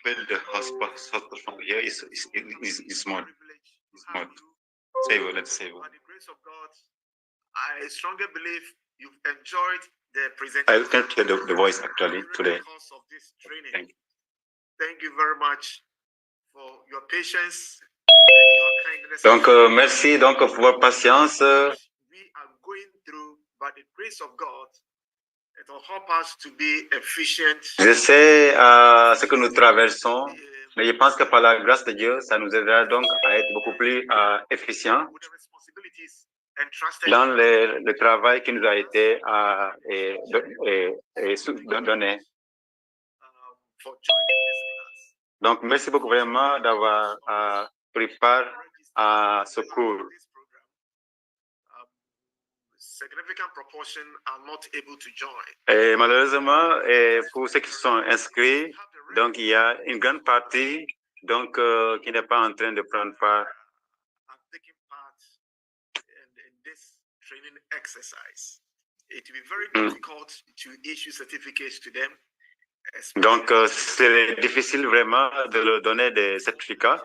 build the hospital from here is small. It's small. Save, let's save. By the grace of God, I strongly believe you've enjoyed the presentation. I can't hear the voice actually today. Course of this training. Thank you very much for your patience and your kindness. Donc, merci donc pour votre patience. We are going through, by the grace of God, it will help us to be efficient. Je sais ce que nous traversons, mais je pense que par la grâce de Dieu, ça nous aidera donc à être beaucoup plus efficients dans le travail qui nous a été donné. Donc, merci beaucoup vraiment d'avoir pris part à ce cours. Et malheureusement, pour ceux qui sont inscrits, donc il y a une grande partie donc qui n'est pas en train de prendre part. Donc c'est difficile vraiment de leur donner des certificats.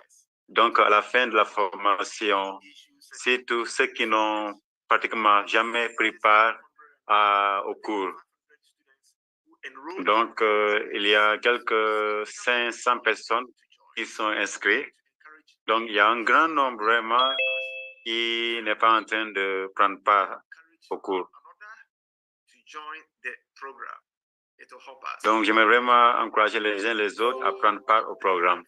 Donc à la fin de la formation, c'est tous ceux qui n'ont pratiquement jamais pris part au cours. Donc, il y a quelques 500 personnes qui sont inscrites. Donc, il y a un grand nombre vraiment qui n'est pas en train de prendre part au cours. Donc, j'aimerais vraiment encourager les uns et les autres à prendre part au programme.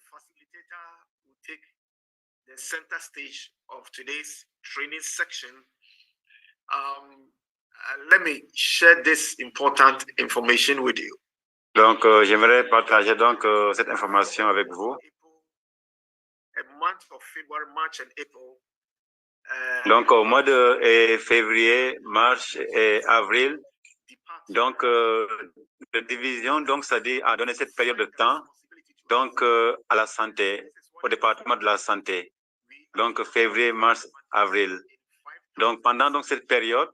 Let me share this important information with you. Donc, j'aimerais partager donc cette information avec vous. Donc, au mois de février, mars et avril, donc la division, donc ça dit a donné cette période de temps, donc à la santé, au département de la santé. Donc, février, mars, avril. Donc, pendant donc cette période,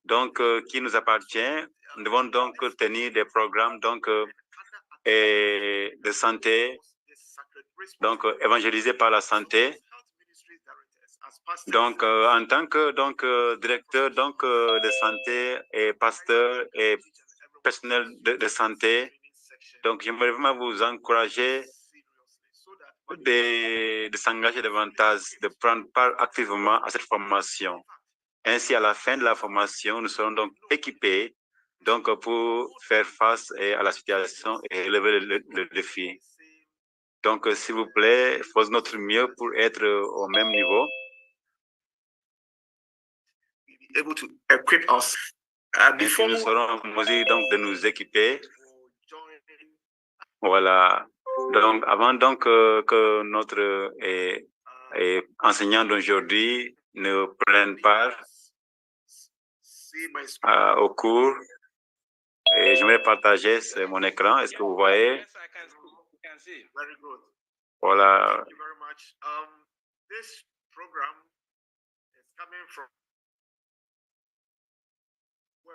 donc qui nous appartient, nous devons donc tenir des programmes donc de santé, donc évangélisés par la santé. Donc en tant que directeur donc de santé et pasteur et personnel de santé, donc j'aimerais vraiment vous encourager de s'engager davantage, de prendre part activement à cette formation. Ainsi, à la fin de la formation, nous serons donc équipés donc, pour faire face à la situation et relever le défi. Donc, s'il vous plaît, faisons notre mieux pour être au même niveau. Ainsi, nous serons en mesure donc, de nous équiper. Voilà. Donc, avant donc que notre enseignant d'aujourd'hui ne prenne part au cours, et j'aimerais partager mon écran. Est-ce que vous voyez? Voilà.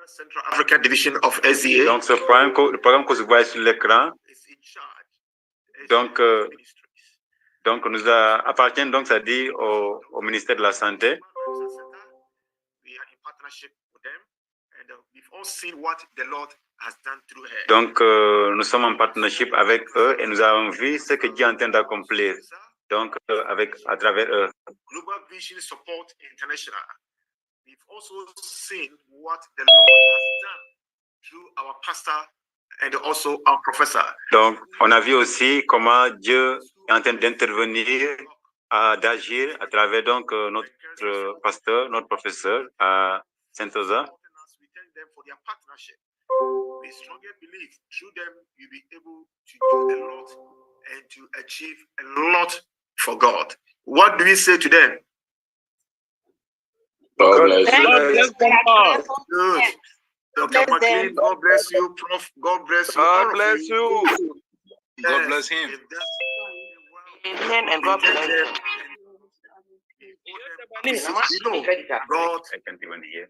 Central African Division of SDA. Donc, ce programme que vous voyez sur l'écran, donc nous appartient donc, ça dit, au ministère de la Santé. Donc, nous sommes en partnership avec eux et nous avons vu ce que Dieu est en train d'accomplir. Donc, à travers eux. Global Vision Support International. We've also seen what the Lord has done through our pastor and also our professor. Donc, on a vu aussi comment Dieu est en train d'intervenir, d'agir à travers donc notre pasteur, notre professeur à Saint-Oza. We thank them for their partnership. We strongly believe through them you'll be able to do a lot and to achieve a lot for God. What do we say to them? God bless you. Good. Dr. McLean, God bless you. Prof, God bless you. God bless you. God bless him. Amen and God bless you. God I can't even hear.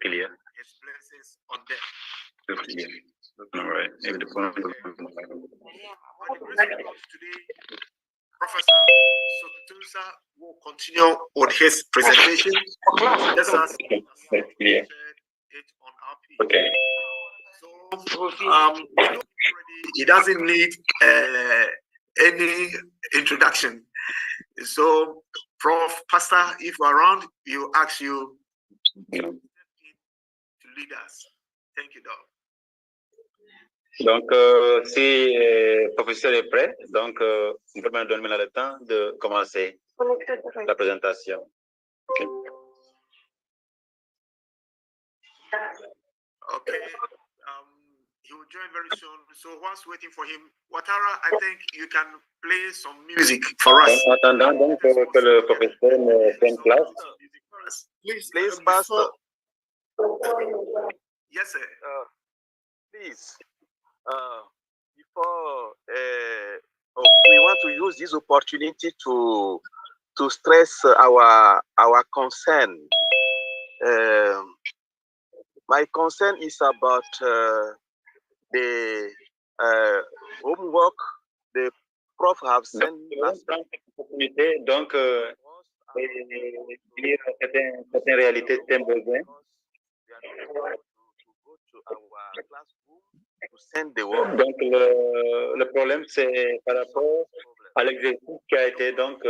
Clear. His blessings on them. All right. When the grace comes today, Professor Sotusa will continue on his presentation. Just as he shared it on our page. Okay. So, he doesn't need any introduction. So, Prof, Pastor, if you're around, you ask you to lead us. Thank you, Doc. Donc, si le professeur est prêt, donc, on peut me donner le temps de commencer la présentation. Okay. Okay. He will join very soon. So, whilst waiting for him, Watara, I think you can play some music for us. En attendant donc que le professeur prenne place. Please, Pastor. Yes, sir. Please, before we want to use this opportunity to stress our concern. My concern is about the homework the Prof have sent us. Donc, dire certaines réalités, certains besoins. Donc, le problème, c'est par rapport à l'exercice qui a été donc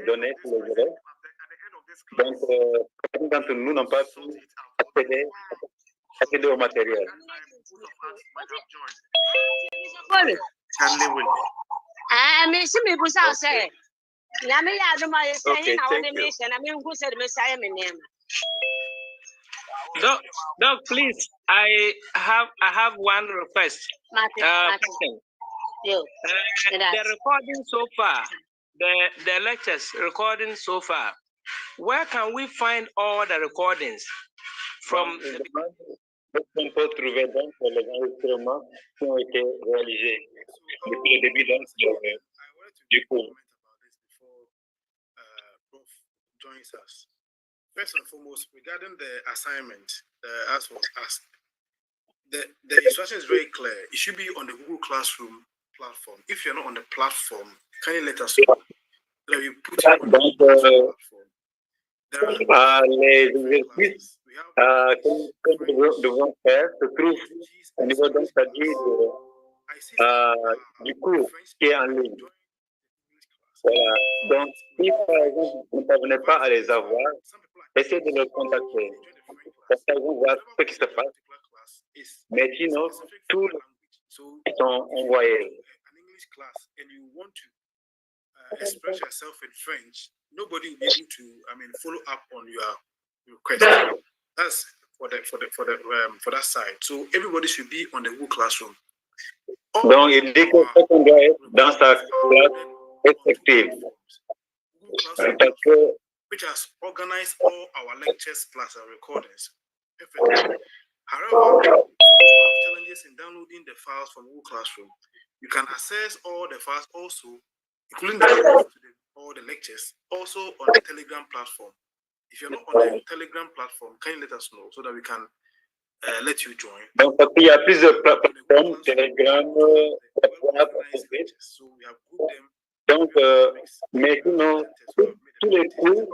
donné pour les élèves. Donc, certains d'entre nous n'ont pas pu accéder au matériel. Doc, please, I have one request. The recording so far, the lectures recording so far, where can we find all the recordings from? On peut trouver donc les enregistrements qui ont été réalisés depuis le début donc, du cours. Prof joins us. First and foremost, regarding the assignment, as was asked, the instruction is very clear. It should be on the Google Classroom platform. If you're not on the platform, can you let us know? Let me put you on the platform. Les exercices que nous devons faire se trouvent au niveau donc, du cours qui est en ligne. Voilà. Donc, si par exemple vous ne parvenez pas à les avoir, essayez de les contacter. Comme ça, vous voir ce qui se passe. Mais sinon, tous sont envoyés. Express yourself in French, nobody will be able to, follow up on your request. That's for that side. So everybody should be on the Google Classroom. Donc, il dit que chacun doit être dans sa classe respective. Which has organized all our lectures plus our recordings. Perfectly. However, for those who have challenges in downloading the files from Google Classroom, you can access all the files also, including all the lectures, also on the Telegram platform. If you're not on the Telegram platform, can you let us know so that we can let you join? Donc, parce qu'il y a plusieurs plateformes, Telegram, WhatsApp, so we have grouped them. Donc, mais sinon, tous les cours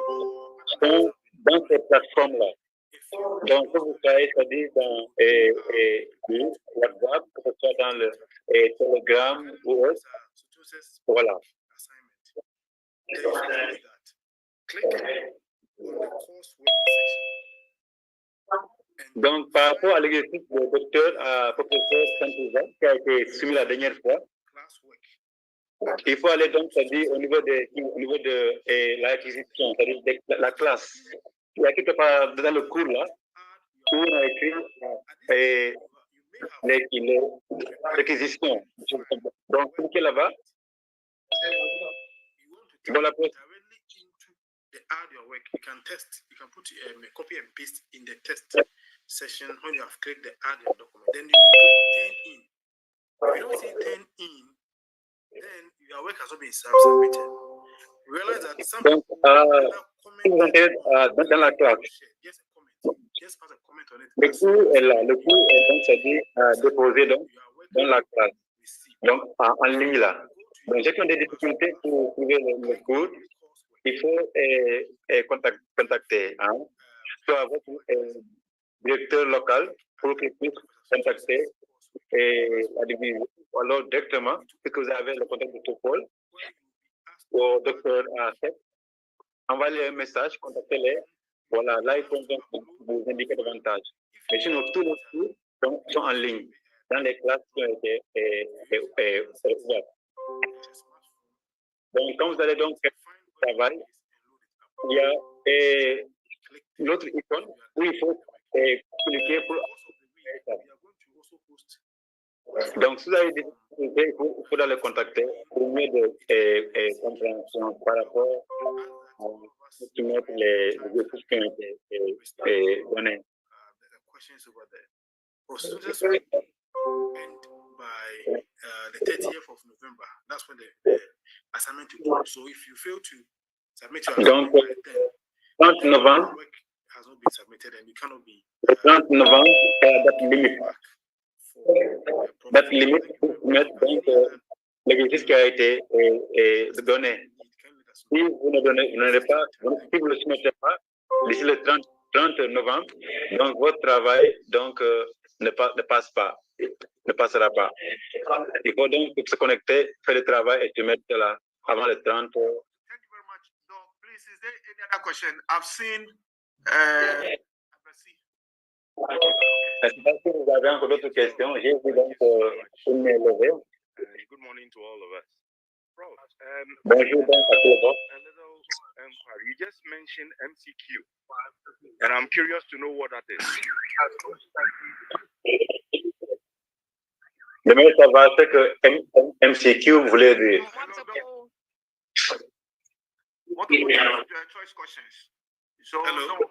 sont dans ces plateformes-là. Donc, vous savez, c'est-à-dire dans WhatsApp, que ce soit dans le Telegram ou autre. Voilà. Donc, par rapport à l'exercice du professeur Santiza, qui a été soumis la dernière fois, il faut aller donc, c'est-à-dire au niveau de l'acquisition, c'est-à-dire de la classe. Il y a quelque part dans le cours là, où on a écrit l'acquisition. Donc, cliquez là-bas. Dans la poste. Add your work, you can test, you can put a copy and paste in the test session when you have clicked the add your document. Then you click turn in. If you don't see turn in, then your work has not been submitted. Realize that some Donc, dans la classe, just as a comment on it. Le cours est là. Le cours est donc, c'est-à-dire déposé donc, dans la classe. Donc, en ligne là. Donc, ceux qui ont des difficultés pour trouver le cours, il faut contacter soit votre directeur local pour qu'il puisse contacter la division, ou alors directement, puisque vous avez le contact de Paul, au docteur Seth, envoyez un message, contactez-les. Voilà, là, ils vont donc vous indiquer davantage. Mais sinon, tous les cours sont en ligne, dans les classes qui ont été ouvertes. Donc, quand vous allez donc faire le travail, il y a l'autre icône où il faut cliquer pour. Donc, si vous avez des difficultés, il faut les contacter pour mieux de compréhension par rapport à soumettre les exercices qui ont été donnés. By the 30th of November, that's when the assignment will go. So if you fail to submit your assignment by then, 30 novembre, work has not been submitted and you cannot be. Le 30 novembre, c'est la date limite. Date limite pour soumettre donc l'exercice qui a été donné. Si vous ne donnez pas, si vous ne le soumettez pas, d'ici le 30 novembre, donc votre travail donc, ne passe pas. Ne passera pas. Il faut donc se connecter, faire le travail et se mettre là avant le 30. Thank you very much. So, please, is there any other question? I've seen. Si vous avez encore d'autres questions, j'ai vu donc une main levée. Good morning to all of us. Prof, Bonjour donc à tous. A little inquiry. You just mentioned MCQ, and I'm curious to know what that is. J'aimerais savoir ce que MCQ voulait dire. What are choice questions? So, Hello.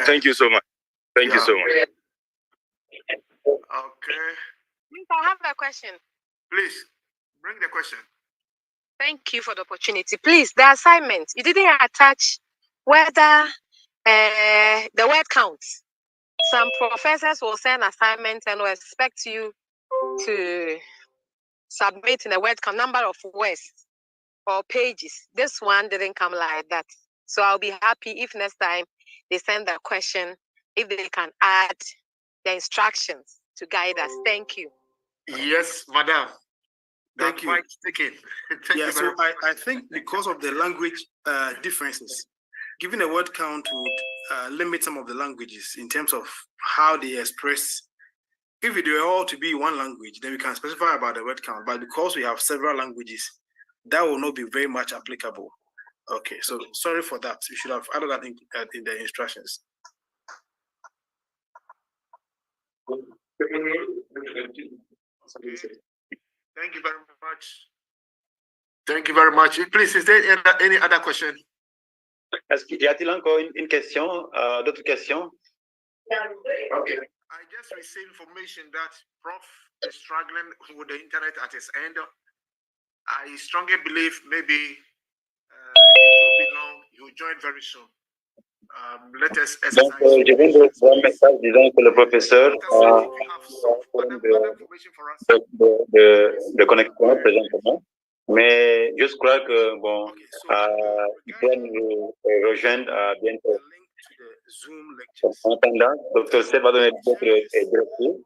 Thank you so much. Thank you so much. Okay. I have a question. Please, bring the question. Thank you for the opportunity. Please, the assignment, you didn't attach whether the word counts. Some professors will send assignments and will expect you to submit in a word count number of words or pages. This one didn't come like that. So I'll be happy if next time they send the question, if they can add the instructions to guide us. Thank you. Yes, madam. Thank you. Yeah, so I think because of the language differences, giving a word count would limit some of the languages in terms of how they express. If it were all to be one language, then we can specify about the word count. But because we have several languages, that will not be very much applicable. Okay, so sorry for that. We should have added that in the instructions. Thank you very much. Thank you very much. Please, is there any other question? Est-ce qu'il y a-t-il encore une question, d'autres questions? Okay. I just received information that Prof is struggling with the internet at his end. I strongly believe maybe it won't be long. He will join very soon. Let us Donc, je viens de voir un message disant que le professeur a de connexion présentement, mais je crois que, bon, il peut nous rejoindre bientôt. En attendant, Dr. Seth va donner d'autres directives.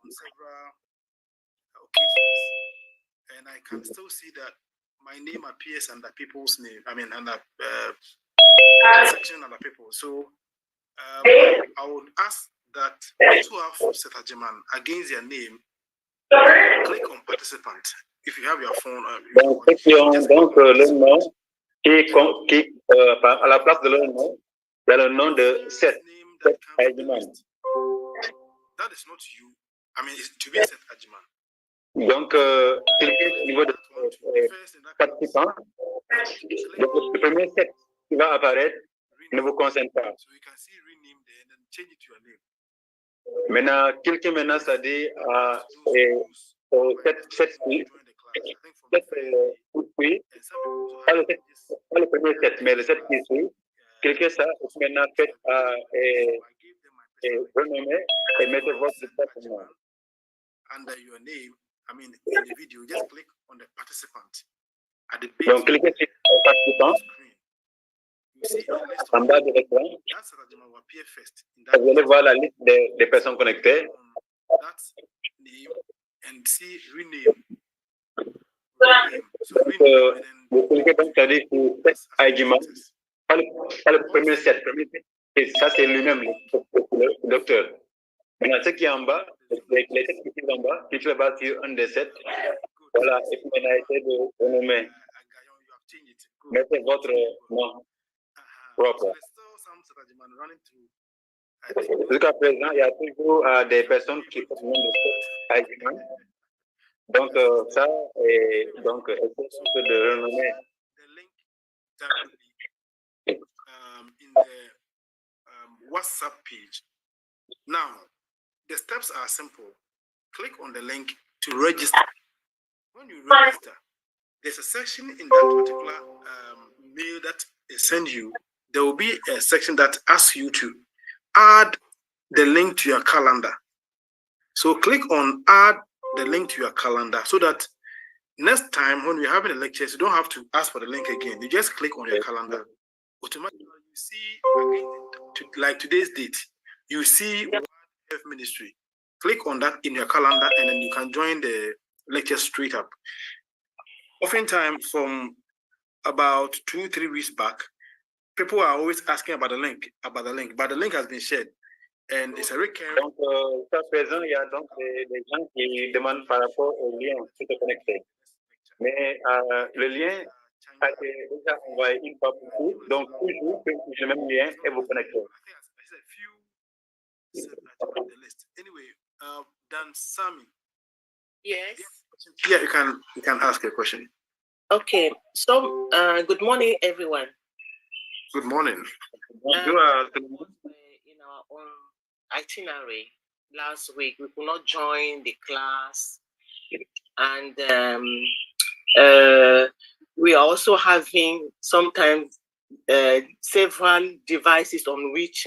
And I can still see that my name appears under people's name. I mean, under section under people. So I would ask that those who have Setajiman against their name, click on participant. If you have your phone. Donc, ceux qui ont donc le nom, à la place de leur nom, il y a le nom de Seth Ajiman. That is not you. I mean, it's to be Seth Ajiman. Donc, au niveau de participants, donc le premier set qui va apparaître ne vous concerne pas. Maintenant, quelqu'un maintenant, ça dit pas le premier set, mais le set qui suit, quelqu'un ça maintenant fait et renommez et mettez votre département. Under your name, I mean, in the video, just click on the participant. At the base Donc, cliquez sur le participant you see a list en bas de l'écran. that Sarajima will appear first. In that Vous allez voir la liste des personnes connectées. that name and see rename. So rename, Vous cliquez donc, c'est-à-dire sur Aïdjima. Pas le premier set. Et ça, c'est lui-même, le docteur. Maintenant, ce qui est en bas, les 7 qui sont en bas, cliquez là-bas sur un des 7. Voilà, et puis maintenant, essayez de renommer. Mettez votre nom propre. Jusqu'à présent, il y a toujours des personnes qui font le nom de Aïdjima. Donc, ça, et donc, essayez de renommer. In the WhatsApp page. Now, the steps are simple. Click on the link to register. When you register, there's a section in that particular mail that they send you. There will be a section that asks you to add the link to your calendar. So click on add the link to your calendar so that next time when we're having the lectures, you don't have to ask for the link again. You just click on your calendar. Automatically, you see again, like today's date, you see Health Ministry. Click on that in your calendar and then you can join the lecture straight up. Oftentimes, from about 2-3 weeks back, people are always asking about the link, but the link has been shared. And it's a recurring. Donc, jusqu'à présent, il y a donc des gens qui demandent par rapport au lien pour se connecter. Mais le lien a été déjà envoyé une fois pour toutes. Donc, toujours, le même lien et vous connectez. Anyway, Dan Sami. Yes. Yeah, you can ask a question. Okay. So, good morning, everyone. Good morning. In our own itinerary last week, we could not join the class, and we are also having sometimes several devices on which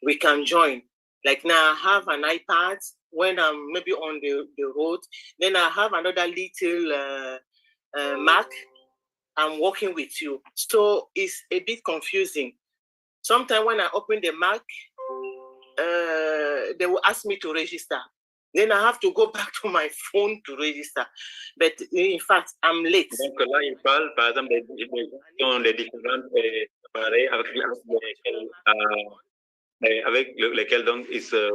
we can join. Like now, I have an iPad when I'm maybe on the road. Then I have another little Mac. I'm working with you. So it's a bit confusing. Sometimes when I open the Mac, they will ask me to register. Then I have to go back to my phone to register. But in fact, I'm late. Donc là, il parle, par exemple, des différents appareils avec lesquels donc, ils se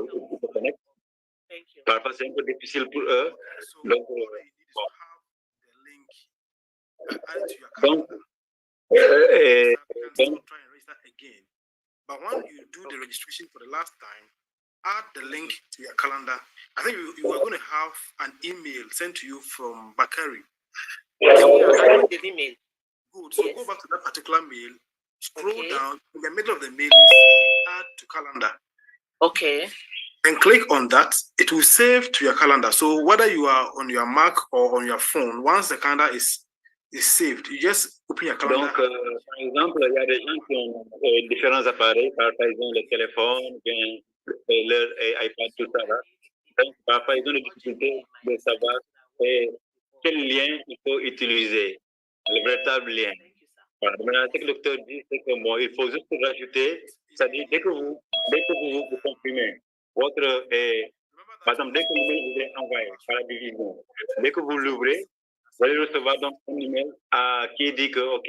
connectent. Parfois, c'est un peu difficile pour eux. Donc, but when you do the registration for the last time, add the link to your calendar. I think you are going to have an email sent to you from Bakari. The email. Good. So go back to that particular mail, scroll down, in the middle of the mail, you see add to calendar. Okay. And click on that, it will save to your calendar. So whether you are on your Mac or on your phone, once the calendar is saved, you just open your calendar. Donc, par exemple, il y a des gens qui ont différents appareils, par exemple les téléphones, bien, leur iPad, tout ça. Là. Donc, parfois, ils ont des difficultés de savoir quel lien il faut utiliser, le véritable lien. Voilà. Maintenant, ce que le docteur dit, c'est que bon, il faut juste rajouter, c'est-à-dire dès que vous comprimez votre, par exemple, dès que l'email vous est envoyé par la division, dès que vous l'ouvrez, vous allez recevoir donc un email qui dit que,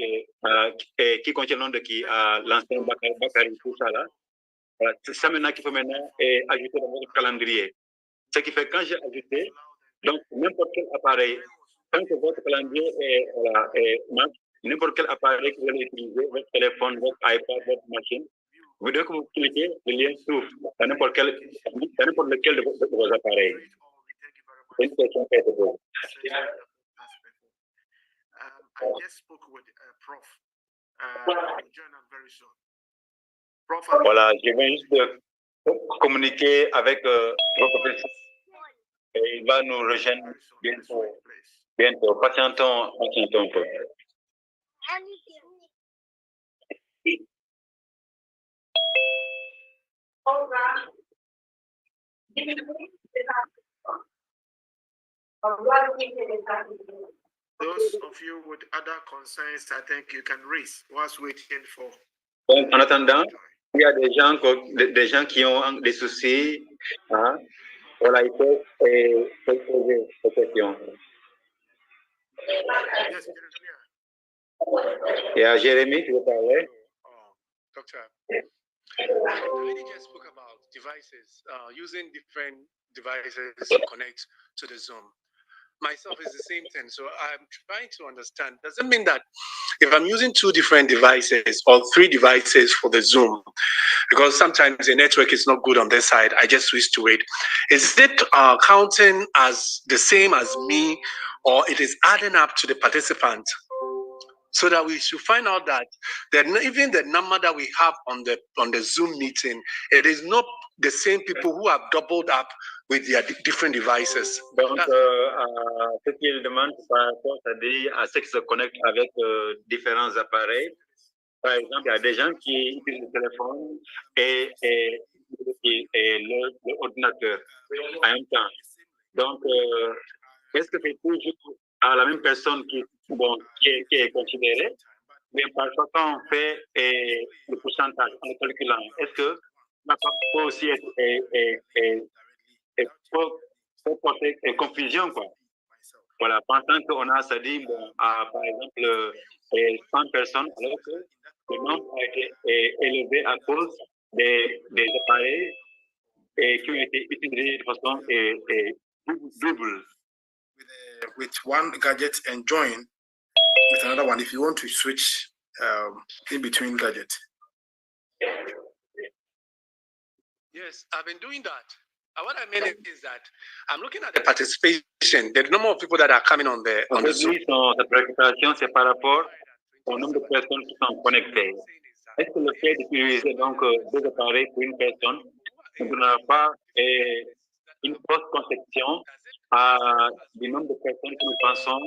qui contient le nom de qui, l'ancien Bakary, tout ça là. Voilà, c'est ça maintenant qu'il faut maintenant ajouter dans votre calendrier. Ce qui fait que quand j'ai ajouté, donc n'importe quel appareil, tant que votre calendrier est Mac, n'importe quel appareil que vous allez utiliser, votre téléphone, votre iPad, votre machine, vous devez que vous cliquez, le lien s'ouvre dans n'importe lequel de vos appareils. C'est une question qui a été posée. I just spoke with Prof. We'll join us very soon. Prof, voilà, je viens juste de communiquer avec votre professeur. Et il va nous rejoindre bientôt. Bientôt. Patientons un peu. Those of you with other concerns, I think you can raise whilst waiting for. Donc, en attendant, il y a des gens qui ont des soucis. Hein? Voilà, il faut poser ces questions. Yes, Il y a Jérémy qui veut parler. Doctor, the lady just spoke about devices, using different devices to connect to the Zoom. Myself is the same thing. So I'm trying to understand, does it mean that if I'm using 2 different devices or 3 devices for the Zoom, because sometimes the network is not good on this side, I just switch to it. Is it counting as the same as me, or it is adding up to the participant? So that we should find out that even the number that we have on the Zoom meeting, it is not the same people who have doubled up with their different devices. Donc, ce qu'il demande par rapport à ce qui se connecte avec différents appareils. Par exemple, il y a des gens qui utilisent le téléphone et l'ordinateur en même temps. Donc, est-ce que c'est toujours à la même personne qui est considérée? Mais parfois, quand on fait le pourcentage en calculant, est-ce que ça peut aussi porter confusion, quoi? Voilà, pensant qu'on a, ça dit, par exemple, 100 personnes, alors que le nombre a été élevé à cause des appareils qui ont été utilisés de façon double. With one gadget and join with another one if you want to switch in between gadgets. Yes, I've been doing that. What I mean is that I'm looking at the participation, the number of people that are coming on the Zoom. Sa préoccupation, c'est par rapport au nombre de personnes qui sont connectées. Est-ce que le fait d'utiliser donc 2 appareils pour une personne ne donnera pas une fausse conception du nombre de personnes que nous pensons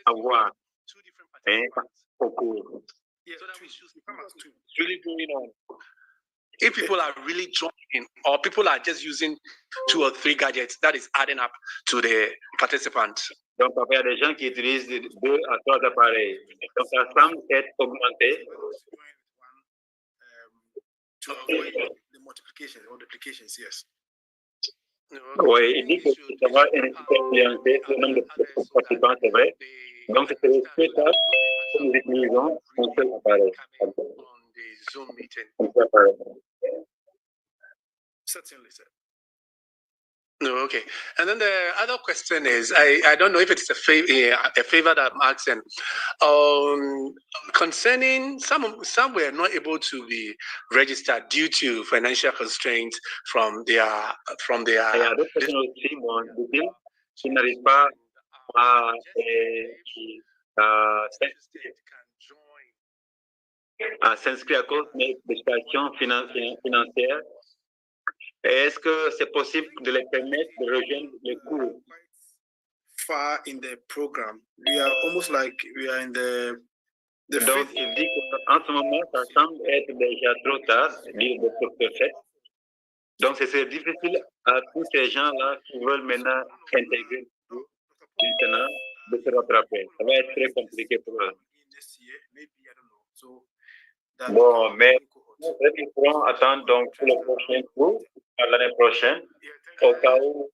avoir au cours? It's really going on. If people are really joining, or people are just using 2 or 3 gadgets, that is adding up to the participants. Donc, il y a des gens qui utilisent 2 à 3 appareils. Donc, ça semble être augmenté. To avoid the multiplication or duplications, yes. Oui, il dit que ça va influencer le nombre de participants, c'est vrai. Donc, c'est ce cas que nous utilisons un seul appareil. Zoom meeting. Certainly, sir. No, okay. And then the other question is, I don't know if it's a favor that I'm asking. Concerning some were not able to be registered due to financial constraints from their. Il y a d'autres personnes aussi, dit-il, qui n'arrivent pas à s'inscrire à cause des situations financières. Est-ce que c'est possible de les permettre de rejoindre les cours? Far in the program, we are almost like we are in the Donc, il dit qu'en ce moment, ça semble être déjà trop tard, dit le docteur Fett. Donc, c'est difficile à tous ces gens-là qui veulent maintenant intégrer le cours, maintenant, de se rattraper. Ça va être très compliqué pour eux. Bon, mais ils pourront attendre donc pour le prochain cours, l'année prochaine, au cas où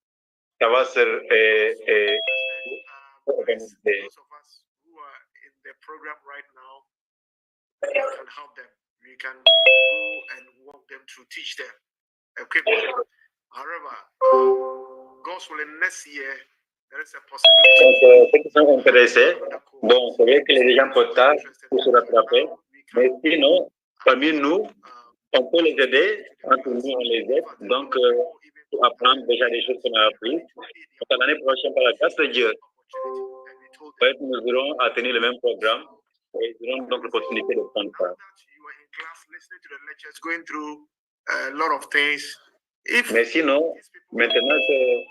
ça va se organiser. The program right now, we can help them. We can go and walk them through, teach them equipment. However, God's willing, next year there is a possibility. Donc, ceux qui sont intéressés, bon, c'est vrai qu'il est déjà un peu tard pour se rattraper, mais sinon, parmi nous, on peut les aider, entre nous on les aide, donc pour apprendre déjà des choses qu'on a apprises. Donc, l'année prochaine, par la grâce de Dieu, nous aurons à tenir le même programme et nous aurons donc l'opportunité de prendre part. Mais sinon, maintenant que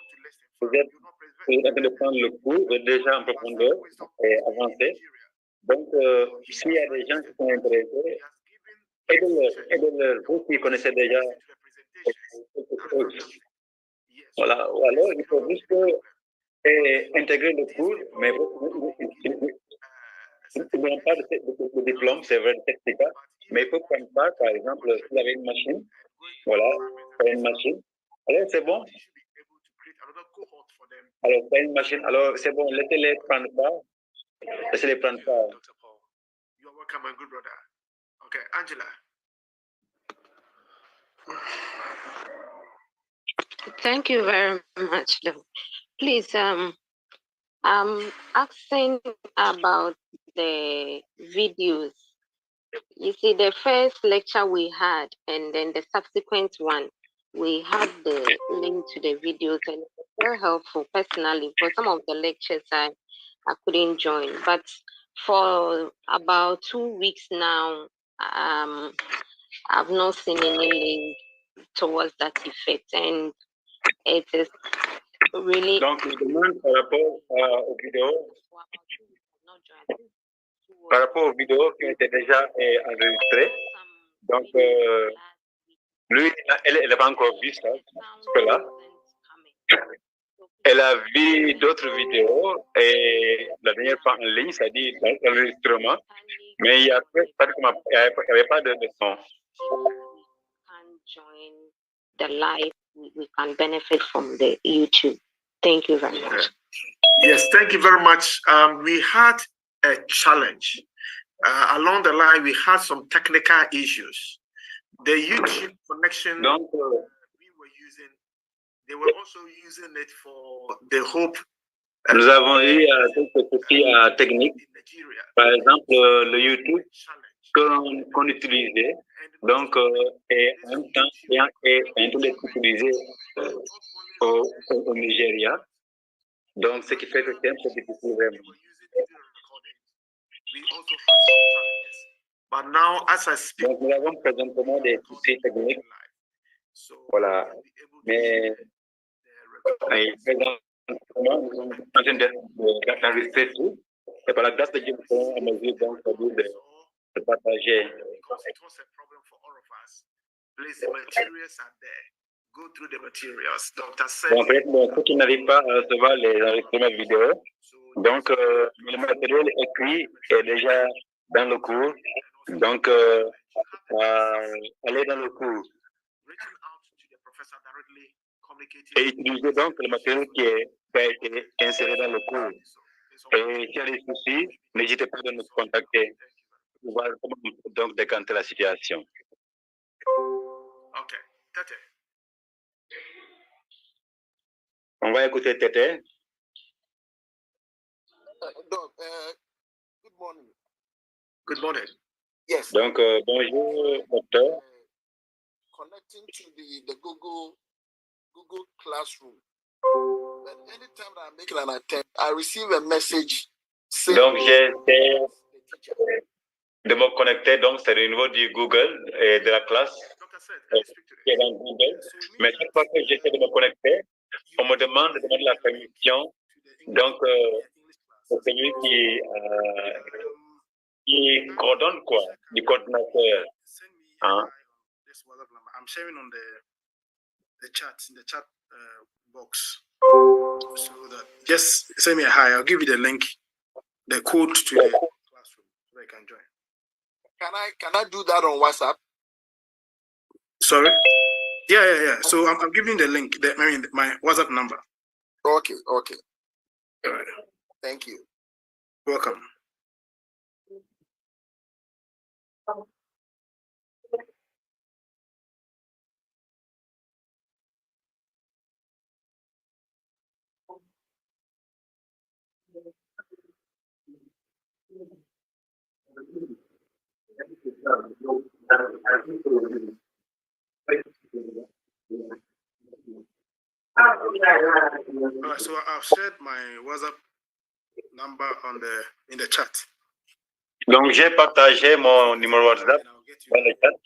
vous êtes en train de prendre le cours, vous êtes déjà en profondeur et avancé. Donc, s'il y a des gens qui sont intéressés, aidez-leur, vous qui connaissez déjà quelque chose. Voilà, alors il faut juste intégrer le cours, mais ils n'ont pas de diplôme, c'est vrai, de certificat, mais il faut prendre part, par exemple, si vous avez une machine, voilà, une machine, alors c'est bon. Alors, c'est une machine, alors c'est bon, laissez-les prendre part, laissez-les prendre part. You're welcome, my good brother. Okay, Angela. Thank you very much, though. Please, I'm asking about the videos. You see, the first lecture we had, and then the subsequent one, we had the link to the videos, and it was very helpful personally. For some of the lectures, I couldn't join, but for about 2 weeks now, I've not seen any link towards that effect, and it is really. Donc, je demande par rapport aux vidéos, par rapport aux vidéos qui ont été déjà enregistrées. Donc, lui, elle n'a pas encore vu ça, là. Elle a vu d'autres vidéos et la dernière fois en ligne, c'est-à-dire l'enregistrement, mais il n'y avait pas de son. Join the live, we can benefit from the YouTube. Thank you very much. Yes, thank you very much. We had a challenge. Along the line, we had some technical issues. The YouTube connection we were using, they were also using it for the Hope. Nous avons eu quelques petits techniques. Par exemple, le YouTube qu'on utilisait, donc, et en même temps, et utilisé au Nigeria. Donc, ce qui fait que c'est un peu difficile vraiment. But now, as I speak, donc, nous avons présentement des soucis techniques. Voilà. Mais présentement, nous sommes en train d'enregistrer tout. Et par la grâce de Dieu, nous sommes en mesure donc de partager. Because it was a problem for all of us. Please, the materials are there. Go through the materials. Dr. said. En fait, ceux qui n'arrivent pas à recevoir les enregistrements vidéo, donc le matériel écrit est déjà dans le cours. Donc, allez dans le cours et utilisez donc le matériel qui a été inséré dans le cours. Et s'il y a des soucis, n'hésitez pas à nous contacter pour voir comment donc décanter la situation. Ok, Tete. On va écouter Tete. Doc, good morning. Good morning. Yes. Donc, bonjour, docteur. Connecting to the Google Classroom. But anytime that I'm making an attempt, I receive a message saying. Donc, j'essaie de me connecter, donc c'est au niveau du Google et de la classe qui est dans Google. Mais chaque fois que j'essaie de me connecter, on me demande de demander la permission. Donc, c'est celui qui coordonne quoi, du coordinateur. Hein? I'm sharing on the chat, in the chat box. So that just send me a hi. I'll give you the link, the code to the classroom so I can join. Can I do that on WhatsApp? Sorry? Yeah. So I'm giving the link, my WhatsApp number. Okay. All right. Thank you. Welcome. All right, so I've shared my WhatsApp number in the chat. Donc, j'ai partagé mon numéro WhatsApp dans le chat.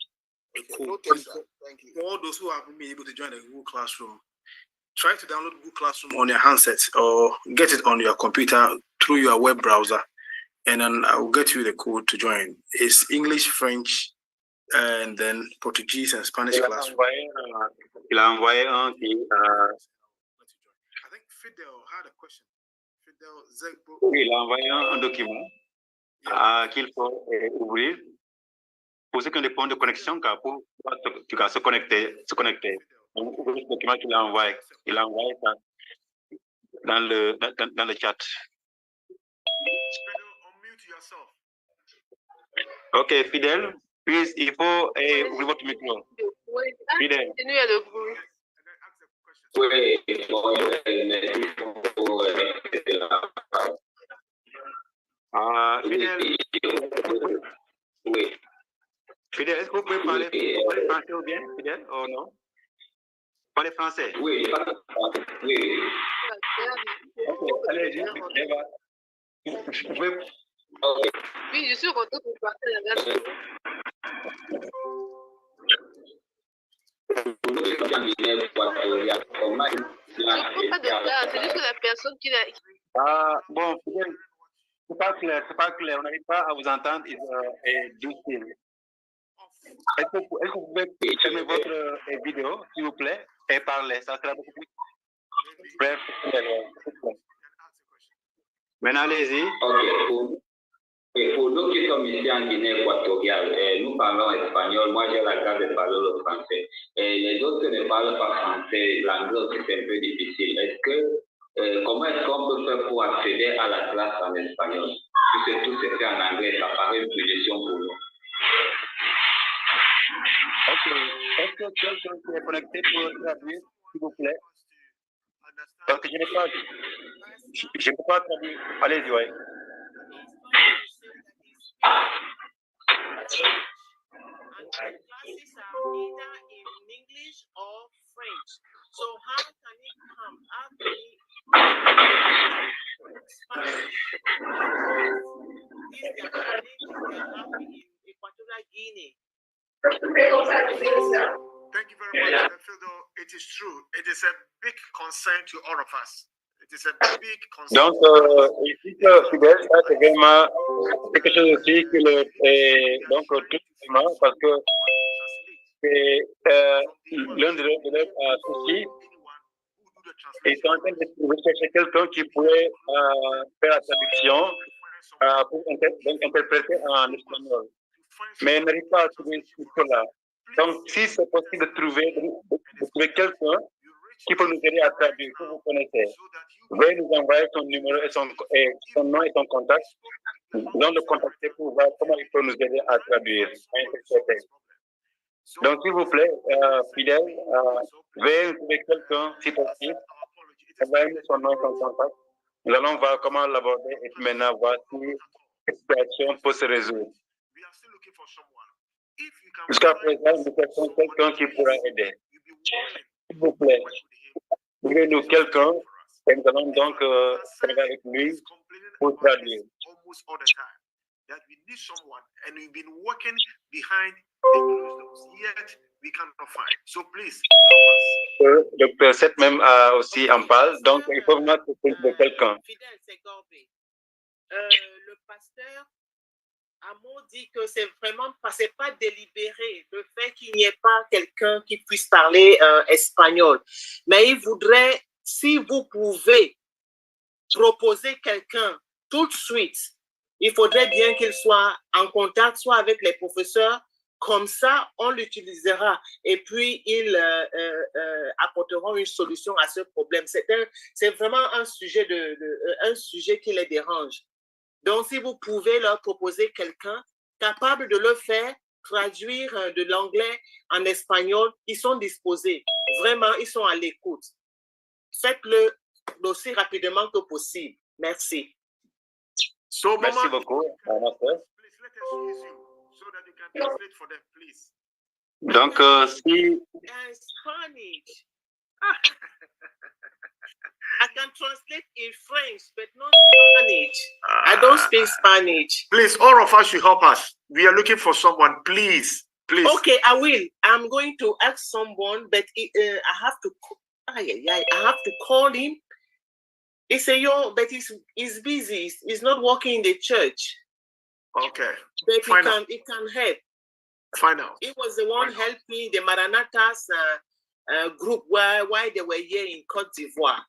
For all those who haven't been able to join the Google Classroom, try to download Google Classroom on your handset or get it on your computer through your web browser, and then I will get you the code to join. It's English, French, and then Portuguese and Spanish classroom. Il a envoyé un qui Fidel had a question. Fidel Zegbo. Oui, il a envoyé un document qu'il faut ouvrir pour ceux qui ont des points de connexion car pour se connecter. Donc, ouvrir ce document qu'il a envoyé. Il a envoyé ça dans le chat. Fidel, unmute yourself. Ok, Fidèle, puis il faut ouvrir votre micro. Fidèle. Oui, oui. Fidèle, est-ce que vous pouvez parler français ou bien, Fidèle, ou non? Parlez français. Oui, oui. Ok, allez-y, Oui, je suis content pour passer la date. Je ne prends pas de date, c'est juste que la personne qui l'a. Bon, Fidèle, c'est pas clair, on n'arrive pas à vous entendre difficile. Est-ce que vous pouvez fermer votre vidéo, s'il vous plaît, et parler? Ça sera beaucoup plus bref. Maintenant, allez-y. Ok. Pour nous qui sommes ici en Guinée équatoriale, nous parlons espagnol. Moi, j'ai la grâce de parler le français. Et les autres ne parlent pas français. L'anglais aussi, c'est un peu difficile. Comment est-ce qu'on peut faire pour accéder à la classe en espagnol? Puisque tout se fait en anglais, ça paraît une punition pour nous. Ok. Est-ce que quelqu'un qui est connecté pour traduire, s'il vous plaît? Parce que je ne peux pas traduire. Allez-y, ouais. And classes are either in English or French. So how can it come? How can it Spanish? These are challenges they are having in Equatorial Guinea. Thank you very much, Fido. It is true. It is a big concern to all of us. It is a big concern. Donc, ici, Fidèle, ça c'est vraiment quelque chose aussi que donc tout simplement parce que c'est l'un de leurs soucis. Ils sont en train de chercher quelqu'un qui pourrait faire la traduction pour interpréter en espagnol. Mais ils n'arrivent pas à trouver cela. Donc, si c'est possible de trouver quelqu'un qui peut nous aider à traduire, que vous connaissez, veuillez nous envoyer son numéro et son nom et son contact. Nous allons le contacter pour voir comment il peut nous aider à traduire, à interpréter. Donc, s'il vous plaît, Fidèle, veuillez nous trouver quelqu'un, si possible. Envoyez-nous son nom et son contact. Nous allons voir comment l'aborder et puis maintenant voir si cette situation peut se résoudre. Jusqu'à présent, nous cherchons quelqu'un qui pourra aider. S'il vous plaît, trouvez-nous quelqu'un et nous allons donc travailler avec lui pour traduire. That we need someone, and we've been working behind the closed doors, yet we cannot find. So please help us. Le Docteur 7 même aussi en parle, donc il faut vraiment trouver quelqu'un. Fidèle, c'est Gorbé. Le pasteur Amo dit que c'est vraiment c'est pas délibéré le fait qu'il n'y ait pas quelqu'un qui puisse parler espagnol. Mais il voudrait, si vous pouvez proposer quelqu'un tout de suite, il faudrait bien qu'il soit en contact soit avec les professeurs, comme ça on l'utilisera et puis ils apporteront une solution à ce problème. C'est vraiment un sujet un sujet qui les dérange. Donc si vous pouvez leur proposer quelqu'un capable de le faire, traduire de l'anglais en espagnol, ils sont disposés. Vraiment, ils sont à l'écoute. Faites-le aussi rapidement que possible. Merci. So, Merci Mama, beaucoup, please let us use you so that you can translate for them, please. Donc, si... Spanish. I can translate in French, but not Spanish. I don't speak Spanish. Please, all of us should help us. We are looking for someone. Please. Okay, I will. I'm going to ask someone, but I have to call him. He said, but he's busy. He's not working in the church. Okay. But he can help. Find out. He was the one helping the Maranatas group while they were here in Côte d'Ivoire.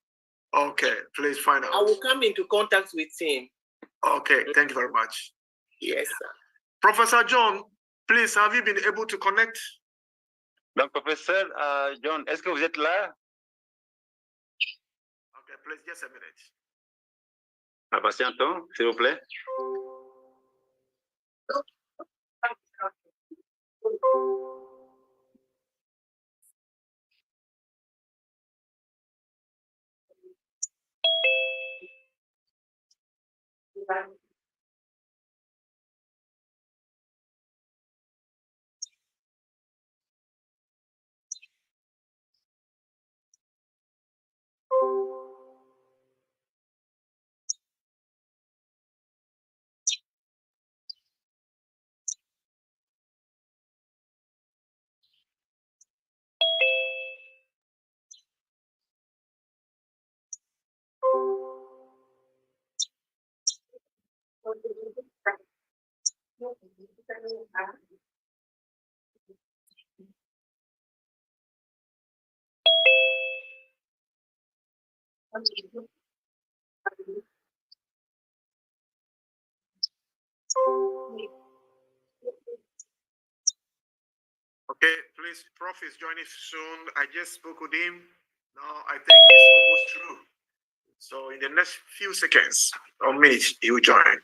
Okay, please find out. I will come into contact with him. Okay, thank you very much. Yes, sir. Professor John, please, have you been able to connect? Donc, professeur John, est-ce que vous êtes là? Okay, please, just a minute. Patientons, s'il vous plaît. Okay, please, Prof is joining soon. I just spoke with him. Now I think it's almost through. So in the next few seconds or minutes, he will join.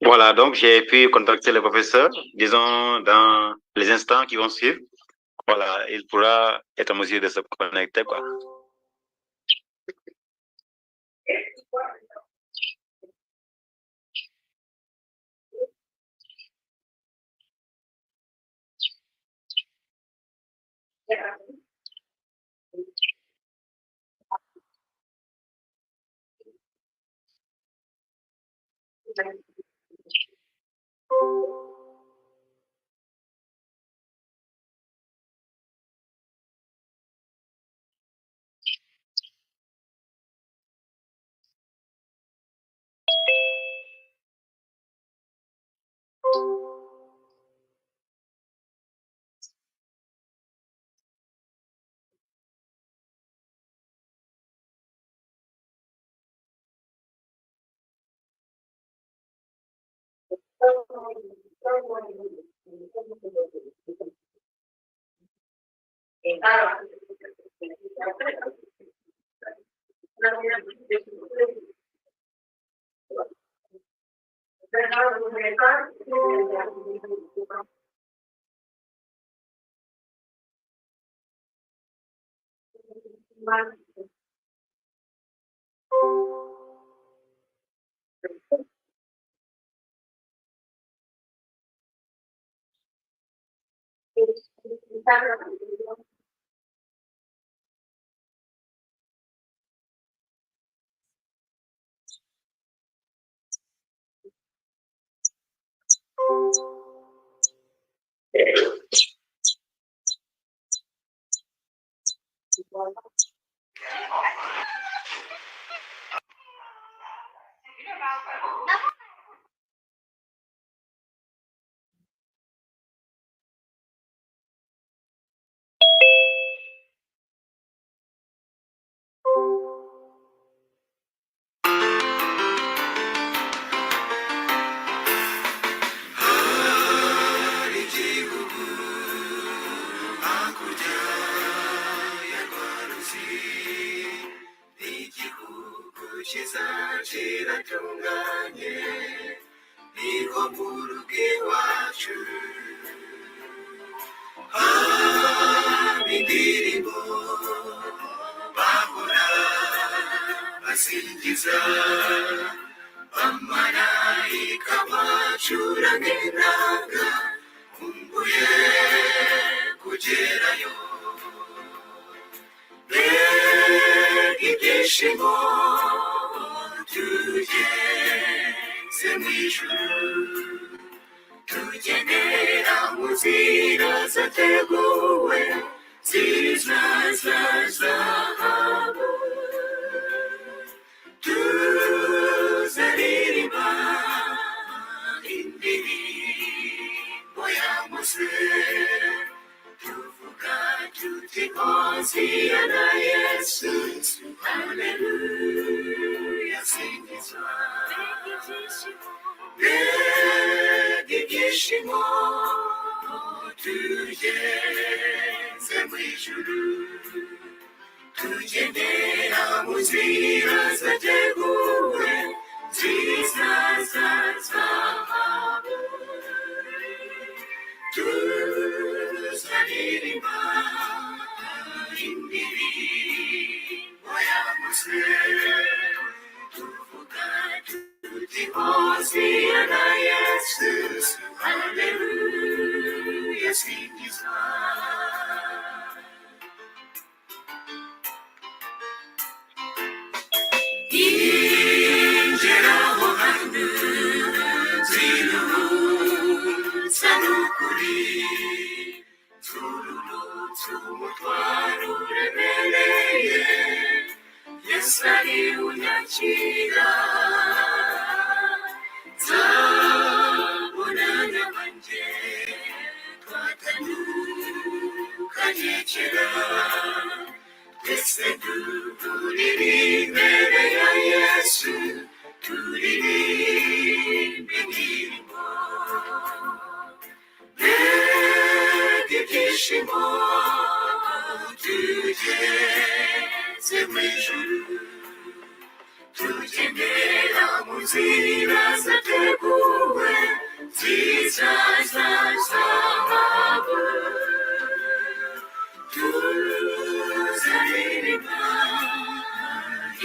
Voilà, donc j'ai pu contacter le professeur, disons, dans les instants qui vont suivre. Voilà, il pourra être en mesure de se connecter, quoi. Hallelujah. ibyishimo tugeze mu ijuru tugendera mu nzira zateguwe nziza za zahabu tuzaririmba indirimbo yamuze tuvuga tuti hoziyana yesu haleluya singizwa ingeraho hantu zirurutsa n'ukuri tururutsa umutwaro uremereye yesu ari unyakira nzabonana banjye twatandukanye kera twese duhurira imbere ya yesu turirimba indirimbo mbega ibyishimo tugeze mu ijuru tugendera mu nzira zateguwe nziza za zahabu tuzaririmba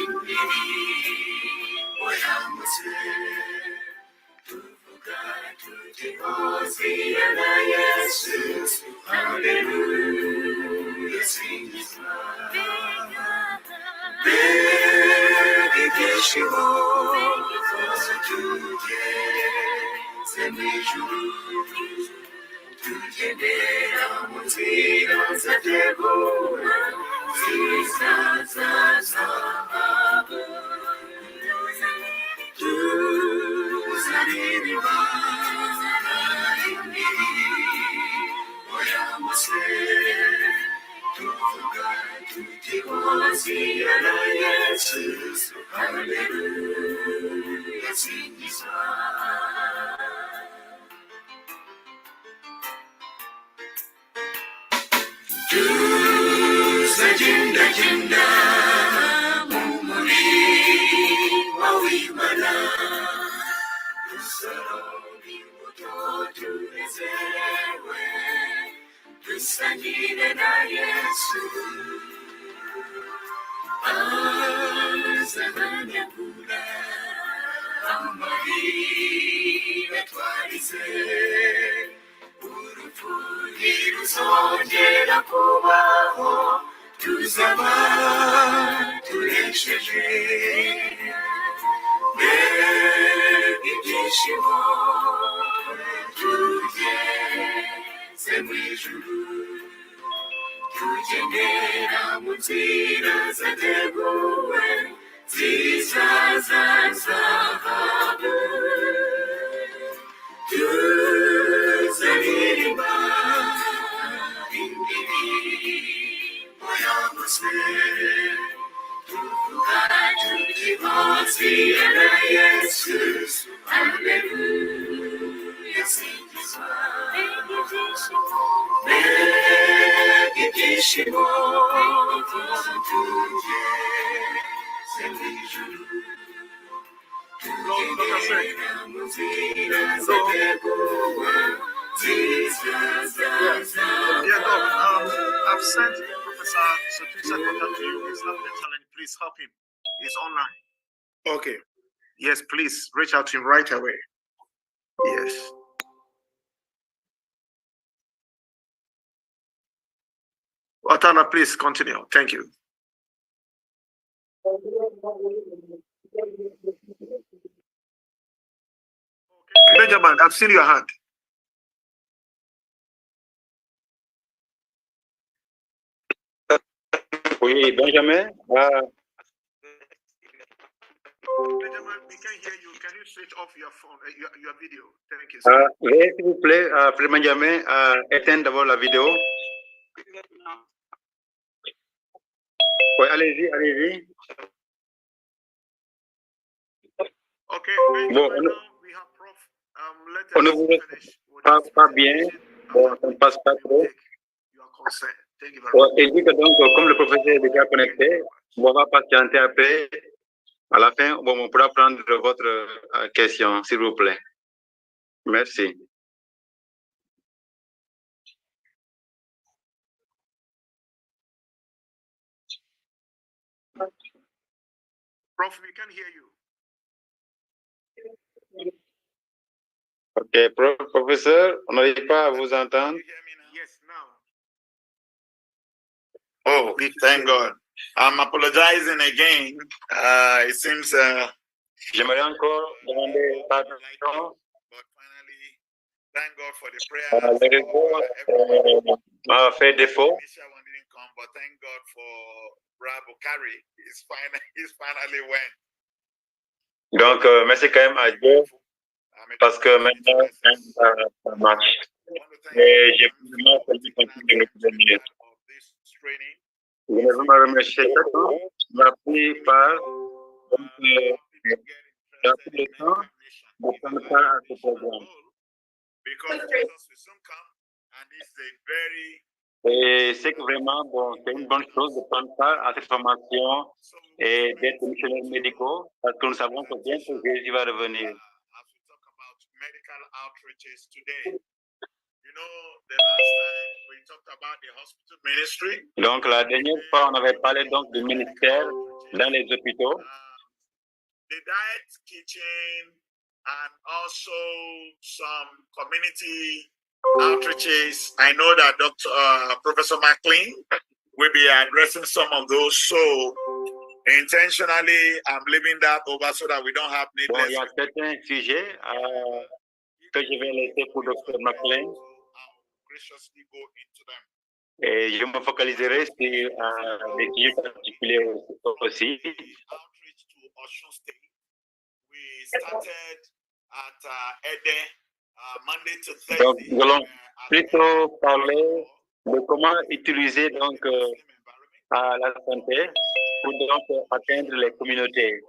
indirimbo yamuze tuvuga tuti hoziyana yesu haleluya singizwa mbega ibyishimo tugeze mu ijuru tugendera mu nzira zateguwe nziza za zahabu tuzaririmba indirimbo yamuze tuvuga tuti hoziyana yesu haleluya singizwa tuzagendagenda mu murima w'imana dusoroma imbuto tunezerewe dusangire na yesu azahanagura amarira twarize urupfu ntiruzongera kubaho tuzaba turesheje mbega ibyishimo tugeze mu ijuru tugendera mu nzira zateguwe nziza za zahabu tuzaririmba indirimbo yamuze tuvuga tuti hoziyana yesu haleluya singizwa mbega ibyishimo tugeze mu ijuru tugendera mu nzira zateguwe nziza za zahabu. I've sent Professor Sotusa contact to you. He's having a challenge. Please help him. He's online. Okay. Yes, please reach out to him right away. Yes. Watana, please continue. Thank you. Benjamin, I've seen your hand. Oui, Benjamin. Benjamin, we can hear you. Can you switch off your phone, your video? Thank you. Veuillez, s'il vous plaît, Frère Benjamin, éteindre d'abord la vidéo. Oui, allez-y, allez-y. Okay, Benjamin, Bon, now we have Prof On ne vous pas bien, bon, ça ne passe pas trop. Bon, et dit que donc, comme le professeur est déjà connecté, on va patienter après. À la fin, bon, on pourra prendre votre question, s'il vous plaît. Merci. Prof, we can hear you. Ok, professeur, on n'arrive pas à vous entendre. Yes, now. Oh, we thank God. I'm apologizing again. It seems. J'aimerais encore demander pardon. But finally, thank God for the prayer. Le réseau m'a fait défaut. Initial one didn't come, but thank God for Bravo Carey. He's finally went. Donc, merci quand même à Dieu parce que maintenant, ça marche. Et j'ai vraiment fallu continuer de revenir. Je voulais vraiment remercier chacun qui m'a pris part. Donc, j'ai pris le temps de prendre part à ce programme. Et c'est que vraiment, bon, c'est une bonne chose de prendre part à cette formation et d'être missionnaire médicaux parce que nous savons que bientôt Jésus va revenir. Donc, la dernière fois, on avait parlé donc du ministère dans les hôpitaux. The diet kitchen and also some community outreaches. I know that Professor McLean will be addressing some of those. So intentionally, I'm leaving that over so that we don't have needless. Bon, il y a certains sujets que je vais laisser pour Dr. McLean. Et je me focaliserai sur des sujets particuliers aussi. Donc, nous allons plutôt parler de comment utiliser donc la santé pour donc atteindre les communautés.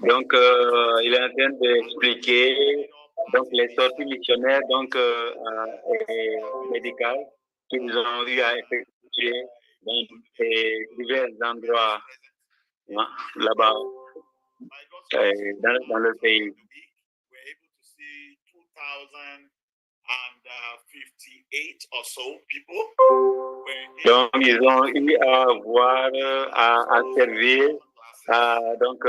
Donc, il est en train d'expliquer donc les sorties missionnaires donc médicales qu'ils ont eu à effectuer dans divers endroits là-bas dans le pays. Donc, ils ont eu à voir, à servir donc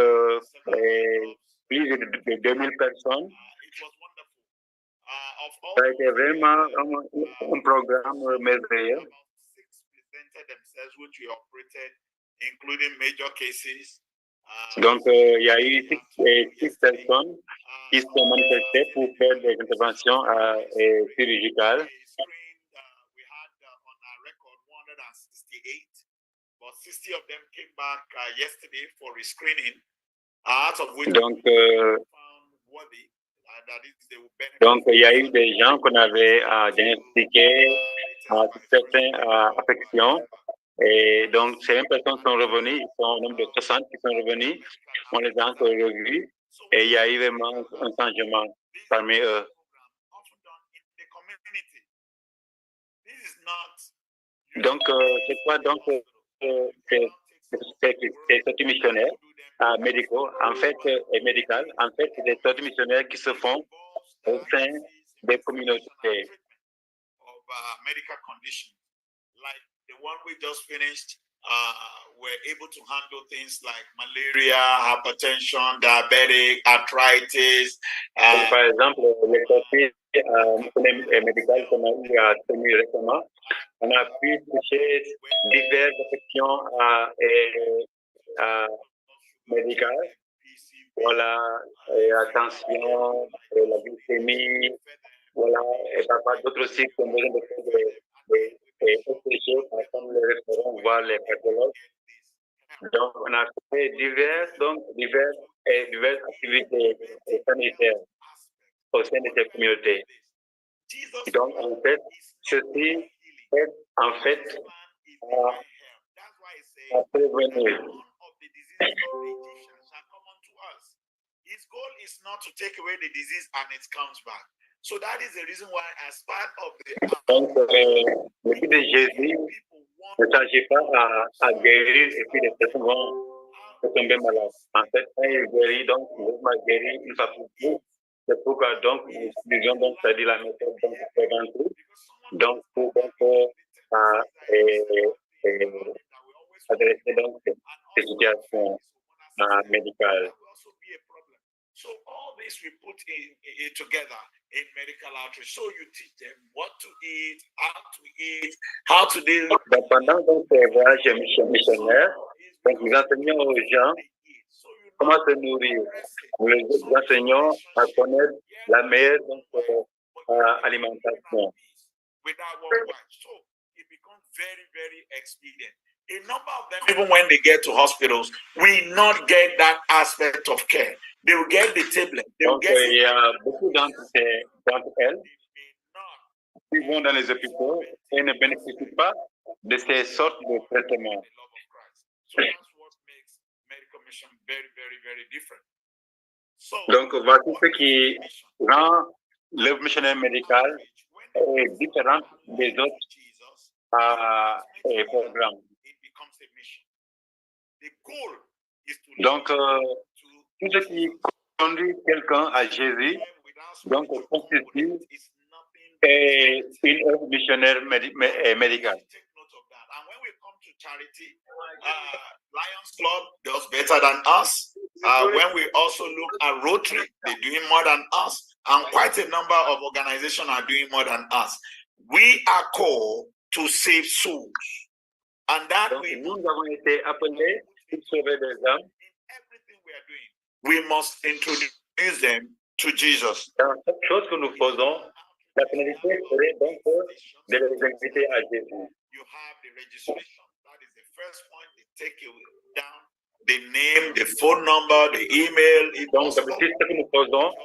plus de 2000 personnes. Ça a été vraiment un programme merveilleux. Donc, il y a eu six personnes qui se sont manifestées pour faire des interventions chirurgicales. Donc, il y a eu des gens qu'on avait diagnostiqués à certaines affections. Et donc, ces mêmes personnes sont revenues, ils sont au nombre de 60 qui sont revenus. On les a encore revus et il y a eu vraiment un changement parmi eux. Donc, c'est quoi donc ces sorties missionnaires médicaux, en fait, et médicales, en fait, c'est des sorties missionnaires qui se font au sein des communautés. The one we just finished, we're able to handle things like malaria, hypertension, diabetic, arthritis. Par exemple, les sorties médicales qu'on a eu à tenir récemment, on a pu toucher diverses affections médicales. Voilà, la tension, la glycémie, voilà, et parfois d'autres aussi qui ont besoin de faire comme les restaurants, voire les cardiologues. Donc, on a fait diverses activités sanitaires au sein de ces communautés. Donc, en fait, ceci aide en fait à prévenir. diseases of the Egyptians shall come unto us. His goal is not to take away the disease and it comes back. So that is the reason why, as part of the Donc, le but de Jésus ne s'agit pas à guérir et puis les personnes vont tomber malades. En fait, quand il guérit, donc, il va guérir une fois pour toutes. C'est pourquoi, donc, nous utilisons, donc, c'est-à-dire la méthode, donc, préventive. Donc, pour, donc, adresser, donc, ces situations médicales. So all this we put in together in medical outreach. So you teach them what to eat, how to deal. Donc, pendant donc, ces voyages missionnaires, donc, nous enseignons aux gens comment se nourrir. Nous les enseignons à connaître la meilleure donc, alimentation. So it becomes very, very expedient. A number of them, even when they get to hospitals, will not get that aspect of care. They will get the tablet. Donc, il y a beaucoup d'entre elles qui vont dans les hôpitaux et ne bénéficient pas de ces sortes de traitements. So that's what makes medical mission very, very, very different. Donc, voici ce qui rend l'œuvre missionnaire médicale différente des autres programmes. Donc, tout ce qui conduit quelqu'un à Jésus, donc, constitue une œuvre missionnaire médicale. Lions Club does better than us. When we also look at Rotary, they're doing more than us. And quite a number of organizations are doing more than us. We are called to save souls. And that donc, nous avons été appelés pour sauver des âmes. Everything we are doing, we must introduce them to Jesus. Dans chaque chose que nous faisons, la finalité serait donc de les inviter à Jésus. You have the registration. That is the first point. They take it down. The name, the phone number, the email. Donc, d'habitude, ce que nous faisons,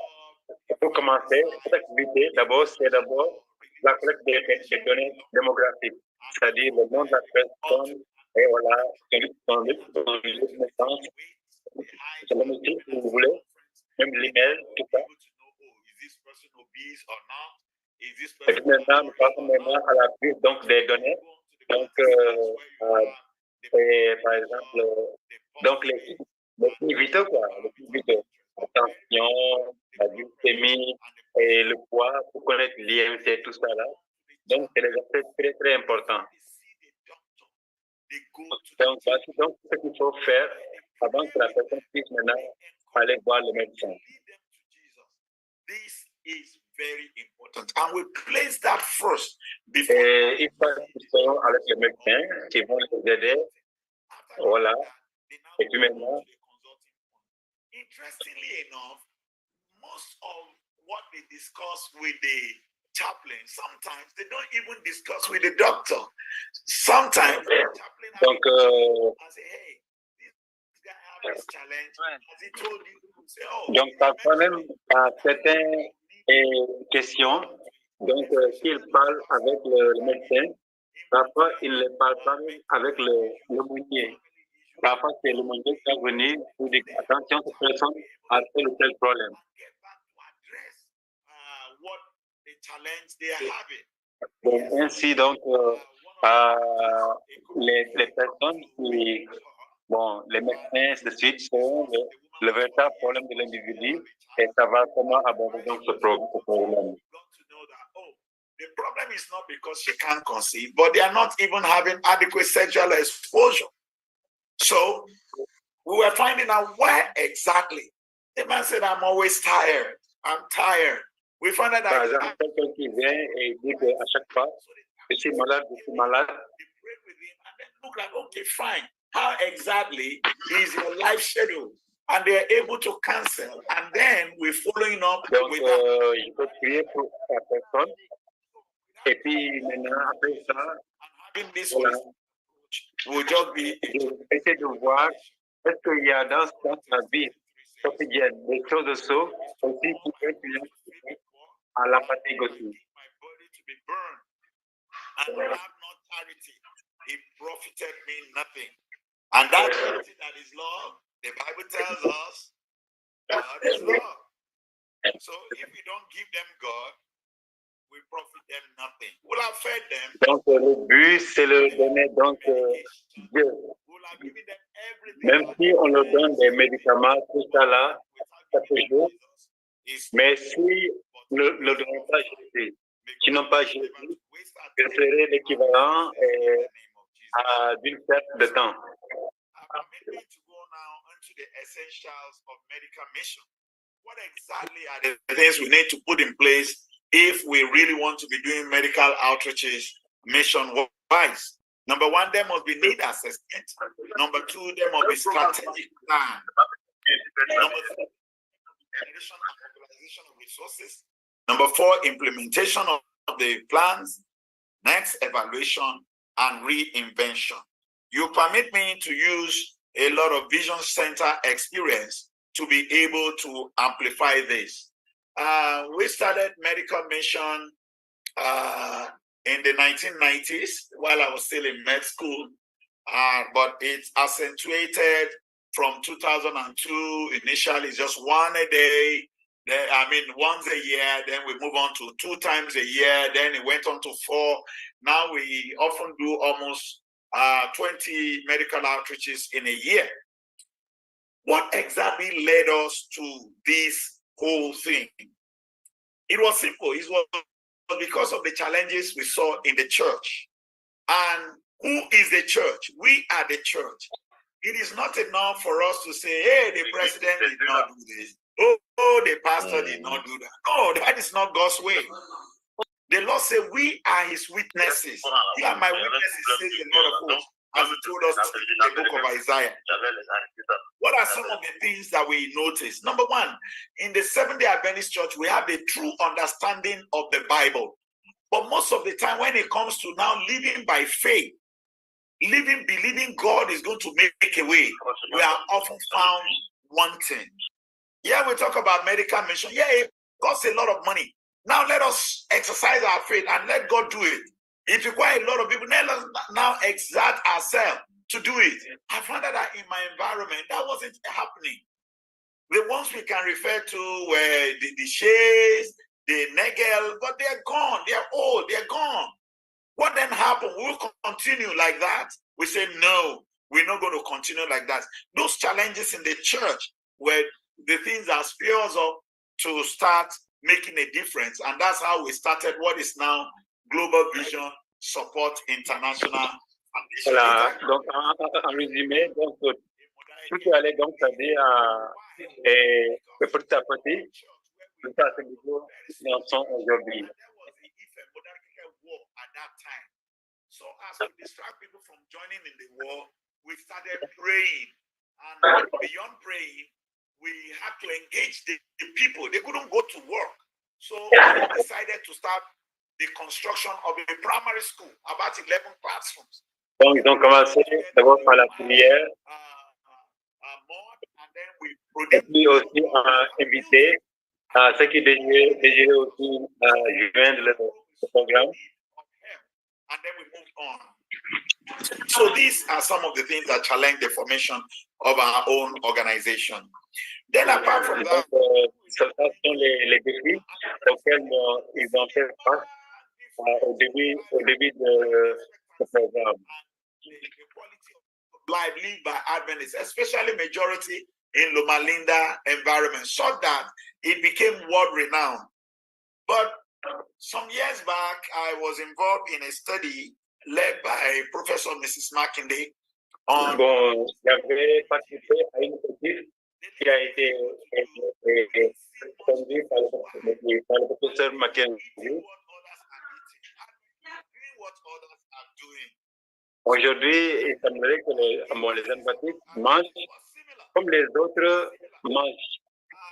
pour commencer, cette activité, d'abord, c'est d'abord la collecte des données démographiques, c'est-à-dire le nom de la personne, et voilà, son lieu de naissance, c'est le métier, si vous voulez, même l'email, tout ça. Et puis maintenant, nous passons maintenant à la prise donc, des données. Donc, par exemple, donc les plus vitaux, quoi, les plus vitaux. La tension, la glycémie et le poids, pour connaître l'IMC, tout ça là. Donc, c'est des aspects très, très importants. Donc, voici donc ce qu'il faut faire avant que la personne puisse maintenant aller voir le médecin. This is very important. And we place that first. Et ils sont avec le médecin qui vont les aider. Voilà. Et puis maintenant, interestingly enough, most of what they discuss with the chaplain, sometimes they don't even discuss with the doctor. Sometimes the chaplain has say, hey, this guy has this challenge. As he told you, say, oh, donc parfois même à certaines questions, donc s'il parle avec le médecin, parfois il ne parle pas même avec l'aumônier. Parfois c'est l'aumônier qui va venir pour dire attention, cette personne a tel ou tel problème. Donc, ainsi, donc, les personnes qui, bon, les médecins de suite sont le véritable problème de l'individu et savoir comment aborder donc ce problème. The problem is not because she can't conceive, but they are not even having adequate sexual exposure. So we were finding out where exactly. The man said, I'm always tired. I'm tired. We found out that. Par exemple, quelqu'un qui vient et dit qu'à chaque fois, je suis malade, je suis malade. They pray with him and then look like, okay, fine. How exactly is your life schedule? And they're able to cancel. And then we're following up donc, with that. il faut prier pour la personne. Et puis maintenant, après ça, voilà, We'll just be essayer de voir est-ce qu'il y a dans sa vie quotidienne des choses de ça aussi qui peuvent être à la fatigue aussi. and have not charity, it profited me nothing. And that's something that is love. The Bible tells us God is love. So if we don't give them God, we profit them nothing. We'll have fed them. Donc, le but, c'est le donner donc Dieu. We'll have given them everything. Même si on leur donne des médicaments, tout ça là, ça peut jouer. Mais si ne le donnent pas Jésus, qui n'ont pas Jésus, ce serait l'équivalent d'une perte de temps. Permit me to go now into the essentials of medical mission. What exactly are the things we need to put in place if we really want to be doing medical outreaches mission-wise? Number one, there must be need assessment. Number two, there must be strategic plan. Number three, generation and mobilization of resources. Number four, implementation of the plans. Next, evaluation and reinvention. You permit me to use a lot of Vision Center experience to be able to amplify this. We started medical mission in the 1990s while I was still in med school, but it's accentuated from 2002. Initially, just one a day. Then, once a year. Then we move on to 2 times a year. Then it went on to 4. Now we often do almost 20 medical outreaches in a year. What exactly led us to this whole thing? It was simple. It was because of the challenges we saw in the church. And who is the church? We are the church. It is not enough for us to say, hey, the president did not do this. Oh, the pastor did not do that. No, that is not God's way. The Lord said, we are his witnesses. You are my witnesses, says the Lord of hosts, as he told us in the book of Isaiah. What are some of the things that we notice? Number one, in the Seventh-day Adventist Church, we have a true understanding of the Bible. But most of the time, when it comes to now living by faith, believing God is going to make a way, we are often found wanting. Yeah, we talk about medical mission. Yeah, it costs a lot of money. Now let us exercise our faith and let God do it. It requires a lot of people. Let us now exert ourselves to do it. I found that in my environment, that wasn't happening. The ones we can refer to were the Shays, the Negel, but they're gone. They're old. They're gone. What then happened? We'll continue like that. We say, no, we're not going to continue like that. Those challenges in the church were the things that spur us up to start making a difference. And that's how we started what is now Global Vision Support International. Voilà, donc en résumé, donc, tout allait donc c'est-à-dire petit à petit, tout à ce niveau nous en sommes aujourd'hui. So as we distract people from joining in the war, we started praying. And beyond praying, we had to engage the people. They couldn't go to work. So we decided to start the construction of a primary school, about 11 classrooms. Donc, ils ont commencé d'abord par la prière. Et puis aussi invité à ceux qui désiraient aussi joindre le programme. And then we moved on. So these are some of the things that challenge the formation of our own organization. Then apart from that, ce sont les défis auxquels ils ont fait face au début de ce programme. The quality of life lived by Adventists, especially majority in Loma Linda environment, so that it became world-renowned. But some years back, I was involved in a study led by Professor Mrs. Mackinday on... Bon, j'avais participé à une étude qui a été conduite par le professeur McLean. Aujourd'hui, il semblerait que les Adventistes mangent comme les autres mangent.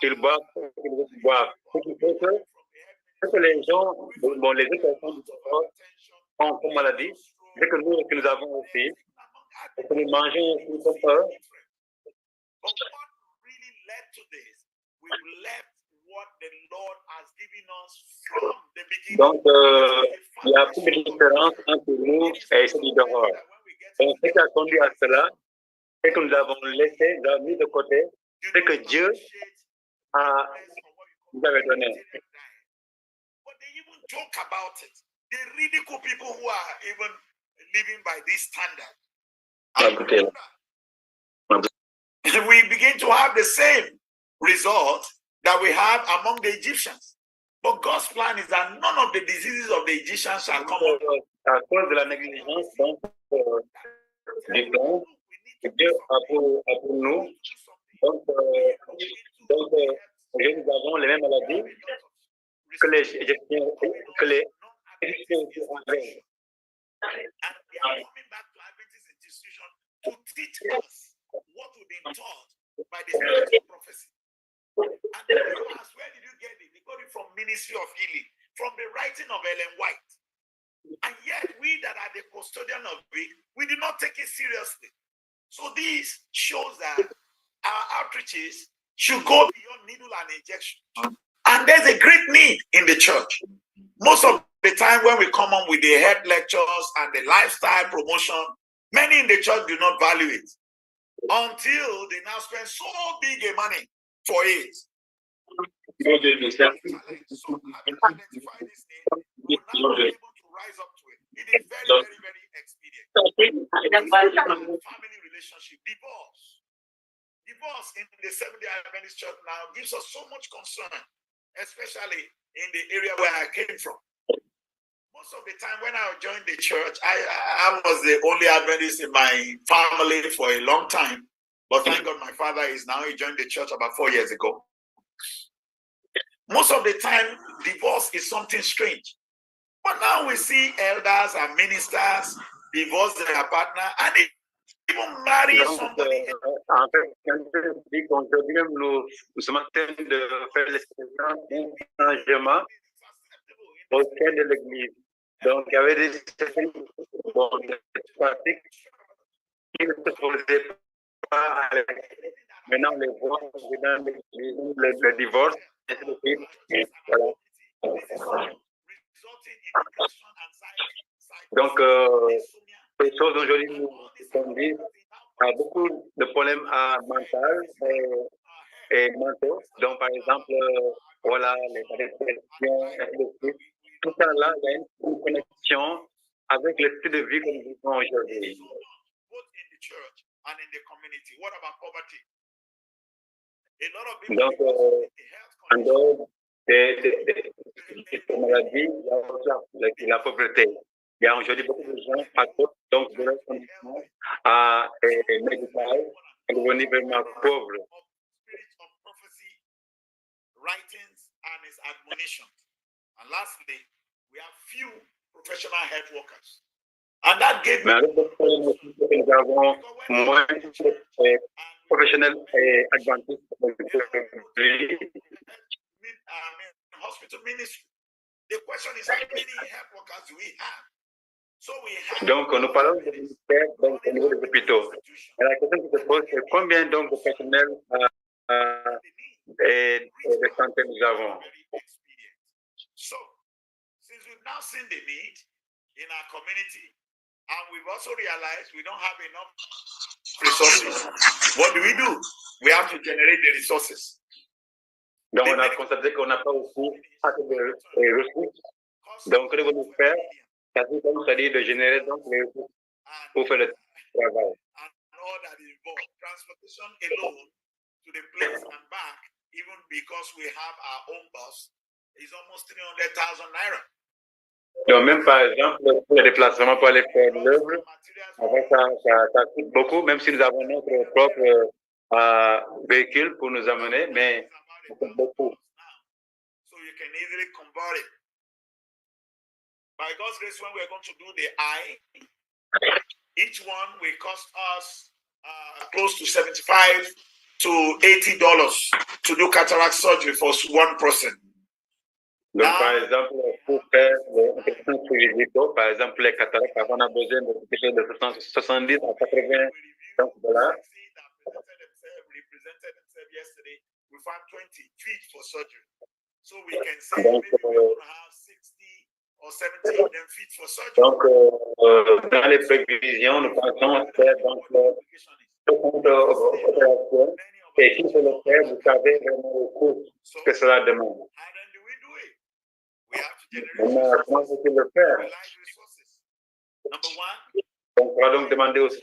Ils boivent comme les autres boivent. Ce qui fait que les gens, les autres personnes ont comme maladie, c'est que nous avons aussi, et que nous mangeons aussi comme eux. Donc, il y a plus de différence entre nous et ceux du dehors. Donc, ce qui a conduit à cela, ce que nous avons laissé, nous avons mis de côté, ce que Dieu nous avait donné. But they even joke about it. They ridicule people who are even living by this standard. And we begin to have the same result that we have among the Egyptians. But God's plan is that none of the diseases of the Egyptians shall come up. À cause de la négligence, donc, du temps, Dieu a pour nous. Donc, nous avons les mêmes maladies que les Égyptiens avaient. And they are coming back to Adventist institution to teach us what we've been taught by the spirit of prophecy. And then you ask, where did you get it? They got it from Ministry of Healing, from the writing of Ellen White. And yet, we that are the custodian of it, we do not take it seriously. So this shows that our outreaches should go beyond needle and injection. And there's a great need in the church. Most of the time when we come on with the head lectures and the lifestyle promotion, many in the church do not value it until they now spend so big a money for it. So having identified this need, we're now able to rise up to it. It is very, very, very expedient. Family relationship, divorce in the Seventh-day Adventist church now gives us so much concern, especially in the area where I came from. Most of the time when I joined the church, I was the only Adventist in my family for a long time. But thank God my father is now, he joined the church about 4 years ago. Most of the time, divorce is something strange. But now we see elders and ministers divorce their partner and even marry somebody. En fait, aujourd'hui, nous sommes en train de faire l'expérience d'un changement au sein de l'Église. Donc, il y avait des pratiques qui ne se faisaient pas à l'église. Maintenant, on les voit dans l'Église, le divorce, et c'est le pays. Voilà. Donc, les choses aujourd'hui nous conduisent à beaucoup de problèmes mentaux et mentaux. Donc, par exemple, voilà, les dépressions, tout ça là, il y a une connexion avec le style de vie que nous vivons aujourd'hui. Donc, en dehors des maladies, il y a aussi la pauvreté. Il y a aujourd'hui beaucoup de gens à cause donc, de leur condition médicale et devenir vraiment pauvres. Writings and his admonitions. And lastly, we have few professional health workers. And that gave me... Nous avons moins de professionnels adventistes. Hospital ministry. The question is, how many health workers do we have? So we have... Donc, nous parlons de ministère donc, au niveau des hôpitaux. Et la question qui se pose, c'est combien donc de personnel et de santé nous avons? So, since we've now seen the need in our community, and we've also realized we don't have enough resources, what do? We have to generate the resources. Donc, on a constaté qu'on n'a pas aussi assez de ressources. Donc, ce que nous faire, c'est-à-dire de générer donc les ressources pour faire le travail. And all that is involved, transportation alone to the place and back, even because we have our own bus, is almost 300,000 naira. Donc, même par exemple, pour les déplacements pour aller faire l'œuvre, ça coûte beaucoup, même si nous avons notre propre véhicule pour nous amener, mais ça coûte beaucoup. So you can easily convert it. By God's grace, when we're going to do the eye, each one will cost us close to $75 to $80 to do cataract surgery for one person. Donc, par exemple, pour faire les questions sur les vidéos, par exemple, les cataractes, on a besoin de quelque chose de 70 à 80 dollars. Represented themselves yesterday. We found 20 feet for surgery. So we can say maybe we're going to have 60 or 70 of them feet for surgery. Donc, dans les prévisions, nous pensons faire donc opération et qui peut le faire, vous savez vraiment le coût que cela demande. Maintenant, comment faut-il le faire? Donc, on va donc demander aussi.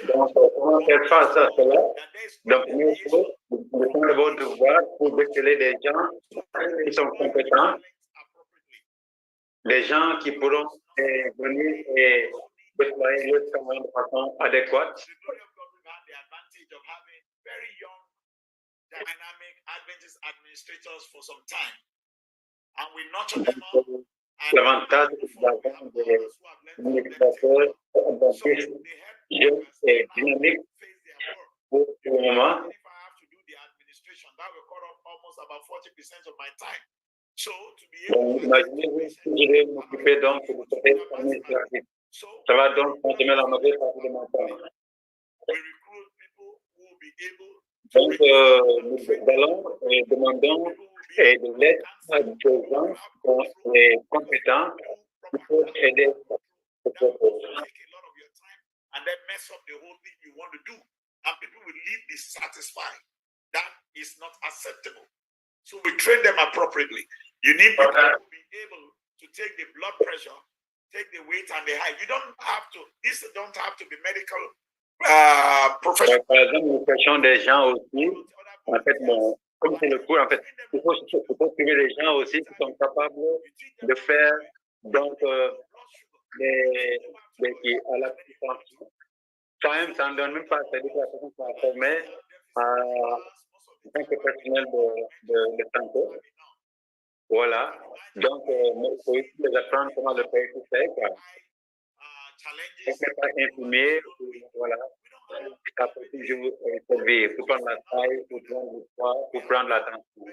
Donc, comment faire face à cela? Donc, nous, nous sommes d'abord de voir pour déceler des gens qui sont compétents, des gens qui pourront venir et déployer le travail de façon adéquate. Dynamic Adventist administrators for some time, and we nurture them up. L'avantage d'avoir des administrateurs adventistes jeunes et dynamiques pour le moment. If I have to do the administration, that will cut off almost about 40% of my time. So to be able to imaginez-vous si je vais m'occuper donc du côté administratif. Ça va donc consommer la mauvaise partie de mon temps. we recruit people who will be able. Donc, nous allons et demandons de l'aide à des gens qui sont compétents qui peuvent aider ce propos. And then mess up the whole thing you want to do. And people will leave dissatisfied. That is not acceptable. So we train them appropriately. You need people to be able to take the blood pressure, take the weight and the height. You don't have to, these don't have to be medical professionals. Par exemple, nous cherchons des gens aussi, en fait, comme c'est le cours, en fait, il faut trouver des gens aussi qui sont capables de faire, donc, à la puissance. Quand même, ça ne donne même pas, c'est-à-dire que la personne soit formée en tant que personnel de santé. Voilà. Donc, il faut aussi les apprendre comment le faire tout ça, quoi. On ne peut pas infirmier, voilà. Après, toujours servir pour prendre la taille, pour prendre le poids, pour prendre la tension.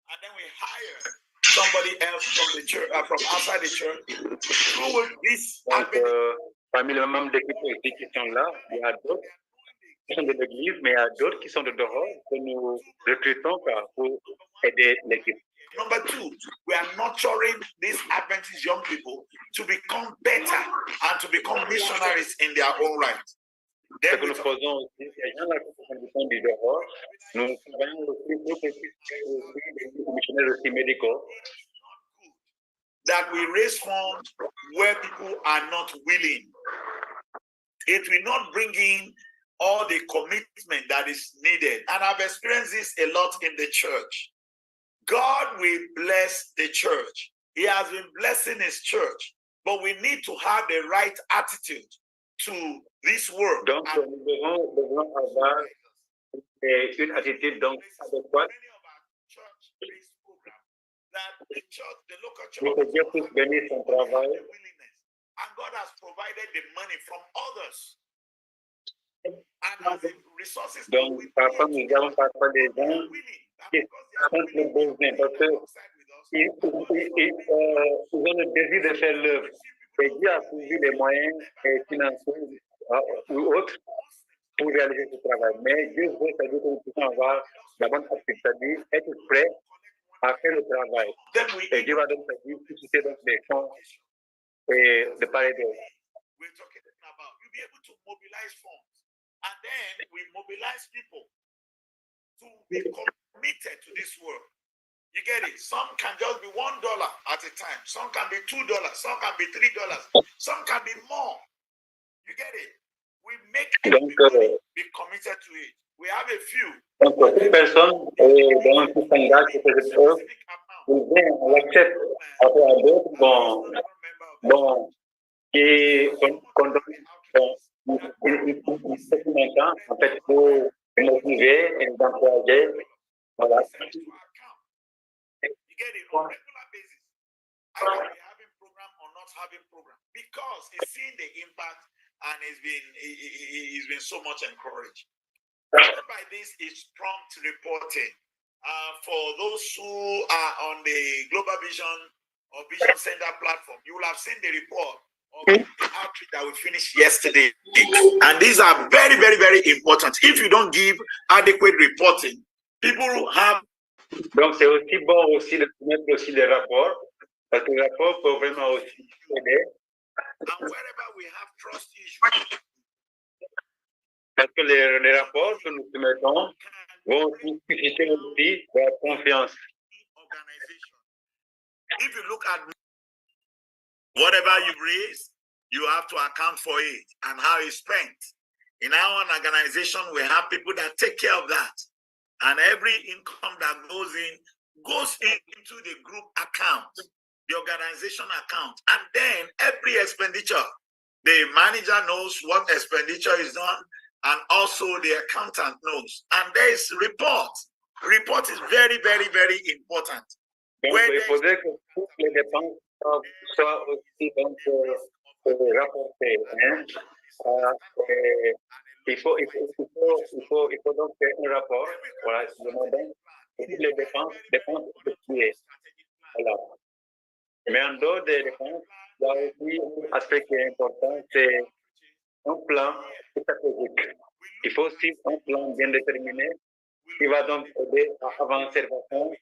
And then we hire somebody else from the church, from outside the church, who will this. Donc, parmi les membres d'équipe qui sont là, il y a d'autres qui sont de l'église, mais il y a d'autres qui sont de dehors que nous recrutons pour aider l'équipe. Number two, we are nurturing these Adventist young people to become better and to become missionaries in their own right. Ce que nous faisons aussi, les gens là qui sont du dehors, nous travaillons aussi pour que des missionnaires aussi médicaux. That we raise funds where people are not willing. It will not bring in all the commitment that is needed. And I've experienced this a lot in the church. God will bless the church. He has been blessing his church, but we need to have the right attitude to this work. Donc, nous devons avoir une attitude donc adéquate. Pour que Dieu puisse bénir son travail. And God has provided the money from others. And the resources. Donc, parfois, nous avons parfois des gens qui sont le besoin parce qu'ils ont le désir de faire l'œuvre. Et Dieu a trouvé les moyens financiers ou autres pour réaliser ce travail. Mais Dieu veut, c'est-à-dire que nous puissions avoir la bonne attitude, c'est-à-dire être prêt à faire le travail. Et Dieu va donc susciter donc des fonds de part et d'autre. You'll be able to mobilize funds. And then we mobilize people to be committed to this work. You get it? Some can just be $1 at a time. Some can be $2. Some can be $3. Some can be more. You get it? We make everybody be committed to it. We have a few. Donc, toute personne qui s'engage sur cette œuvre, on l'accepte. Après, à d'autres, qui en fait, pour motiver et nous encourager. Voilà. You get it on a regular basis. I can be having program or not having program because he's seen the impact and he's been so much encouraged. By this is prompt reporting. For those who are on the Global Vision or Vision Center platform, you will have seen the report of the outreach that we finished yesterday. And these are very, very, very important. If you don't give adequate reporting, people have. Donc, c'est aussi bon aussi de mettre aussi les rapports Parce que le rapport peut vraiment aussi aider. And wherever we have trust issues, parce que les rapports que nous soumettons vont susciter aussi de la confiance. organization. If you look at whatever you raise, you have to account for it and how it's spent. In our organization, we have people that take care of that. And every income that goes into the group account, the organization account. And then every expenditure, the manager knows what expenditure is done, and also the accountant knows. And there is report. Report is very, very, very important. Donc, il faudrait que toutes les dépenses soient aussi donc, rapportées. Hein? Il faut donc faire un rapport, voilà, demandant toutes les dépenses effectuées. Voilà. Mais en dehors des dépenses, il y a aussi un aspect qui est important, c'est un plan stratégique. Il faut aussi un plan bien déterminé qui va donc aider à avancer façon,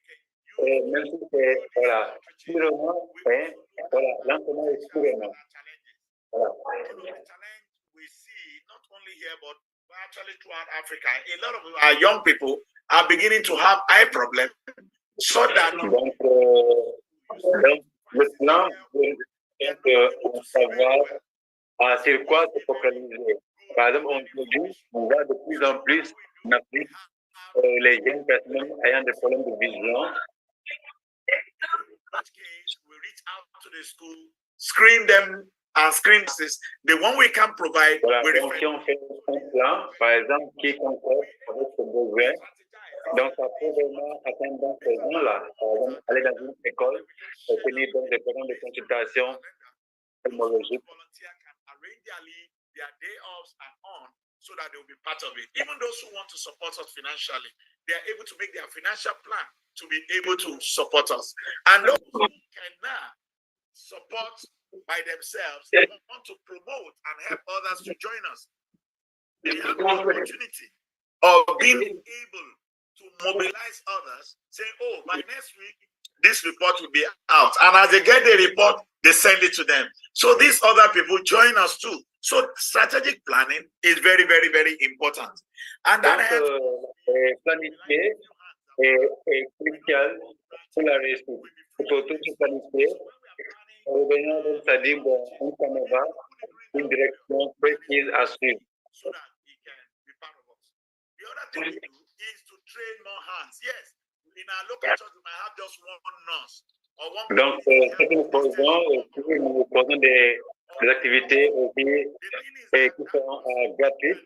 même si c'est voilà, purement, voilà, lentement et purement. Voilà. We see not only here but actually throughout Africa, a lot of our young people are beginning to have eye problems. So that donc, le plan de savoir sur quoi se focaliser. Par exemple, on voit de plus en plus en Afrique les jeunes personnes ayant des problèmes de vision. In that case, we reach out to the school, screen them and screen this. The one we can provide. Voilà, donc si on fait un plan, par exemple, qui concorde avec ce besoin, donc ça peut vraiment atteindre ces gens-là. Par exemple, aller dans une école, tenir donc des programmes de consultation pneumologique. Their day offs and on, so that they will be part of it. Even those who want to support us financially, they are able to make their financial plan to be able to support us. And those who cannot support by themselves, they want to promote and help others to join us. They have the opportunity of being able to mobilize others, saying, oh, by next week, this report will be out. And as they get the report, they send it to them. So these other people join us too. So strategic planning is very, very, very important. And that planifier est crucial pour la réussite. Il faut tout planifier. C'est-à-dire un canevas, une direction précise à suivre. So that he can be part of us. The other thing we do is to train more hands. Yes, in our local church, we might have just one nurse. Donc, ce que nous faisons des activités aussi qui sont gratuites.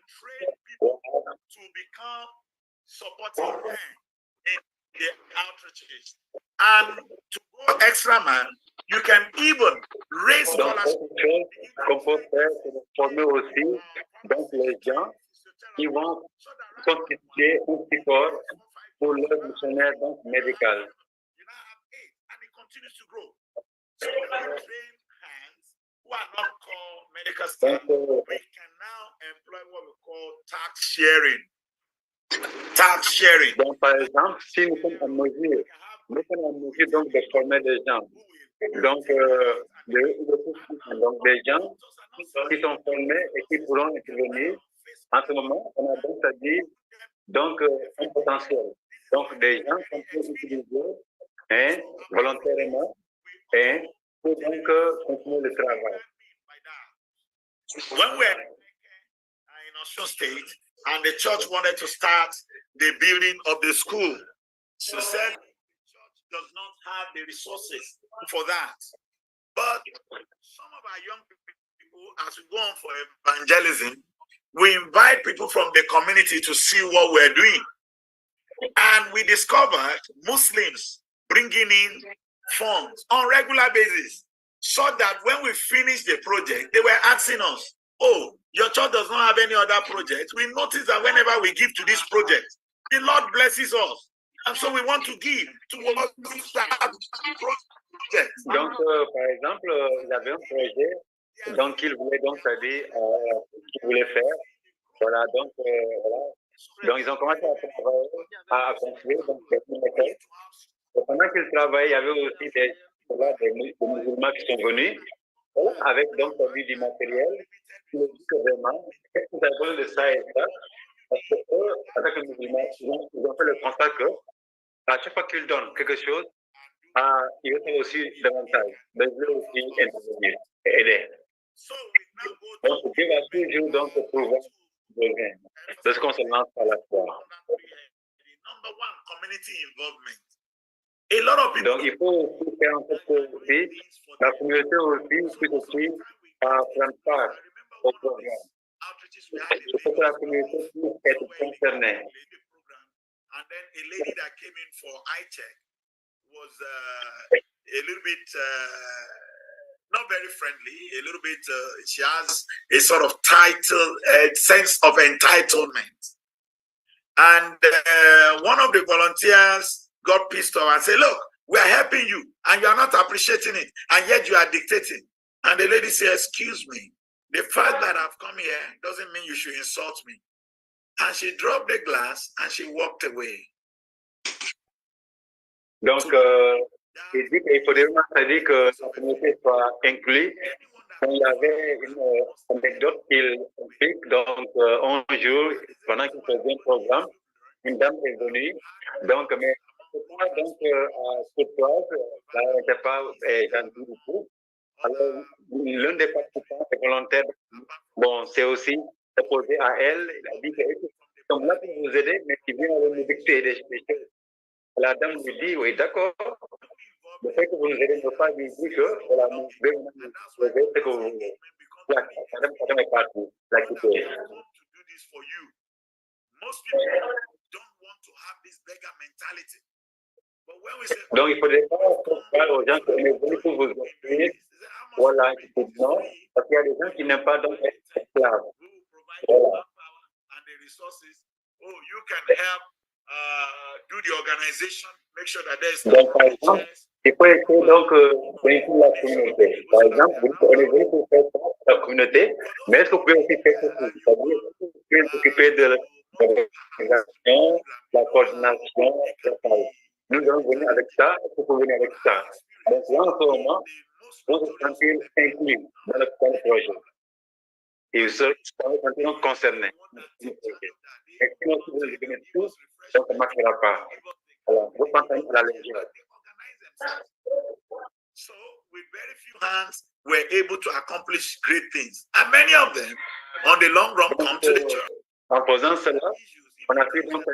To become supporting them in the outreaches. And to go extra man, you can even raise scholars. Qu'on peut faire, c'est de former aussi donc les gens qui vont constituer un support pour leur missionnaire donc médical. Continues to grow. So when we train hands who are not called medical staff, we can now employ what we call tax sharing. Tax sharing. Donc, par exemple, si nous sommes en mesure donc de former des gens, donc des gens qui sont formés et qui pourront intervenir, en ce moment, on a donc c'est-à-dire donc un potentiel. Donc, des gens qu'on peut utiliser volontairement pour donc continuer le travail. When we're in Osun State and the church wanted to start the building of the school, so said the church does not have the resources for that. But some of our young people, as we go on for evangelism, we invite people from the community to see what we're doing. And we discovered Muslims bringing in funds on regular basis, so that when we finish the project, they were asking us, oh, your church does not have any other project. We notice that whenever we give to this project, the Lord blesses us. And so we want to give to what project. Donc, par exemple, il y avait un projet, donc il voulait donc c'est-à-dire qu'il voulait faire. Voilà, donc voilà. Donc ils ont commencé à travailler, à construire donc une école. Et pendant qu'ils travaillaient, il y avait aussi Voilà, des musulmans qui sont venus avec donc du matériel. Ils nous disent que vraiment, qu'est-ce que vous avez besoin de ça et ça? Parce que eux, avec les musulmans, ils ont fait le constat que à chaque fois qu'ils donnent quelque chose, ils reçoivent aussi davantage. Mais ils veulent aussi intervenir et aider. Donc, Dieu va toujours donc pouvoir besoin lorsqu'on se lance par la foi. Donc, il faut aussi faire en sorte que aussi, la communauté aussi puisse aussi prendre part au programme. Il faut que la communauté puisse être concernée. And then a lady that came in for eye check was a little bit not very friendly, a little bit, she has a sort of sense of entitlement. And one of the volunteers got pissed off and said, look, we are helping you and you are not appreciating it, and yet you are dictating. And the lady said, excuse me, the fact that I've come here doesn't mean you should insult me. And she dropped the glass and she walked away. Donc, il dit qu'il faudrait vraiment que la communauté soit inclue. Il y avait une anecdote qu'il explique. Donc, un jour, pendant qu'il faisait un programme, une dame est venue. Donc, mais donc, courtoise, elle n'était pas gentille du tout. Alors, l'un des participants est volontaire. Bon, c'est aussi opposé à elle. Il a dit que donc là pour vous aider, mais qui vient me dicter des choses. La dame lui dit, oui, d'accord. Le fait que vous nous aidez ne veut pas lui dire que, voilà, nous devons vous aider, c'est que vous voulez. La dame est partie, la quitter. Donc, il faudrait pas aux gens qu'on est venus pour vous offrir, voilà, non, parce qu'il y a des gens qui n'aiment pas donc être esclaves. Voilà. Oh, you can help do the organization, make sure that there is. Donc, par exemple, il faut essayer donc d'inclure la communauté. Par exemple, on est venu pour faire la communauté, mais est-ce que vous pouvez aussi faire quelque chose? C'est-à-dire, vous pouvez s'occuper de l'organisation, la coordination, etc. Nous allons venir avec ça, est-ce que vous pouvez venir avec ça? Donc, là, en ce moment, vous vous sentez inclus dans le projet. Et vous serez concernés. Et sinon, si vous les donnez tous, ça ne marchera pas. Alors, vous pensez à la légère. So, with very few hands, we're able to accomplish great things. And many of them, on the long run, come to the church. En faisant cela, on a pu donc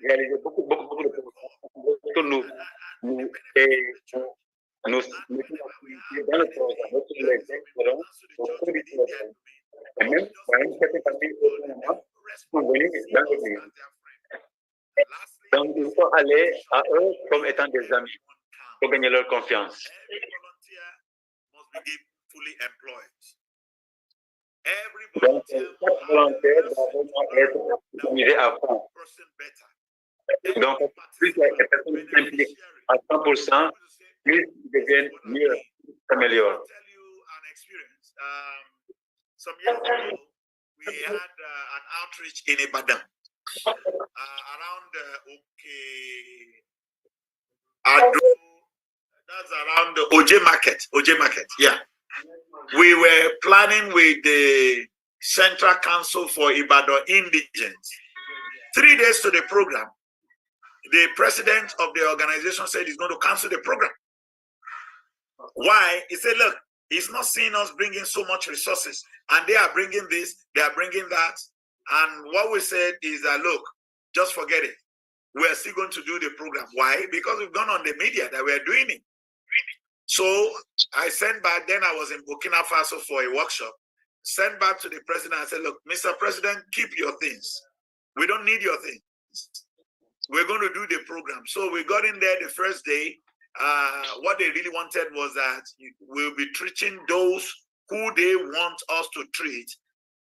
réaliser beaucoup de choses. Nous dans le programme, nous les exercerons au cours du programme. Et même, certaines familles sont venues dans l'église. Donc, il faut aller à eux comme étant des amis pour gagner leur confiance. Donc, chaque volontaire doit vraiment être utilisé à fond. Donc, plus les personnes s'impliquent à 100%, plus ils deviennent mieux, s'améliorent. Some years ago, we had an outreach in Ibadan, around that's around the OJ Market, yeah. We were planning with the Central Council for Ibadan Indigents. 3 days to the program, the president of the organization said he's going to cancel the program. Why? He said, look, he's not seeing us bringing so much resources, and they are bringing this, they are bringing that. And what we said is that, look, just forget it. We are still going to do the program. Why? Because we've gone on the media that we are doing it. So I sent back, then I was in Burkina Faso for a workshop, sent back to the president and said, look, Mr. President, keep your things. We don't need your things. We're going to do the program. So we got in there the first day. What they really wanted was that we'll be treating those who they want us to treat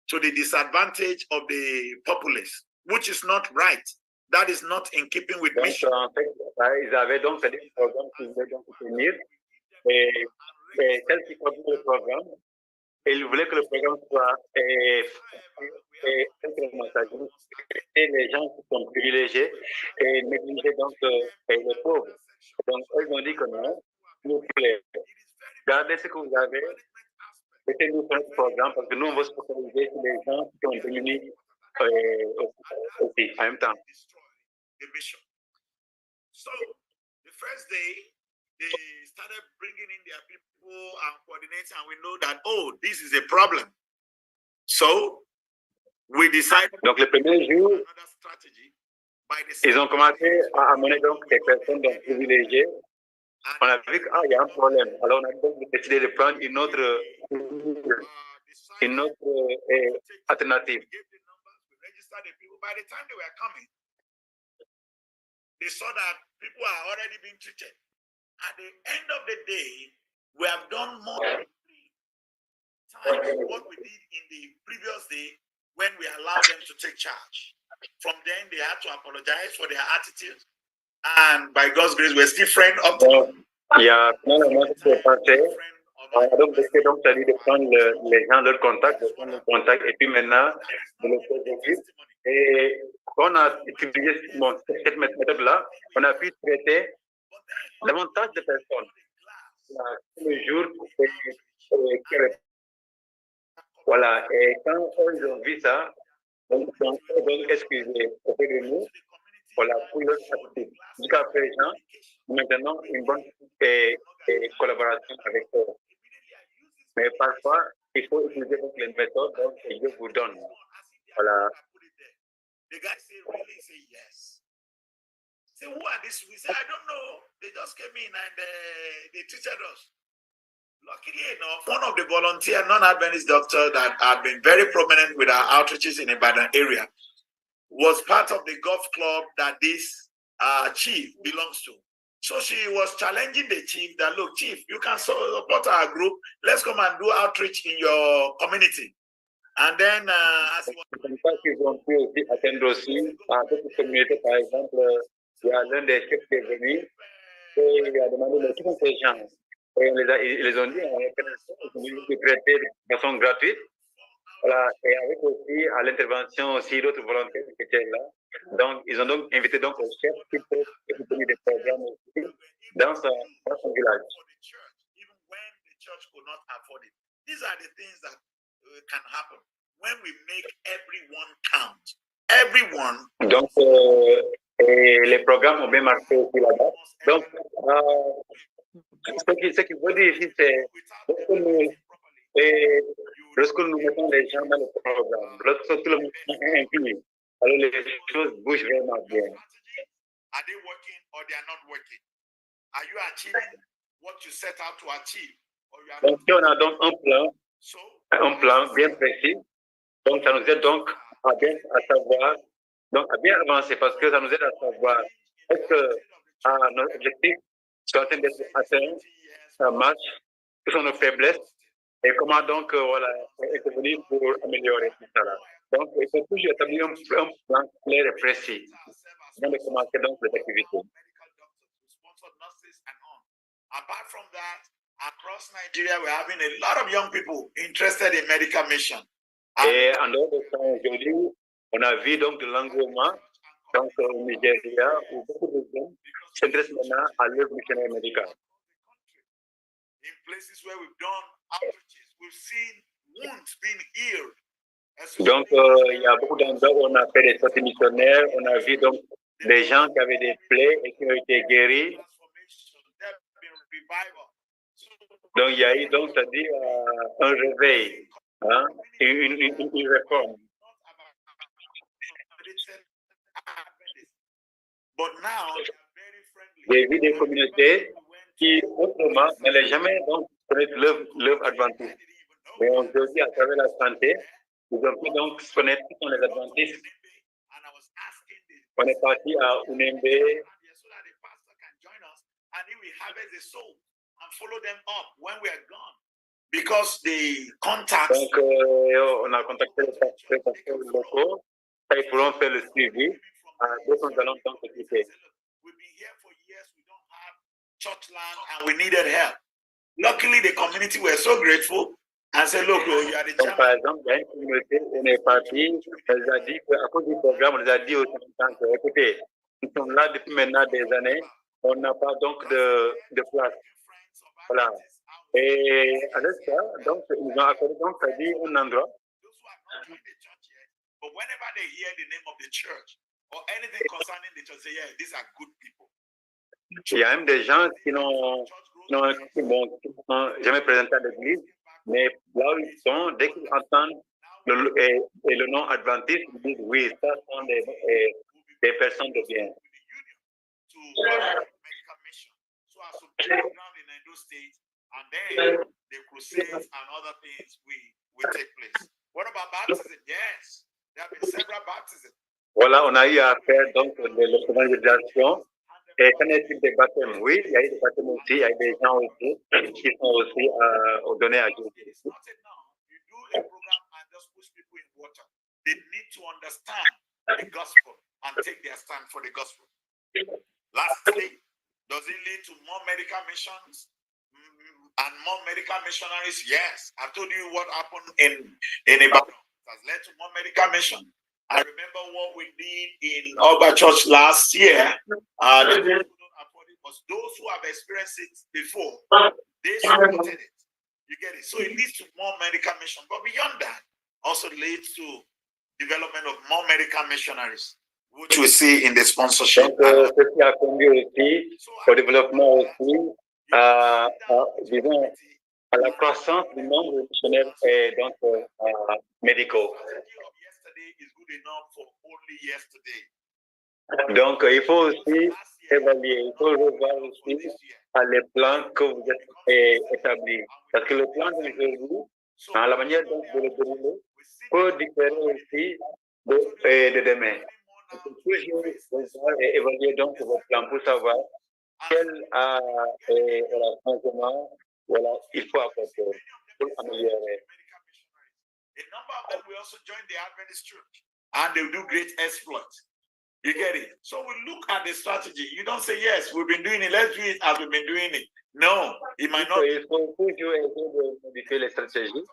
to the disadvantage of the populace, which is not right. That is not in keeping with mission. En fait, ils avaient donc fait des programmes qu'ils voulaient donc tenir, et tel qu'ils coordonnent le programme, et ils voulaient que le programme soit implémentaire. Et les gens qui sont privilégiés et négliger donc les pauvres. Donc, eux ont dit que non, s'il vous plaît, gardez ce que vous avez. Mettez-nous sur notre programme parce que nous, on va se focaliser sur les gens qui sont démunis aussi en même temps. So, the first day, they started bringing in their people and coordinating, and we know that, oh, this is a problem. So, we decided. Donc, le premier jour, ils ont commencé à amener donc des personnes donc privilégiées. On a vu qu'il y a un problème. Alors, on a donc décidé de prendre une autre alternative. By the time they were coming, they saw that people are already being treated. At the end of the day, we have done more than what we did in the previous day when we allowed them to take charge. From then, they had to apologize for their attitude. And by God's grace, we're still friends up to il y a plein de choses qui se passaient. On a donc décidé donc de prendre les gens leur contact, de prendre le contact, et puis maintenant, de le faire venir. Et on a utilisé cette méthode-là, on a pu traiter davantage de personnes. Le jour, voilà, et quand ils ont vu ça, donc excusez auprès de nous, voilà, pour leur attitude. Jusqu'à présent, maintenant, une bonne collaboration avec eux. Mais parfois, il faut utiliser donc les méthodes que Dieu vous donne. Voilà. The guy say yes. Say, who are these? We say, I don't know. They just came in and they treated us. Luckily enough, one of the volunteer non-Adventist doctors that had been very prominent with our outreaches in the Ibadan area was part of the golf club that this chief belongs to. So she was challenging the chief that, look, chief, you can support our group. Let's come and do outreach in your community. And then, comme ça qu'ils ont pu aussi atteindre aussi à d'autres communautés, par exemple, il y a l'un des chefs qui est venu et il a demandé de qui sont ces gens. Et ils les ont dit, on est traiter de façon gratuite. Voilà, et avec aussi à l'intervention aussi d'autres volontaires qui étaient là. Donc, ils ont donc invité donc le chef qui peut soutenir des programmes aussi dans son village. Even when the church could not afford it. These are the things that can happen when we make everyone count. Everyone. Donc, et les programmes ont bien marché aussi là-bas. Donc, ce qu'il faut dire ici, c'est lorsque nous mettons les gens dans le programme, lorsque tout le monde est inclus, alors les choses bougent vraiment bien. Are they working or they are not working? Are you achieving what you set out to achieve? Or you are donc, si on a donc un plan bien précis, donc ça nous aide donc à savoir, donc à bien avancer parce que ça nous aide à savoir est-ce que nos objectifs sont en train d'être atteints, ça marche, quelles sont nos faiblesses et comment donc voilà, intervenir pour améliorer tout ça là. Donc il faut toujours établir un plan clair et précis avant de commencer donc les activités. Apart from that, across Nigeria, we're having a lot of young people interested in medical mission. Et en dehors de ça, aujourd'hui, on a vu donc de l'engouement donc au Nigeria où beaucoup de jeunes s'intéressent maintenant à l'œuvre missionnaire médicale. In places where we've done outreaches, we've seen wounds being healed. Donc, il y a beaucoup d'endroits où on a fait des sorties missionnaires, on a vu donc des gens qui avaient des plaies et qui ont été guéris. Donc, il y a eu donc, c'est-à-dire un réveil, hein, une réforme. J'ai vu des communautés qui, autrement, n'allaient jamais donc connaître l'œuvre adventiste. Mais aujourd'hui, à travers la santé, ils ont pu donc connaître qui sont les adventistes. On est parti à Unembe. Because the contacts. Donc, on a contacté les pasteurs locaux. Ils pourront faire le suivi. Donc, nous allons donc s'occuper. We've been here for years. We don't have church land and we needed help. Luckily, the community were so grateful and said, look, you are the chairman. Par exemple, il y a une communauté, on est parti, on les a dit qu'à cause du programme, on les a dit aux habitants, écoutez, nous sommes là depuis maintenant des années, on n'a pas donc de place. Voilà. Et avec ça, donc, ils ont accordé, donc, ça dit un endroit. But whenever they hear the name of the church or anything concerning the church, say, yeah, these are good people. Il y a même des gens qui n'ont jamais présenté à l'église, mais là où ils sont, dès qu'ils entendent le nom adventiste, ils disent oui, ça sont des personnes de bien. So as to play ground in Edo State, and then the crusades and other things will take place. What about baptism? Yes, there have been several baptisms. Voilà, on a eu à faire donc de l'évangélisation. Et qu'en est-il des baptêmes? Oui, il y a eu des baptêmes aussi, il y a eu des gens aussi qui sont aussi donnés à Jésus. It's not enough. You do a program and just push people in water. They need to understand the gospel and take their stand for the gospel. Lastly, does it lead to more medical missions and more medical missionaries? Yes. I told you what happened in Ibadan. It has led to more medical mission. I remember what we did in Oba Church last year. Those who don't afford it, but those who have experienced it before, they supported it. You get it? So it leads to more medical mission. But beyond that, also leads to development of more medical missionaries, which we see in the sponsorship. Donc, ceci a conduit aussi au développement aussi, disons, à la croissance du nombre de missionnaires et donc médicaux. Donc, il faut aussi évaluer, il faut revoir aussi les plans que vous êtes établis. Parce que le plan d'aujourd'hui, la manière dont vous le déroulez, peut différer aussi de demain. Il faut toujours revoir et évaluer donc vos plans pour savoir quel changement il faut apporter pour améliorer. A number of them will also join the Adventist church and they will do great exploits. You get it? So we look at the strategy. You don't say, yes, we've been doing it, let's do it as we've been doing it. No, it might not. Il faut toujours essayer de modifier les stratégies.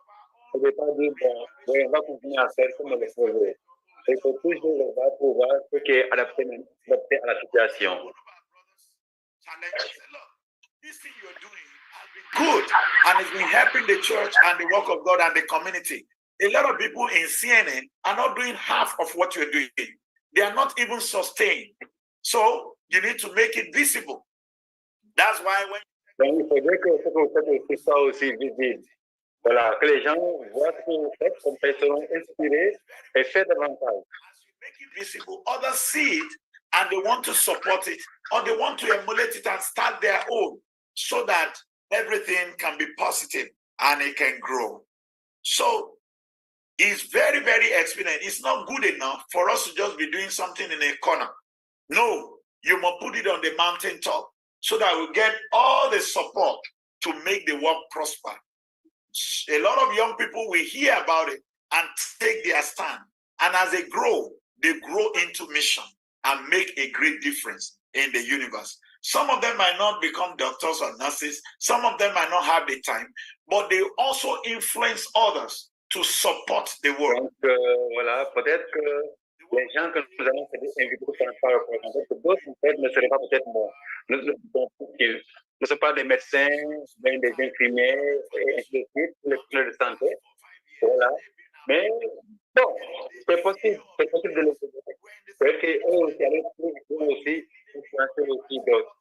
On ne peut pas dire, bon, on va continuer à faire comme on le faisait. Il faut toujours revoir pour voir ce qui est adapté à la situation. This thing you're doing has been good and it's been helping the church and the work of God and the community. A lot of people in CNN are not doing half of what you're doing. They are not even sustained. So you need to make it visible. That's why when Donc, il faudrait que ce que vous faites aussi soit aussi visible. Voilà, que les gens voient ce que vous faites, comme ils seront inspirés et fait davantage. As you make it visible, others see it and they want to support it or they want to emulate it and start their own so that everything can be positive and it can grow. So it's very, very expedient. It's not good enough for us to just be doing something in a corner. No, you must put it on the mountaintop so that we get all the support to make the work prosper. A lot of young people will hear about it and take their stand. And as they grow into mission and make a great difference in the universe. Some of them might not become doctors or nurses. Some of them might not have the time, but they also influence others to support the work. Donc, voilà, peut-être que les gens que nous allons inviter pour faire le programme, que d'autres peut-être ne seraient pas peut-être bons. Nous ne sommes pas des médecins, mais des infirmiers, et ainsi de suite, les professionnels de santé. Voilà. Mais bon, c'est possible de le faire. Peut-être qu'eux aussi, avec eux aussi, influencer aussi d'autres.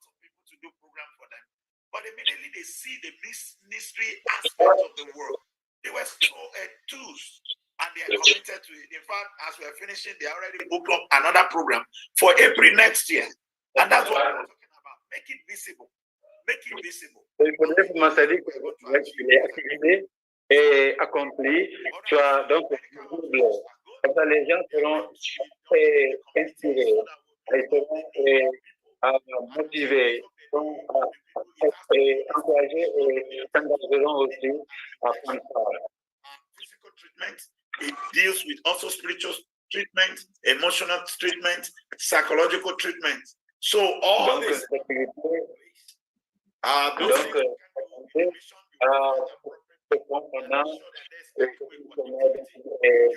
But immediately they see the ministry aspect of the work. They were so enthused and they are committed to it. In fact, as we are finishing, they already booked up another program for April next year. And that's what we're talking about. Make it visible. Make it visible. Il faudrait commencer que les activités accomplies soient donc visibles. Comme ça, les gens seront inspirés, ils seront motivés, encouragés et s'engageront aussi à prendre part. Physical treatment, it deals with also spiritual treatment, emotional treatment, psychological treatment. So all donc, this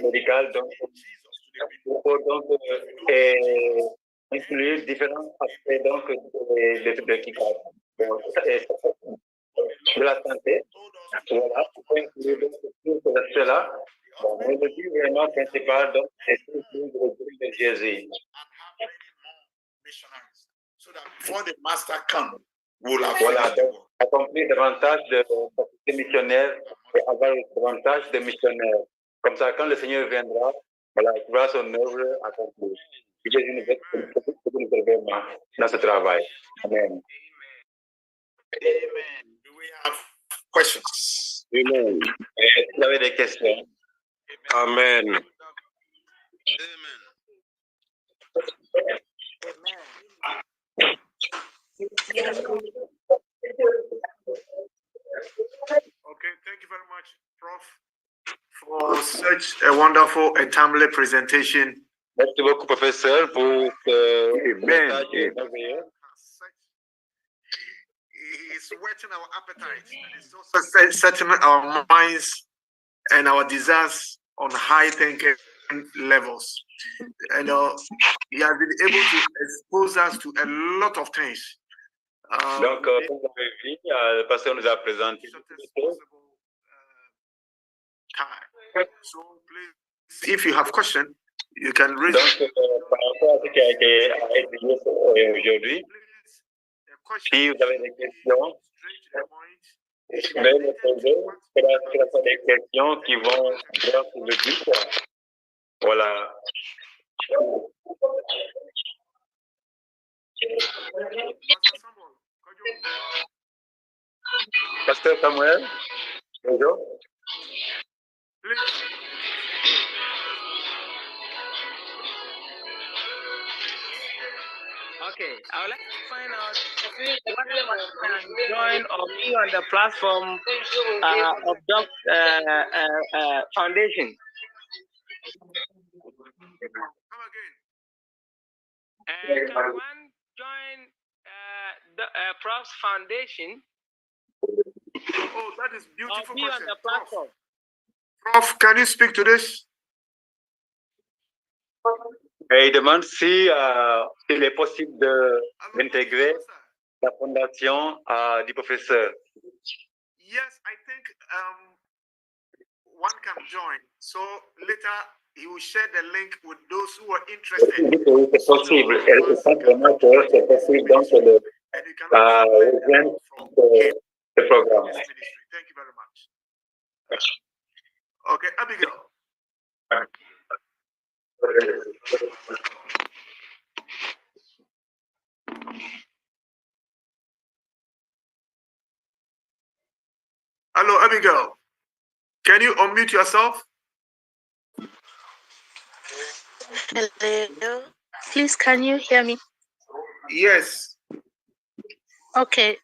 médical, donc, il faut donc inclure différents aspects donc, de l'équipe. de la santé. Voilà, il faut inclure tous ces aspects-là. Bon, mais le but vraiment principal, donc, c'est tout de Jésus. So that before the master comes, we'll have voilà, donc, accomplir davantage de missionnaires et avoir davantage de missionnaires. Comme ça, quand le Seigneur viendra, voilà, il verra son œuvre accomplie. Jésus nous aide vraiment dans ce travail. Amen. Amen. Do we have questions? Amen. Est-ce que vous avez des questions? Amen. Amen. Okay, thank you very much, Prof, for such a wonderful and timely presentation. Merci beaucoup, professeur, pour ce message merveilleux. It's whetting our appetite. It's also setting our minds and our desires on high thinking levels. And he has been able to expose us to a lot of things. Donc, comme vous avez vu, le pasteur nous a présenté So please, if you have questions, you can raise. Donc, par rapport à ce qui a été étudié aujourd'hui, si vous avez des questions, veuillez me poser. Ce sont des questions qui vont droit sur le but. Voilà. Pasteur Samuel, bonjour. Okay, I would like to find out what can join or be on the platform of Doc Foundation. Can one join the Prof's Foundation? Oh, that is beautiful. Or be on the platform. Prof, can you speak to this? Et il demande si il est possible d'intégrer la fondation du professeur. Yes, I think one can join. So later he will share the link with those who are interested. C'est possible. Et simplement que c'est possible donc de rejoindre ce programme. Thank you very much. Okay, Abigail. Hello, Abigail. Can you unmute yourself? Hello. Please, can you hear me? Yes. Okay.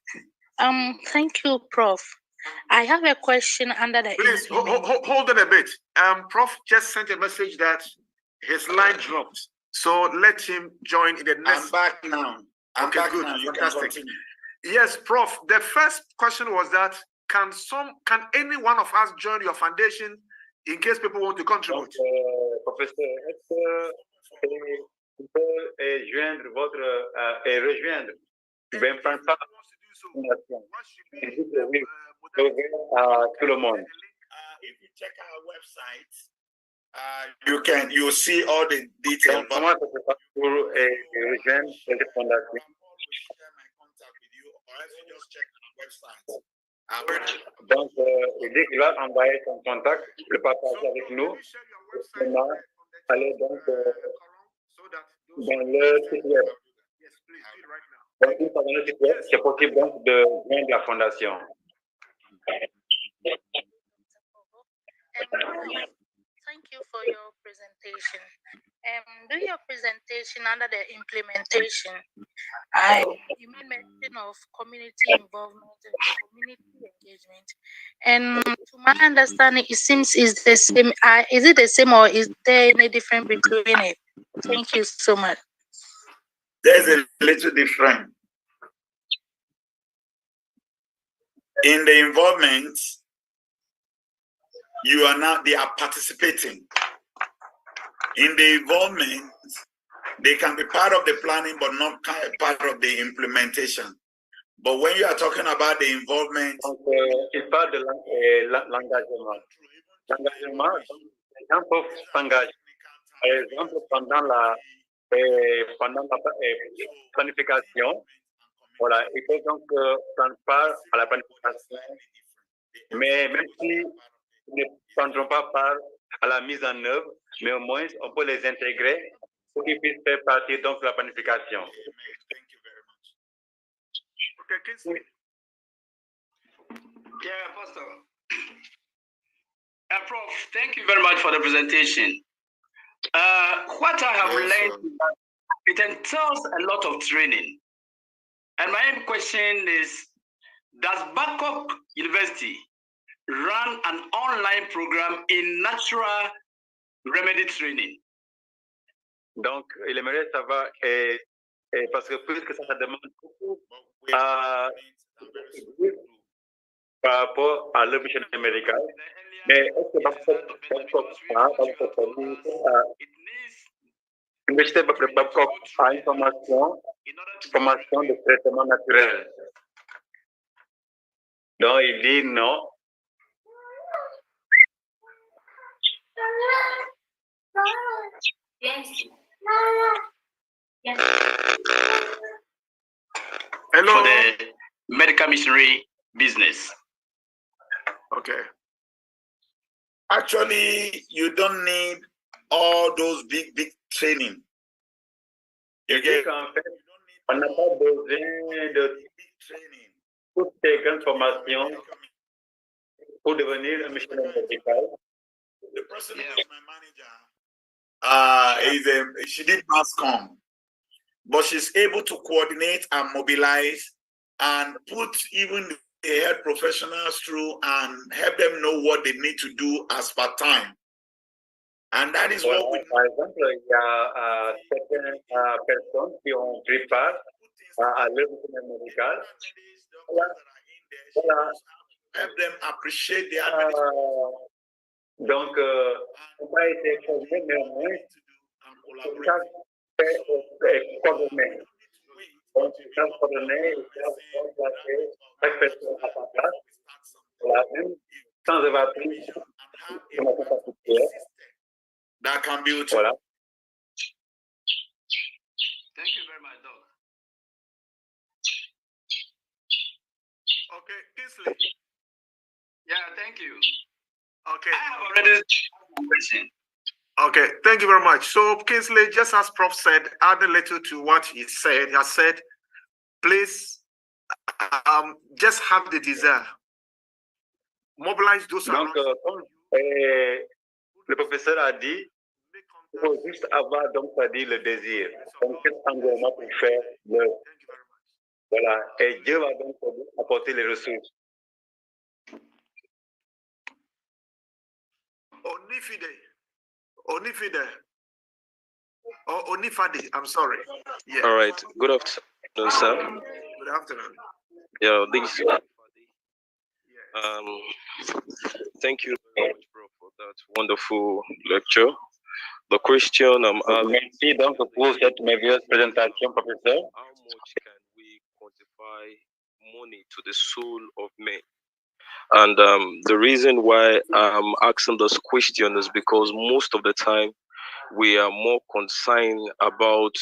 Thank you, Prof. I have a question under the. Please hold on a bit. Prof just sent a message that his line dropped. So let him join in the next. I'm back now. Okay, good. Fantastic. Yes, Prof. The first question was that can any one of us join your foundation in case people want to contribute? Donc, professeur, est-ce que vous pouvez joindre votre et rejoindre bien prendre part à la fondation? Oui, à tout le monde. If you check our website, you'll see all the details. Comment ça se passe pour rejoindre cette fondation? Donc, dès qu'il va envoyer son contact, le partager avec nous. Allez donc dans le site web. Donc, une fois dans le site web, c'est possible donc de joindre la fondation. Thank you for your presentation. Do your presentation under the implementation. You made mention of community involvement and community engagement. And to my understanding, it seems it's the same. Is it the same or is there any difference between it? Thank you so much. There's a little difference. In the involvement, they are participating. In the involvement, they can be part of the planning, but not part of the implementation. But when you are talking about the involvement, donc, il parle de l'engagement. L'engagement, les gens peuvent s'engager. Par exemple, pendant la planification, voilà, il faut donc prendre part à la planification, mais même si ils ne prendront pas part à la mise en œuvre, mais au moins on peut les intégrer pour qu'ils puissent faire partie donc de la planification. thank you very much. Okay, Kingsley. Yeah, Pastor. Prof, thank you very much for the presentation. What I have learned is that it entails a lot of training. And my main question is, does Bangkok University run an online program in natural remedy training? Donc, il aimerait savoir, parce que puisque ça demande beaucoup par rapport à l'œuvre missionnaire médicale, mais est-ce que l'université Babcock a une formation de traitement naturel? Donc, il dit non. Hello. For the medical missionary business. Okay. Actually, you don't need all those big training. Je dis qu'en fait, on n'a pas besoin de toutes ces grandes formations pour devenir un missionnaire médical. The person who is my manager, she did mass comm, but she's able to coordinate and mobilize and put even the health professionals through and help them know what they need to do as per time. And that is what we... Par exemple, il y a certaines personnes qui ont pris part à l'œuvre médicale. Voilà. Help them appreciate the donc, on n'a pas été formé, mais au moins, chaque fait coordonné. Donc, chaque coordonné, chaque personne à sa place, voilà, même sans avoir pris une particulière. That can be with voilà. Thank you very much, Doc. Okay, Kingsley. Yeah, thank you. Okay. I have already question. Okay, thank you very much. So, Kingsley, just as Prof said, add a little to what he said. He has said, please just have the desire. Mobilize those Donc, comme le professeur a dit, il faut juste avoir donc dit le désir. Donc, cet engagement pour faire l'œuvre. Voilà. Et Dieu va donc apporter les ressources. Onifade, I'm sorry. Yeah. All right. Good afternoon, sir. Good afternoon. Yeah, this is thank you very much, bro, for that wonderful lecture. The question I'm asking, merci donc pour cette merveilleuse présentation, professeur. How much can we quantify money to the soul of man? And the reason why I'm asking this question is because most of the time we are more concerned about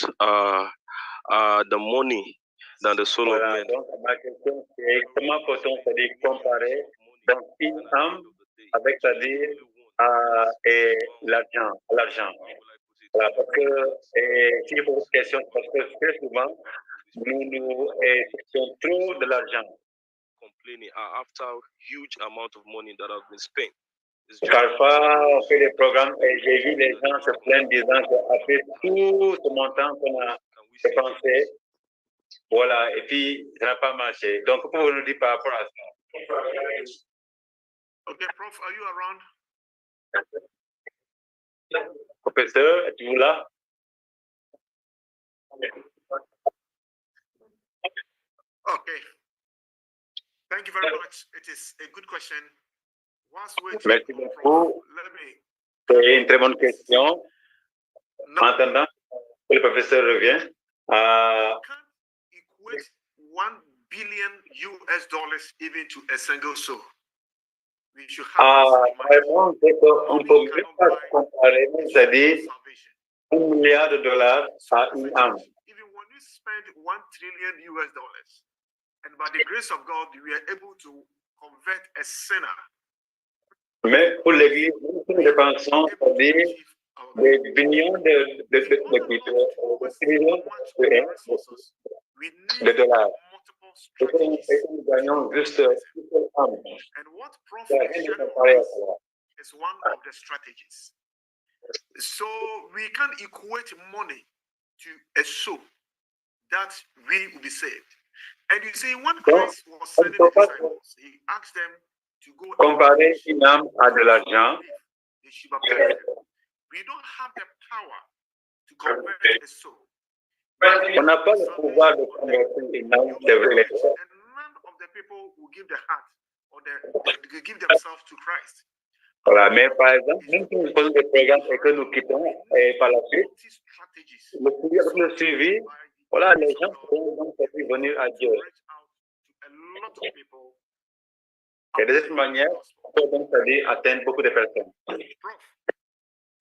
the money than the soul of man. Donc, ma question c'est comment peut-on comparer donc une âme avec c'est-à-dire l'argent. Voilà, parce que si je pose cette question, parce que très souvent nous cherchons trop de l'argent. Complaining after huge amount of money that have been spent. Parfois, on fait des programmes et j'ai vu les gens se plaindre disant qu'après tout ce montant qu'on a dépensé, voilà, et puis ça n'a pas marché. Donc, pourquoi vous nous dites par rapport à ça? Okay, Prof, are you around? Professeur, êtes-vous là? Okay. Thank you very much. It is a good question. Merci beaucoup. C'est une très bonne question. En attendant que le professeur revienne. billion US dollars even to a single soul. We should have on ne peut même pas comparer, c'est-à-dire $1 milliard à une âme. Even when we spend 1 trillion US dollars, and by the grace of God, we are able to convert a sinner. Mais pour l'Église, nous dépensons, c'est-à-dire des billions de dollars. Et nous gagnons juste une âme. And what Prof is one of the strategies. So we can equate money to a soul that we will be saved. And you see, when Christ was sending the disciples, he asked them to go comparer une âme à de l'argent. We don't have the power to convert a soul. On n'a pas le pouvoir de convertir une âme, c'est vrai. And none of the people will give the heart or they give themselves to Christ. Voilà, mais par exemple, même si nous faisons des programmes et que nous quittons, et par la suite, le suivi, voilà, les gens pourront donc venir à Dieu. Et de cette manière, on peut donc atteindre beaucoup de personnes.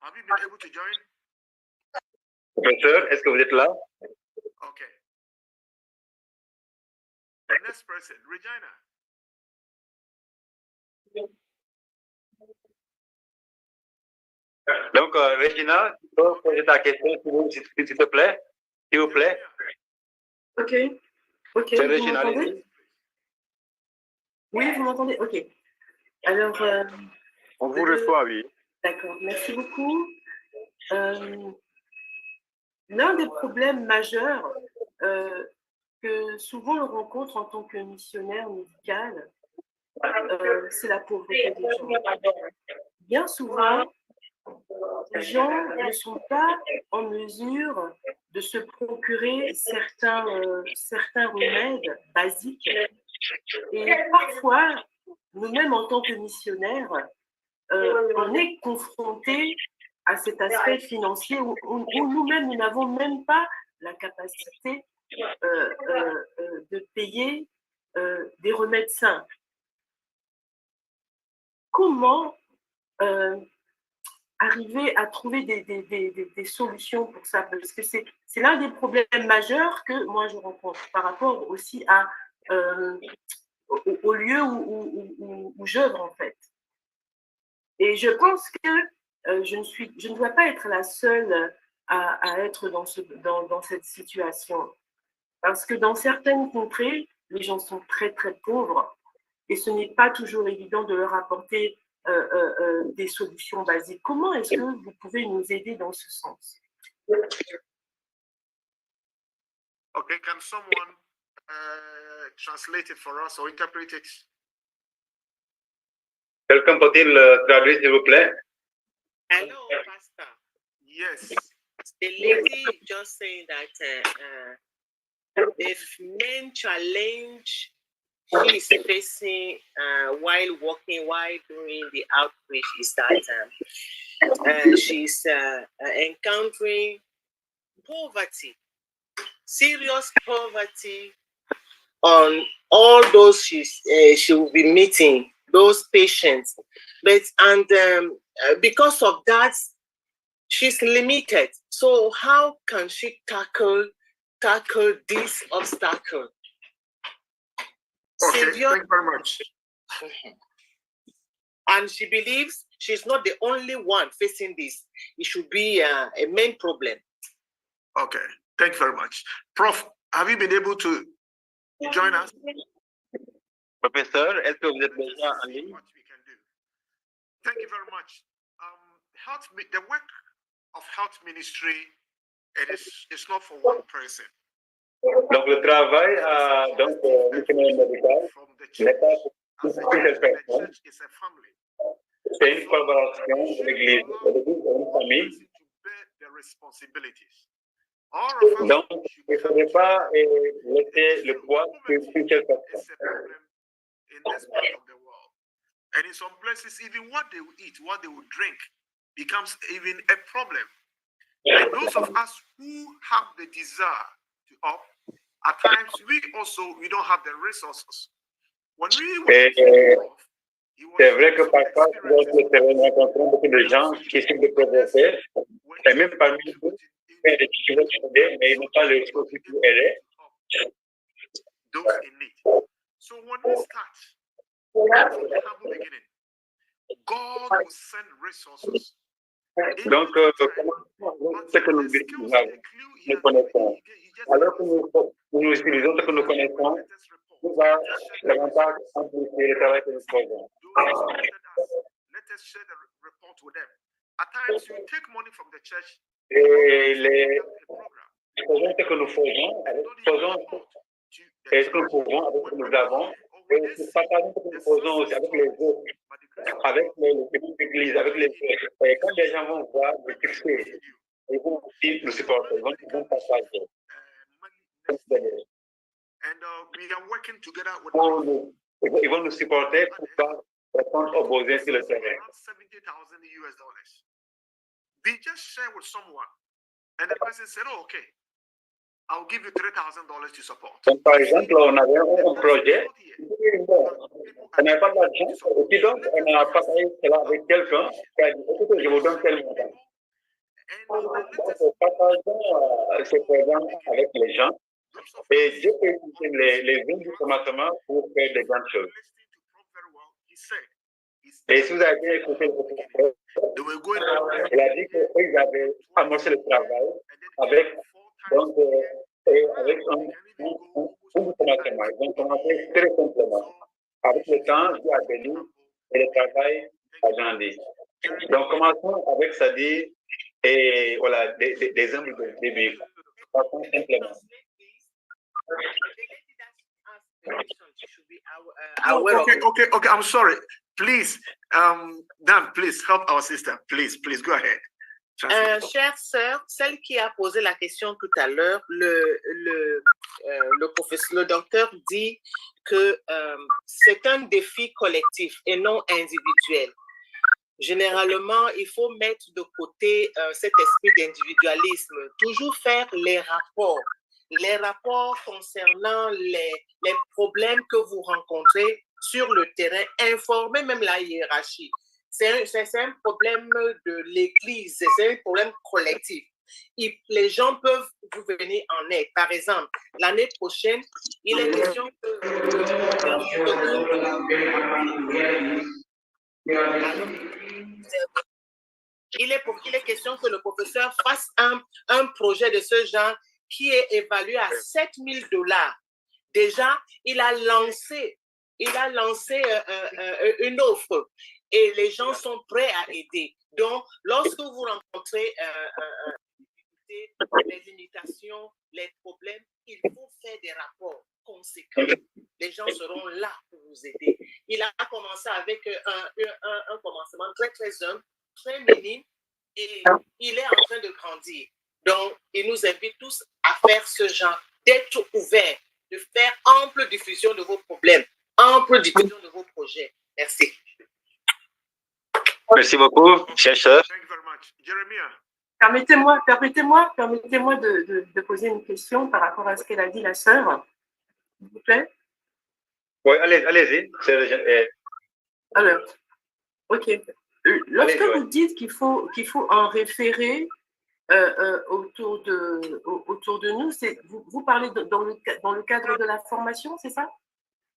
Have you been able to join? Professeur, est-ce que vous êtes là? Okay. The next person, Regina. Donc, Regina, tu peux poser ta question, s'il te plaît? S'il vous plaît? Ok. C'est Regina. Oui, vous m'entendez? Ok. Alors, on vous reçoit, oui. D'accord, merci beaucoup. L'un des problèmes majeurs que souvent on rencontre en tant que missionnaire médical, c'est la pauvreté des gens. Bien souvent, les gens ne sont pas en mesure de se procurer certains remèdes basiques. Et parfois, nous-mêmes en tant que missionnaires, on est confrontés à cet aspect financier où nous-mêmes, nous n'avons même pas la capacité de payer des remèdes simples. Comment arriver à trouver des solutions pour ça? Parce que c'est l'un des problèmes majeurs que moi je rencontre par rapport aussi au lieu où j'œuvre en fait. Et je pense que je ne dois pas être la seule à être dans cette situation. Parce que dans certaines contrées, les gens sont très, très pauvres et ce n'est pas toujours évident de leur apporter des solutions basiques. Comment est-ce que vous pouvez nous aider dans ce sens? Okay, can someone translate it for us or interpret it? Quelqu'un peut-il traduire, s'il vous plaît? Hello, Pastor. Yes. The lady just saying that the main challenge she is facing while working, while doing the outreach is that she's encountering poverty, serious poverty on all those she will be meeting, those patients. But because of that, she's limited. So how can she tackle this obstacle? Okay, thank you very much. And she believes she's not the only one facing this. It should be a main problem. Okay, thank you very much. Prof, have you been able to join us? Professeur, est-ce que vous êtes déjà en ligne? Thank you very much. The work of health ministry, it's not for one person. Donc le travail missionnaire médical n'est pas pour une seule personne. C'est une collaboration de l'Église. L'Église est une famille. Donc, il ne faudrait pas laisser le poids sur une seule personne. And in some places, even what they will eat, what they will drink, becomes even a problem. And those of us who have the desire to help, At times, we don't have the resources. When we were c'est vrai que parfois, sur le terrain, nous rencontrons beaucoup de gens qui sont des professeurs, et même parmi nous, il y a des qui veulent aider, mais ils n'ont pas les ressources pour aider. Those in need. So when we start from the humble beginning, God will send resources. Donc, ce que nous connaissons, alors que nous utilisons ce que nous connaissons, nous va davantage amplifier le travail que nous faisons. Let us share the report with them. At times, you take money from the church. Et faisons ce que nous faisons, faisons ce que nous pouvons avec ce que nous avons, et partageons ce que nous faisons aussi avec les autres, avec les petites églises, avec les autres. Et quand les gens vont voir le succès, ils vont aussi nous supporter, ils vont partager. And we are working together with ils vont nous supporter pour pouvoir répondre aux besoins sur le terrain. $70,000. We just share with someone, and the person said, "Oh, okay, I'll give you $3,000 to support." Donc, par exemple, on avait un projet, on n'avait pas d'argent, et puis donc on a partagé cela avec quelqu'un qui a dit, écoutez, je vous donne tel montant. Partageons ce programme avec les gens, et Dieu peut utiliser les uns du commencement pour faire des grandes choses. Et si vous avez bien écouté le professeur, il a dit qu'ils avaient amorcé le travail avec, donc, avec un commencement. Ils ont commencé très simplement. Avec le temps, Dieu a béni et le travail a grandi. Donc, commençons avec, c'est-à-dire, et voilà, des humbles de début. Passons simplement. Okay. I'm sorry. Please, Dan, please help our sister. Please, go ahead. Chère sœur, celle qui a posé la question tout à l'heure, le professeur, le docteur dit que c'est un défi collectif et non individuel. Généralement, il faut mettre de côté cet esprit d'individualisme, toujours faire les rapports concernant les problèmes que vous rencontrez sur le terrain, informer même la hiérarchie. C'est un problème de l'Église, c'est un problème collectif. Les gens peuvent vous venir en aide. Par exemple, l'année prochaine, il est question il est question que le professeur fasse un projet de ce genre qui est évalué à $7,000. Déjà, il a lancé une offre et les gens sont prêts à aider. Donc, lorsque vous rencontrez les limitations, les problèmes, il faut faire des rapports conséquents. Les gens seront là pour vous aider. Il a commencé avec un commencement très, très humble, très minime, et il est en train de grandir. Donc, il nous invite tous à faire ce genre, d'être ouverts, de faire ample diffusion de vos problèmes, ample diffusion de vos projets. Merci. Merci beaucoup, cher sœur. Permettez-moi de poser une question par rapport à ce qu'elle a dit, la sœur, s'il vous plaît. Oui, allez-y. Alors, ok. Lorsque vous dites qu'il faut en référer autour de nous, vous parlez dans le cadre de la formation, c'est ça?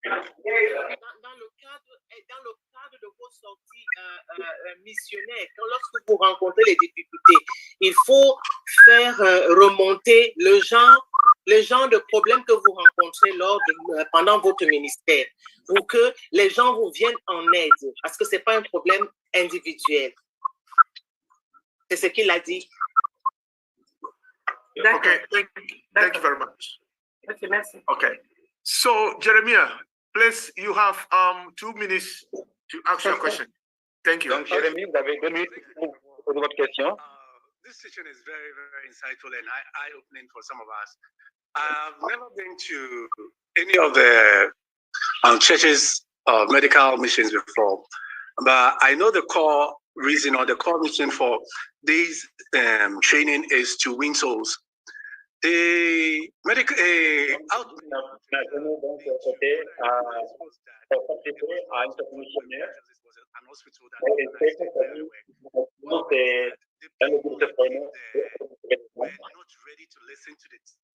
Dans le cadre de vos sorties missionnaires, lorsque vous rencontrez les difficultés, il faut faire remonter le genre de problèmes que vous rencontrez pendant votre ministère, pour que les gens vous viennent en aide, parce que ce n'est pas un problème individuel. C'est ce qu'il a dit. Okay, thank you very much. Okay, merci. Okay, so Jeremiah, please, you have 2 minutes to ask your question. Thank you. Donc, Jérémie, vous avez 2 minutes pour poser votre question. This teaching is very, very insightful and eye-opening for some of us. I've never been to any of the churches of medical missions before, but I know the core reason or the core mission for this training is to win souls. The Medical, donc c'était pour participer à une sorte missionnaire. Et c'est dans le groupe de formation.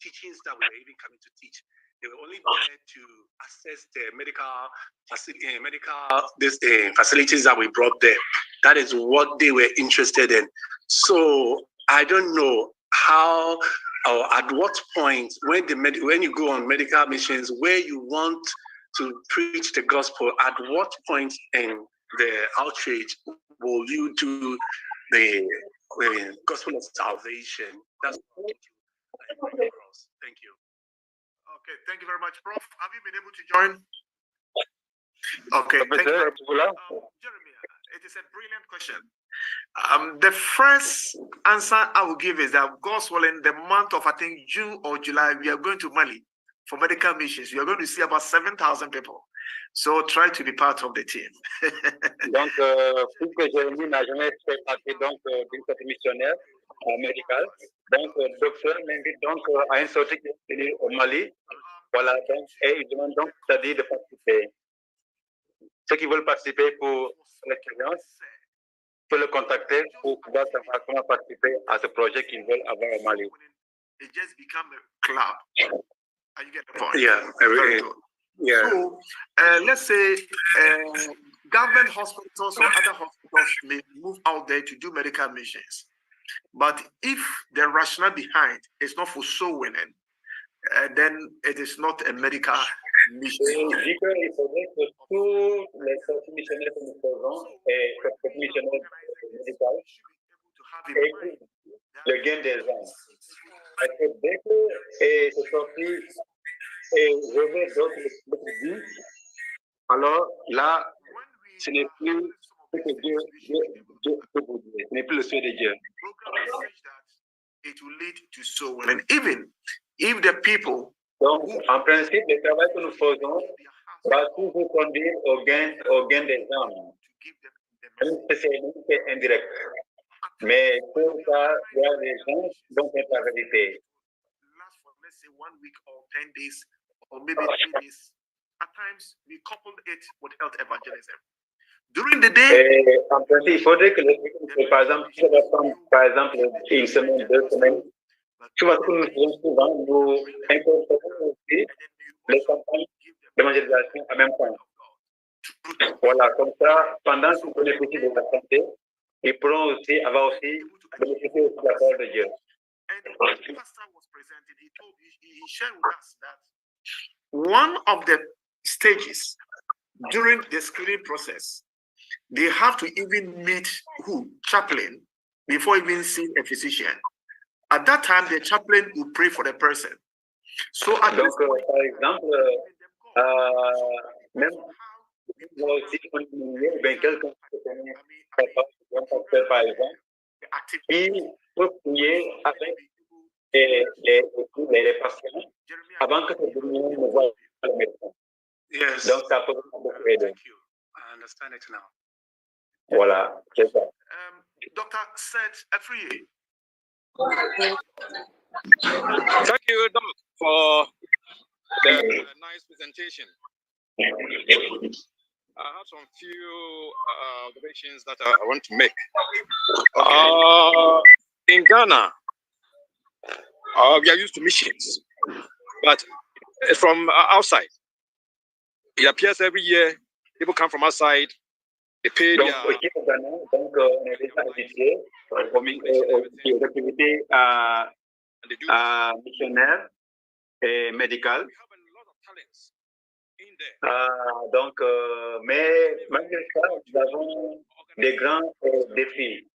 Teachings that we were even coming to teach. They were only there to assess the medical facilities that we brought there. That is what they were interested in. So I don't know how or at what point when you go on medical missions where you want to preach the gospel, at what point in the outreach will you do the gospel of salvation? That's what thank you. Okay, thank you very much, Prof. Have you been able to join? Okay, thank you. Jeremiah, it is a brilliant question. The first answer I will give is that, God's willing, the month of, I think, June or July, we are going to Mali for medical missions. We are going to see about 7,000 people. So try to be part of the team. Donc, puisque Jérémie n'a jamais fait partie d'une sortie missionnaire médicale, donc le docteur m'invite donc à une sortie qui est au Mali. Voilà, donc, et il demande donc, c'est-à-dire de participer. Ceux qui veulent participer pour l'expérience peuvent le contacter pour pouvoir savoir comment participer à ce projet qu'ils veulent avoir au Mali. It just become a club. And you get the point. Yeah, very good. Yeah. So let's say government hospitals or other hospitals may move out there to do medical missions. But if the rationale behind is not for soul winning, then it is not a medical mission. Il dit qu'il faudrait que tous les sorties missionnaires que nous faisons et les missionnaires médicales aient le gain des âmes. Parce que dès que ces sorties et revêt d'autres buts, alors là, ce n'est plus ce que Dieu peut vous dire, ce n'est plus le souhait de Dieu. It will lead to soul winning, even if the people. Donc, en principe, le travail que nous faisons va toujours conduire au gain des âmes. C'est indirect. Mais pour ça, il y a des gens qui vont être la vérité. Let's say 1 week or 10 days or maybe 2 days. At times, we coupled it with health evangelism. During the day, en principe, il faudrait que par exemple, si ça va prendre, par exemple, une semaine, 2 semaines, souvent, nous incorporons aussi les campagnes d'évangélisation en même temps. Voilà, comme ça, pendant qu'ils bénéficient de la santé, ils pourront aussi avoir aussi bénéficié aussi de la parole de Dieu. And when the pastor was presented, he shared with us that one of the stages during the screening process, they have to even meet chaplain, before even seeing a physician. At that time, the chaplain will pray for the person. So at donc, par exemple, même si on est bien quelqu'un qui connaît par exemple, il peut prier avec les patients avant que ce dernier ne voie le médecin. Yes. Donc, ça peut beaucoup aider. Thank you. I understand it now. Voilà, c'est ça. Dr. Seth Afriye. Thank you, Doc, for the nice presentation. I have some few observations that I want to make. In Ghana, we are used to missions, but from outside, it appears every year people come from outside, they pay donc, ici au Ghana, donc, on est déjà habitué aux activités missionnaires et médicales. Donc, mais malgré ça, nous avons des grands défis.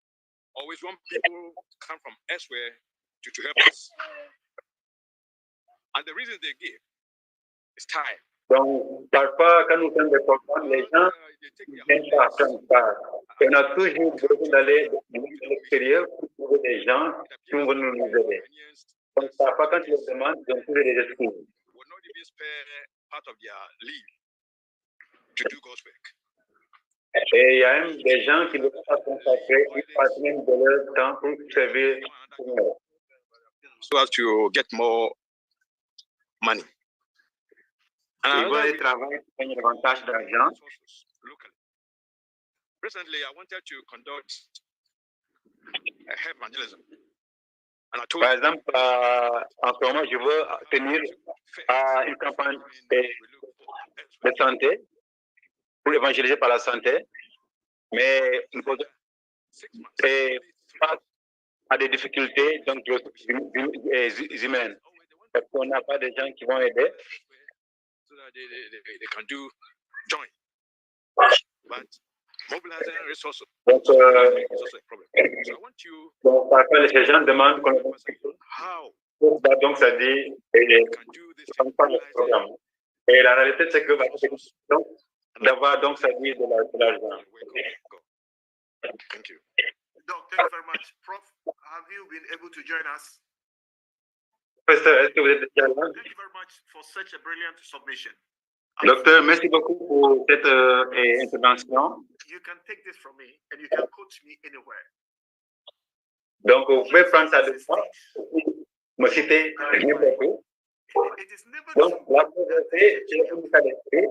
Always want people to come from elsewhere to help us. And the reason they give is time. Donc, parfois, quand nous faisons des programmes, les gens ne viennent pas prendre part. Et on a toujours besoin d'aller de l'extérieur pour trouver des gens qui vont nous aider. Donc, parfois, quand ils le demandent, ils ont toujours des excuses. Will not even spare part of their leave to do God's work. Et il y a même des gens qui ne veulent pas consacrer une partie même de leur temps pour servir le Seigneur. So as to get more money. Ils vont aller travailler pour gagner davantage d'argent. Recently, I wanted to conduct evangelism. Par exemple, en ce moment, je veux tenir une campagne de santé pour évangéliser par la santé, mais nous faisons face à des difficultés donc, humaines. Parce qu'on n'a pas de gens qui vont aider. So that they can do join. But mobilizing resources is also a problem. So I want you donc, parfois, les gens demandent how donc ça dit programme. Et la réalité, c'est que d'avoir donc ça dit de l'argent. Thank you. Doc, thank you very much. Prof, have you been able to join us? Professeur, est-ce que vous êtes déjà là? Thank you very much for such a brilliant submission. Docteur, merci beaucoup pour cette intervention. You can take this from me and you can coach me anywhere. Donc, vous pouvez prendre ça de moi, me citer n'importe où. Donc, la pauvreté, c'est un état d'esprit.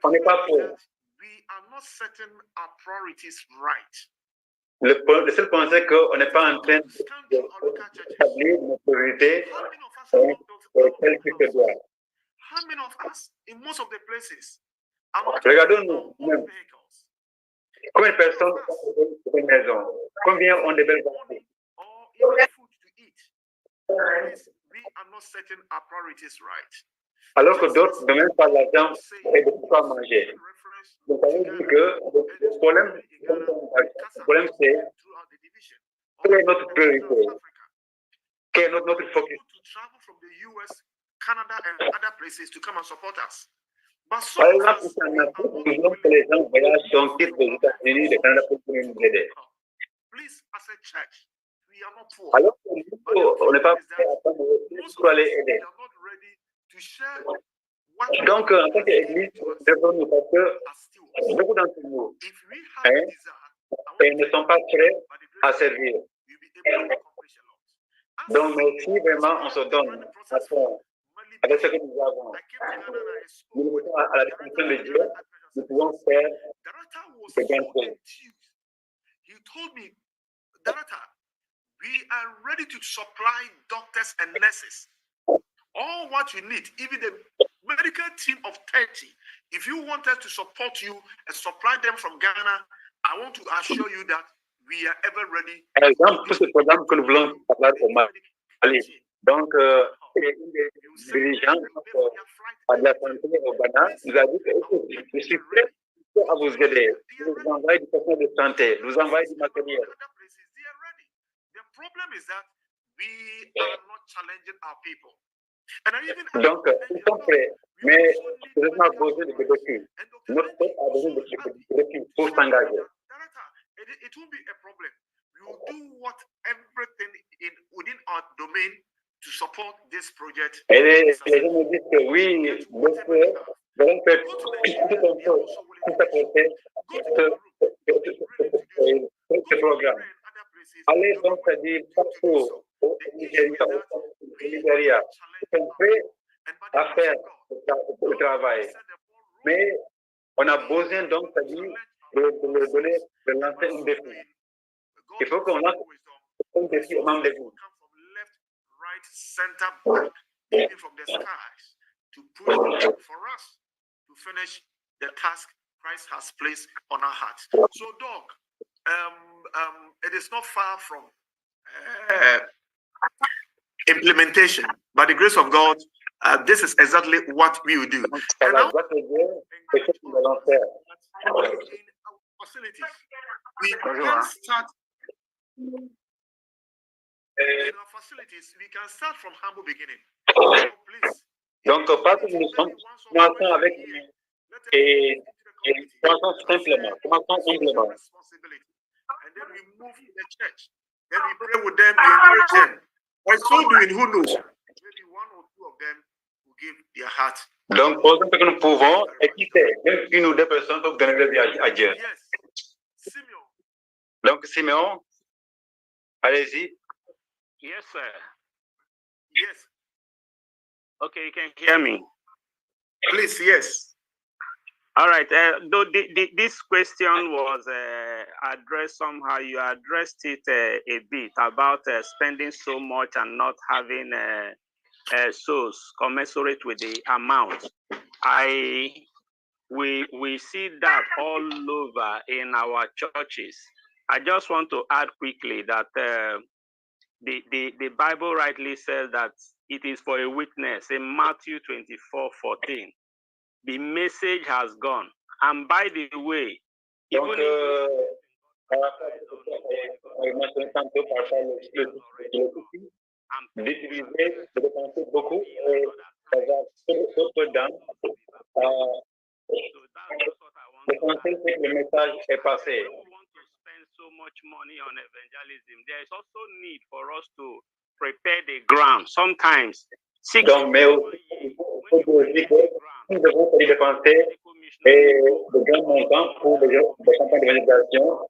On n'est pas pauvre. We are not setting our priorities right. Le seul point, c'est qu'on n'est pas en train d'établir nos priorités telles que se doit. How many of us, in most of the places, regardons-nous même. Combien de personnes ont une maison? Combien ont de belles voitures? We are not setting our priorities right. Alors que d'autres ne même pas l'argent et de pouvoir manger. Donc, ça veut dire que le problème, c'est quelle est notre priorité? Quel est notre focus? Canada and other places to come and support us. But par exemple, ici en Afrique, nous voulons que les gens voyagent donc quittent les États-Unis, le Canada pour nous aider. Please, as a church, we are not poor. Alors que nous, on n'est pas prêt à prendre pour aller aider. Donc, en tant qu'Église, devons-nous parce que beaucoup d'entre nous ne sont pas prêts à servir. Donc, mais si vraiment on se donne à fond avec ce que nous avons, nous nous mettons à la disposition de Dieu, nous pouvons faire de grandes choses. He told me, Director, we are ready to supply doctors and nurses. All what you need, even the medical team of 30. If you want us to support you and supply them from Ghana, I want to assure you that we are ever ready. Par exemple, tout ce programme que nous voulons parler au Mali. Donc, les dirigeants de la santé au Ghana nous a dit que je suis prêt à vous aider. Nous vous envoyons du personnel de santé, nous envoyons du matériel. The problem is that we are not challenging our people. Donc, ils sont prêts, mais nous avons besoin de défis. Notre peuple a besoin de défis pour s'engager. It won't be a problem. We will do what everything within our domain to support this project. Et les gens me disent que oui, nous allons faire tout un peu pour supporter ce programme. Allez donc, c'est-à-dire partout au Nigeria, ils sont prêts à faire le travail. Mais on a besoin donc, c'est-à-dire de lancer un défi. Il faut qu'on lance un défi au même début. Right, center, back, even from the skies, to push for us to finish the task Christ has placed on our hearts. So, Doc, it is not far from implementation. By the grace of God, this is exactly what we will do. And now, facilities, we can start. In our facilities, we can start from humble beginning. So please. Donc, parce que nous commençons avec commençons simplement, commençons humblement. And then we move to the church. Then we pray with them, we encourage them. By so doing, who knows? Maybe one or two of them will give their heart. Donc, pour ce que nous pouvons, et qui sait, même une ou deux personnes peuvent donner leur vie à Dieu. Yes. Simeon. Donc, Simeon, allez-y. Yes, sir. Yes. Okay, you can hear me. Please, yes. All right. Though this question was addressed somehow, you addressed it a bit about spending so much and not having souls commensurate with the amount. We see that all over in our churches. I just want to add quickly that the Bible rightly says that it is for a witness in Matthew 24:14. The message has gone. And by the way, Donc, d'utiliser, de dépenser beaucoup, et d'avoir trop peu d'âme. L'essentiel, c'est que le message est passé. So much money on evangelism. There is also need for us to prepare the ground. Sometimes, donc, mais il faut aussi que nous devons dépenser de grands montants pour des campagnes d'évangélisation.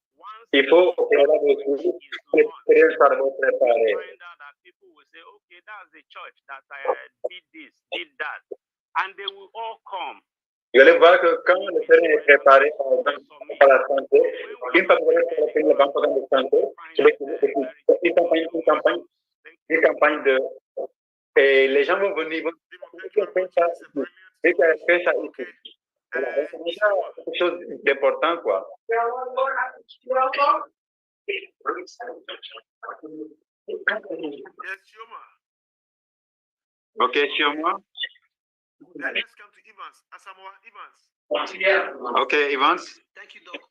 Il faut aussi l'expérience par rapport préparée. People will say, okay, that's the church that did this, did that, and they will all come. Vous allez voir que quand le terrain est préparé, par exemple, par la santé, une fois que vous allez faire le banque de santé, une campagne de... Et les gens vont venir, faire ça ici. Voilà, c'est déjà quelque chose d'important, quoi. Ok, sur moi. Let's come to Evans. Asamoah Evans. Okay, Evans. Thank you, Doc,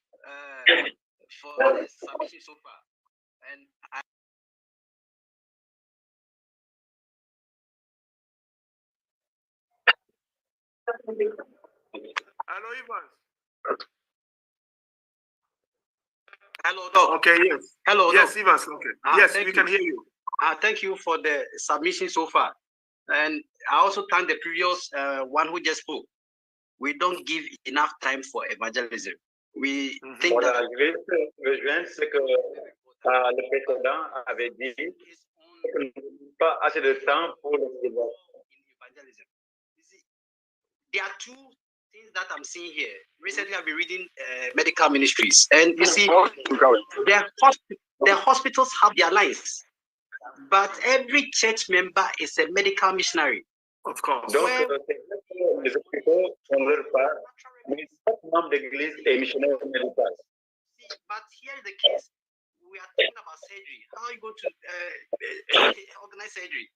for the submission so far. And Hello, Evans. Hello, Doc. Okay, yes. Hello, yes, Doc. Evans. Okay. Yes, we can hear you. Thank you for the submission so far. And I also thank the previous one who just spoke. We don't give enough time for evangelism. We think voilà, that... je vais rejoindre ce que le précédent avait dit, pas assez de temps pour evangelism. You see, there are two things that I'm seeing here. Recently, I've been reading medical ministries, and you see, the hospitals have their lines, but every church member is a medical missionary. Of course. Donc, les hôpitaux sont leur part, mais chaque membre d'église est missionnaire médical. But here is the case. We are talking about surgery. How are you going to organize surgery?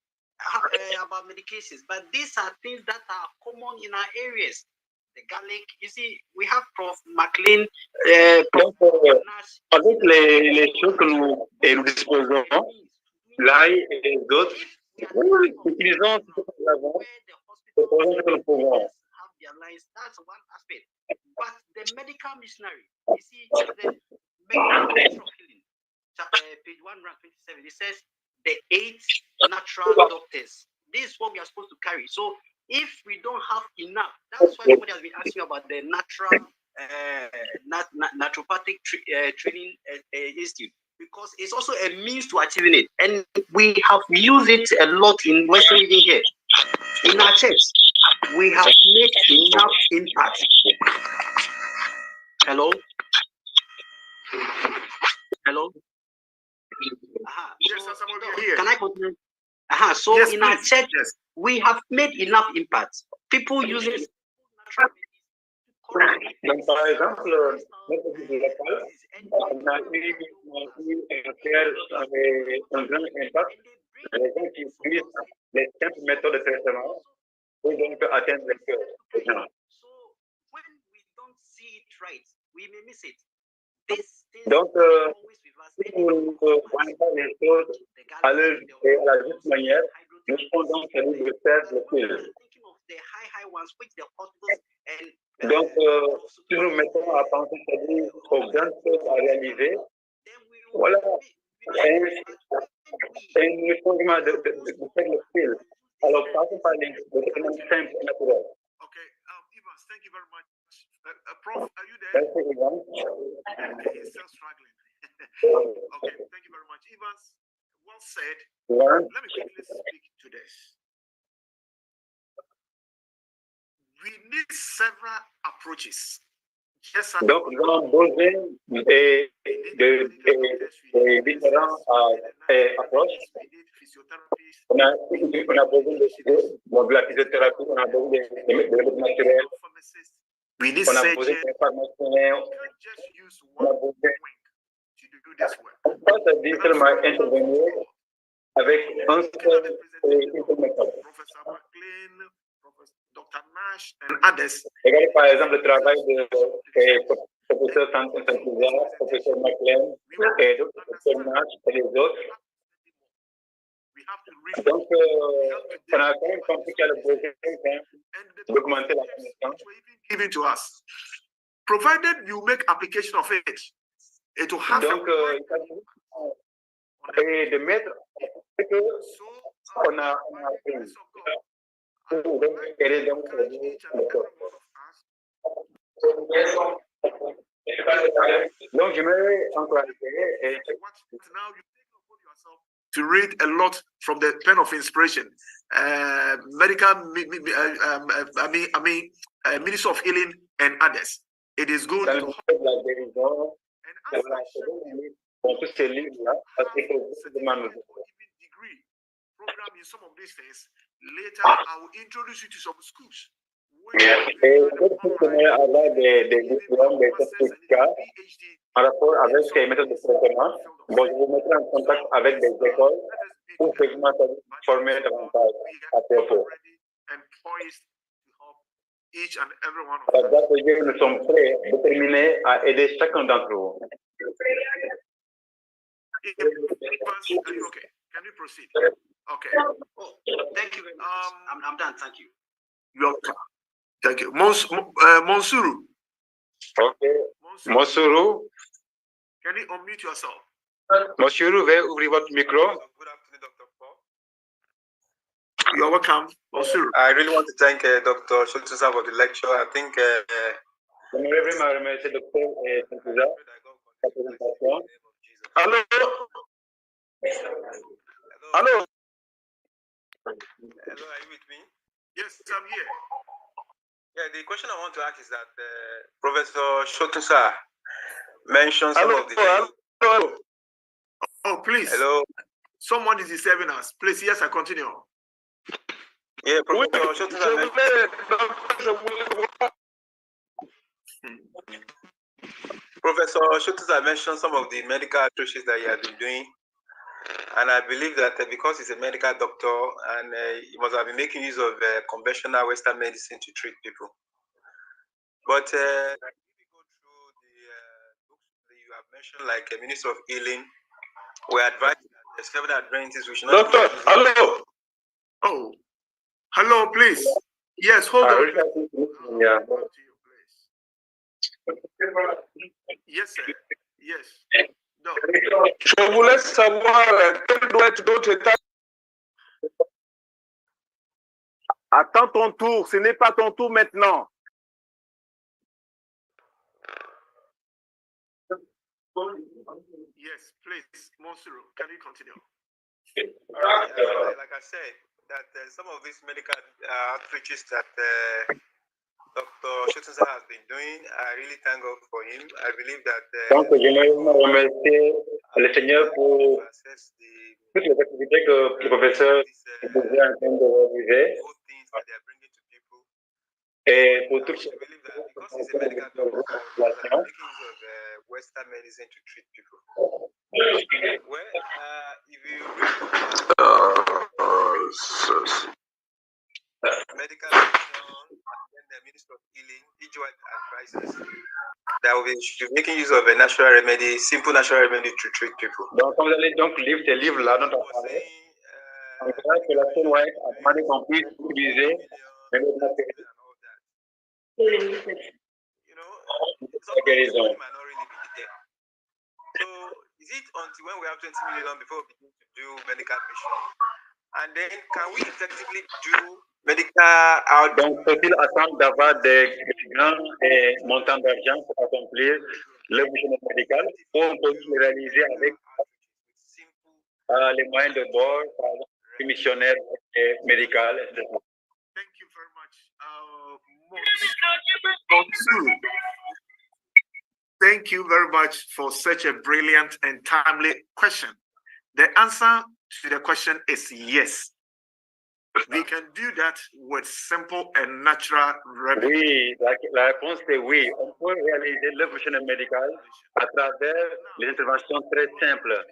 About medications. But these are things that are common in our areas. The garlic, you see, we have Prof McLean. Avec les choses que nous disposons, l'ail et les autres, utilisons ce que nous avons, proposons ce que nous pouvons. That's one aspect. But the medical missionary, you see, the medical healing, page 127, it says the 8 natural doctors. This is what we are supposed to carry. So if we don't have enough, that's why somebody has been asking about the natural naturopathic training institute, because it's also a means to achieving it, and we have used it a lot in Western region here. In our church, we have made enough impact. Hello? Hello? Yes, so, can I continue? So yes, in our church, we have made enough impact. People using Donc, par exemple, notre église locale, on a eu un grand impact. Les gens qui utilisent les simples méthodes de traitement pour donc atteindre les cœurs des gens. When we don't see it right, we may miss it. Donc, si nous ne voyons pas les choses à la juste manière, nous pouvons celui de faire le pire. Donc, si nous mettons à penser aux grandes choses à réaliser, voilà, c'est un fondement de faire le fil. Alors, passons par les traitements simples et naturels. Okay, Evans, thank you very much. Prof, are you there? He's still struggling. Okay, thank you very much. Evans, well said. Let me quickly speak to to this. We need several approaches. Donc, nous avons besoin de différentes approches. On a besoin de la physiothérapie, on a besoin de médecine naturelle, on a besoin de pharmaciens, on a besoin. On ne peut pas seulement intervenir avec un seul méthode. Dr. Nash and others. Regardez par exemple le travail de professeur professeur McLean et Dr. Nash et les autres. Donc, on a quand même compris qu'il y a le besoin d'augmenter la connaissance. Given to us, provided you make application of it, it will have. Donc, et de mettre que on a appris. Donc, j'aimerais encourager to read a lot from the pen of inspiration, Ministry of Healing and others. It is good to program in some of these things. Later, I will introduce you to some schools. Avoir des diplômes, des certificats en rapport avec ces méthodes de traitement. Bon, je vous mettrai en contact avec des écoles pour que vous m'ayez formé davantage à propos. Nous sommes prêts, déterminés à aider chacun d'entre vous. Okay, can we proceed? Okay. Oh, thank you very much. I'm done. Thank you. You're welcome. Thank you. Monsuru. Okay. Monsuru. Can you unmute yourself? Monsuru, veuillez ouvrir votre micro. Good afternoon, Dr. Paul. You're welcome, Monsuru. I really want to thank Dr. Schultza for the lecture. I think. Hello. Hello. Hello, are you with me? Yes, I'm here. Yeah, the question I want to ask is that Professor Shotusa mentioned some of the things. Hello. Oh, please. Hello. Someone is disturbing us. Please, yes, I continue. Yeah, Professor Shotusa mentioned. Professor Shotusa mentioned some of the medical approaches that he has been doing. And I believe that because he's a medical doctor and he must have been making use of conventional Western medicine to treat people. But if we go through the books that you have mentioned, like a Ministry of Healing, we advise that the several Adventists, we should not. Doctor, hello. Oh, hello, please. Yes, hold on. Yeah. Yes, sir. Yes. Je voulais savoir quel doit être d'autres étapes. Attends ton tour, ce n'est pas ton tour maintenant. Yes, please, Monsuru, can you continue? Like I said, that some of these medical outreaches that Dr. Shotusa has been doing, I really thank God for him. I believe that. Donc, j'aimerais remercier le Seigneur pour toutes les activités que le professeur est en train de réaliser et pour toutes ces Western medicine to treat people. Well, if you medical and the Ministry of Healing, each one advises that we should be making use of a natural remedy, simple natural remedy to treat people. Donc, quand vous allez donc lire ces livres-là dont on parlait, on verra que la seule moyen a demandé qu'on puisse utiliser les méthodes naturelles. La guérison. So, is it until when we have 20 million before we begin to do medical mission? And then, can we effectively do medical out? Donc, faut-il attendre d'avoir des grands montants d'argent pour accomplir le mission médical ou on peut le réaliser avec les moyens de bord, par exemple, les missionnaires, médicale, etc. Thank you very much, Monsieur. Thank you very much for such a brilliant and timely question. The answer to the question is yes. We can do that with simple and natural remedies. Oui, la réponse est oui. On peut réaliser le fonctionnement médical à travers les interventions très simples.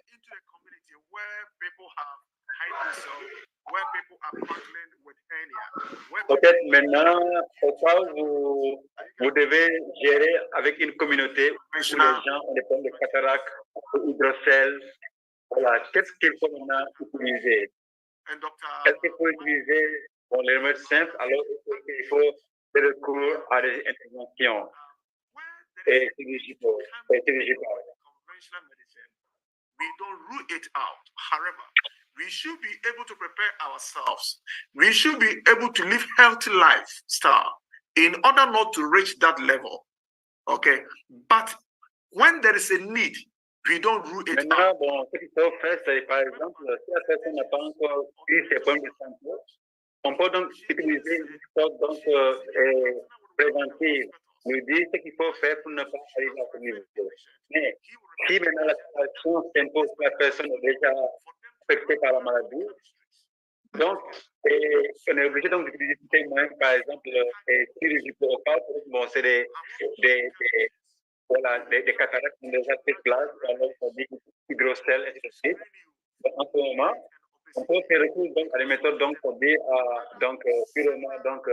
Peut-être maintenant, au cas où vous devez gérer avec une communauté où les gens ont des problèmes de cataracte, de hydrocèle, voilà, qu'est-ce qu'il faut maintenant utiliser? Est-ce qu'il faut utiliser les remèdes simples, alors il faut faire recours à des interventions chirurgicales. We don't rule it out. However, we should be able to prepare ourselves. We should be able to live healthy lifestyle in order not to reach that level. Okay, but when there is a need, we don't rule it out. Bon, ce qu'il faut faire, c'est par exemple, si la personne n'a pas encore eu ses problèmes de santé, on peut donc utiliser une méthode donc préventive. Nous dire ce qu'il faut faire pour ne pas arriver à ce niveau. Mais si maintenant la situation s'impose, la personne est déjà affectée par la maladie, donc on est obligé donc d'utiliser des moyens, par exemple, chirurgie locale. Bon, c'est des cataractes qui sont déjà fait place, alors on dit hydrocèle, etc. En ce moment, on peut faire recours donc à des méthodes donc pour dire donc purement donc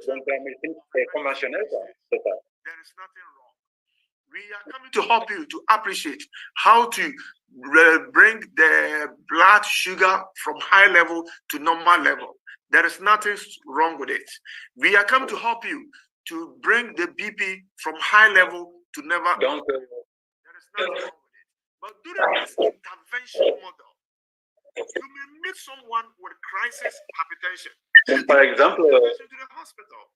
donc la médecine conventionnelle, c'est ça. We are coming to help you to appreciate how to bring the blood sugar from high level to normal level. There is nothing wrong with it. We are coming to help you to bring the BP from high level to never. There is nothing wrong with it. But during this intervention model, you may meet someone with crisis hypertension. Par exemple,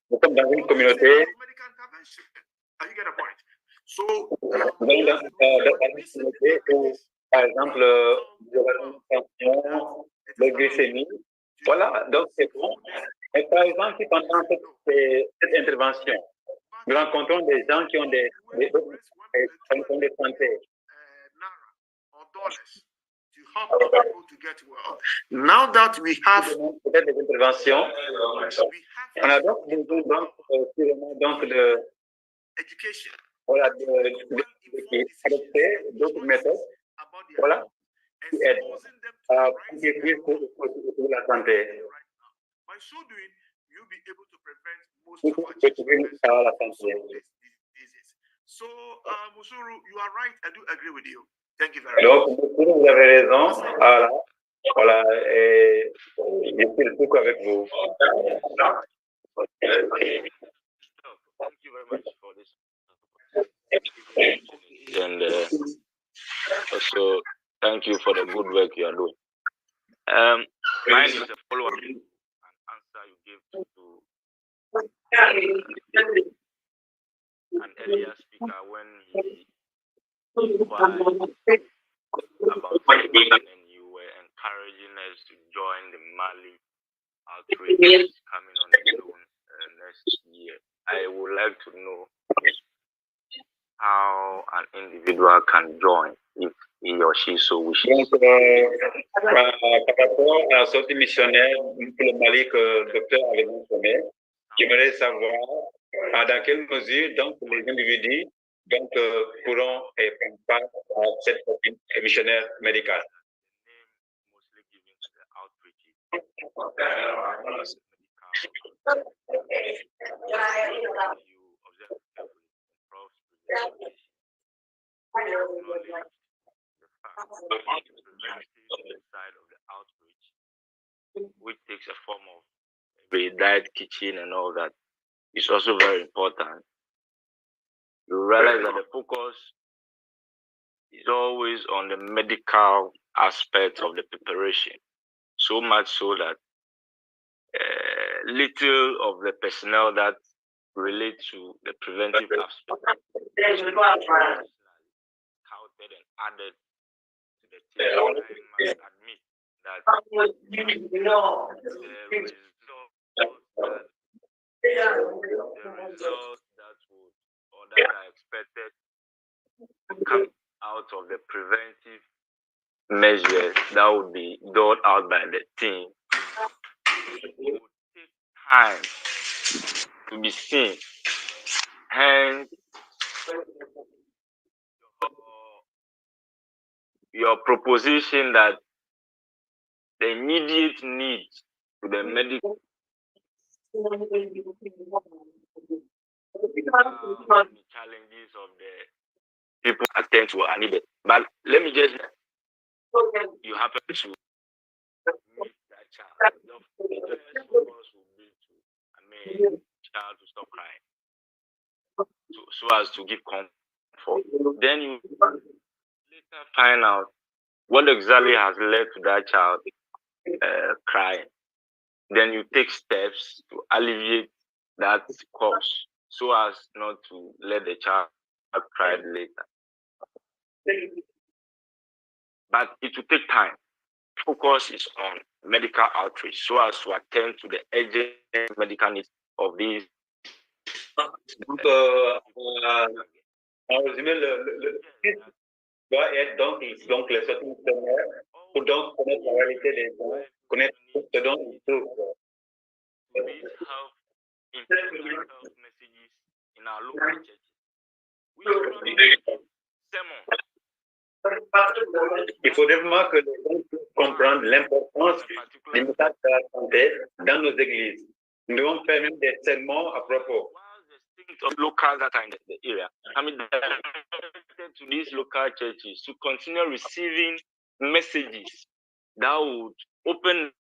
nous sommes dans une communauté. You get a point. So, dans une communauté où, par exemple, une tension, la glycémie, voilà, donc c'est bon. Mais par exemple, si pendant cette intervention, nous rencontrons des gens qui ont des problèmes de santé. Now that we have des interventions, on a donc besoin donc de education. Voilà, d'adopter d'autres méthodes, voilà, qui aident à progresser pour la santé. By so doing, you'll be able to prevent most of la santé. So, Musuru, you are right. I do agree with you. Thank you very much. Donc, vous avez raison. Voilà, voilà, et je suis beaucoup avec vous. Thank you very much for this. And also, thank you for the good work you are doing. Mine is a follow-up an answer you gave to an earlier speaker when he inquired about something and you were encouraging us to join the Mali outreach coming on the zone next year. I would like to know how an individual can join if he or she so wishes. Par rapport à la sortie missionnaire pour le Mali que le docteur avait mentionné, j'aimerais savoir dans quelle mesure donc les individus donc pourront prendre part à cette sortie missionnaire médicale. Mostly given to the outreach. You observe carefully Prof's the side of the outreach, which takes a form of a diet kitchen and all that, is also very important. You realize that the focus is always on the medical aspect of the preparation, so much so that little of the personnel that relate to the preventive aspect is counted and added to to the team, I must admit that the results that would or that are expected to come out of the preventive measures that would be doled out by the team would take time to be seen. Hence, your proposition that the immediate need to the medical challenges of the people attend to are needed. But let me just, you happen to meet that child. The first focus will be to, child to stop crying, so as to give comfort. Then you later find out what exactly has led to that child crying. Then you take steps to alleviate that cause, so as not to let the child cry later. But it will take time. Focus is on medical outreach, so as to attend to the urgent medical needs of these. En résumé, le doit être donc les sorties missionnaires pour donc connaître la réalité des gens, connaître ce dont ils souffrent. Health messages in our local churches. Il faut vraiment que les gens puissent comprendre l'importance des messages de la santé dans nos églises. Nous devons faire même des sermons à propos. Of locals that are in the area. I mean, to these local churches to continue receiving messages that would open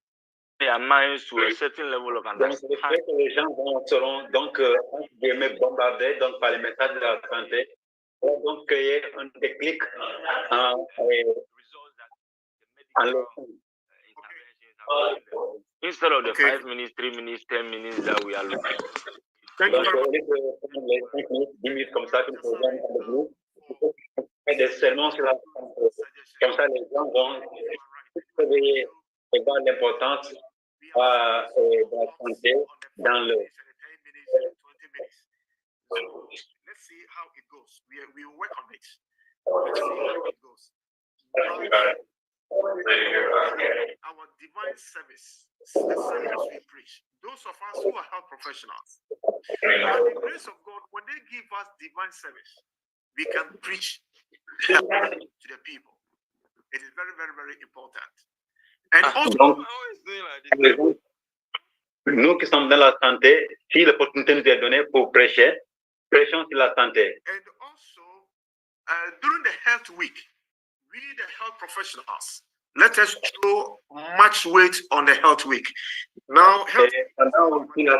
their minds to a certain level of understanding. Donc, que les gens seront donc bombardés donc, par les messages de la santé. Donc, créer un déclic en instead of the 5 minutes, 3 minutes, 10 minutes that we are looking. Donc, au lieu de les 5 minutes, 10 minutes comme ça, comme ça, des sermons sur la santé. Comme ça, les gens vont réveiller et voir l'importance de la santé dans le. Let's see how it goes. We will work on it. Let's see how it goes. Our divine service, the service we preach, those of us who are health professionals, by the grace of God, when they give us divine service, we can preach health to the people. It is very, very, very important. And also, nous qui sommes dans la santé, si l'opportunité nous est donnée pour prêcher, prêchons sur la santé. And also, during the health week, we, the health professionals, let us throw much weight on the health week. Now, health okay, materials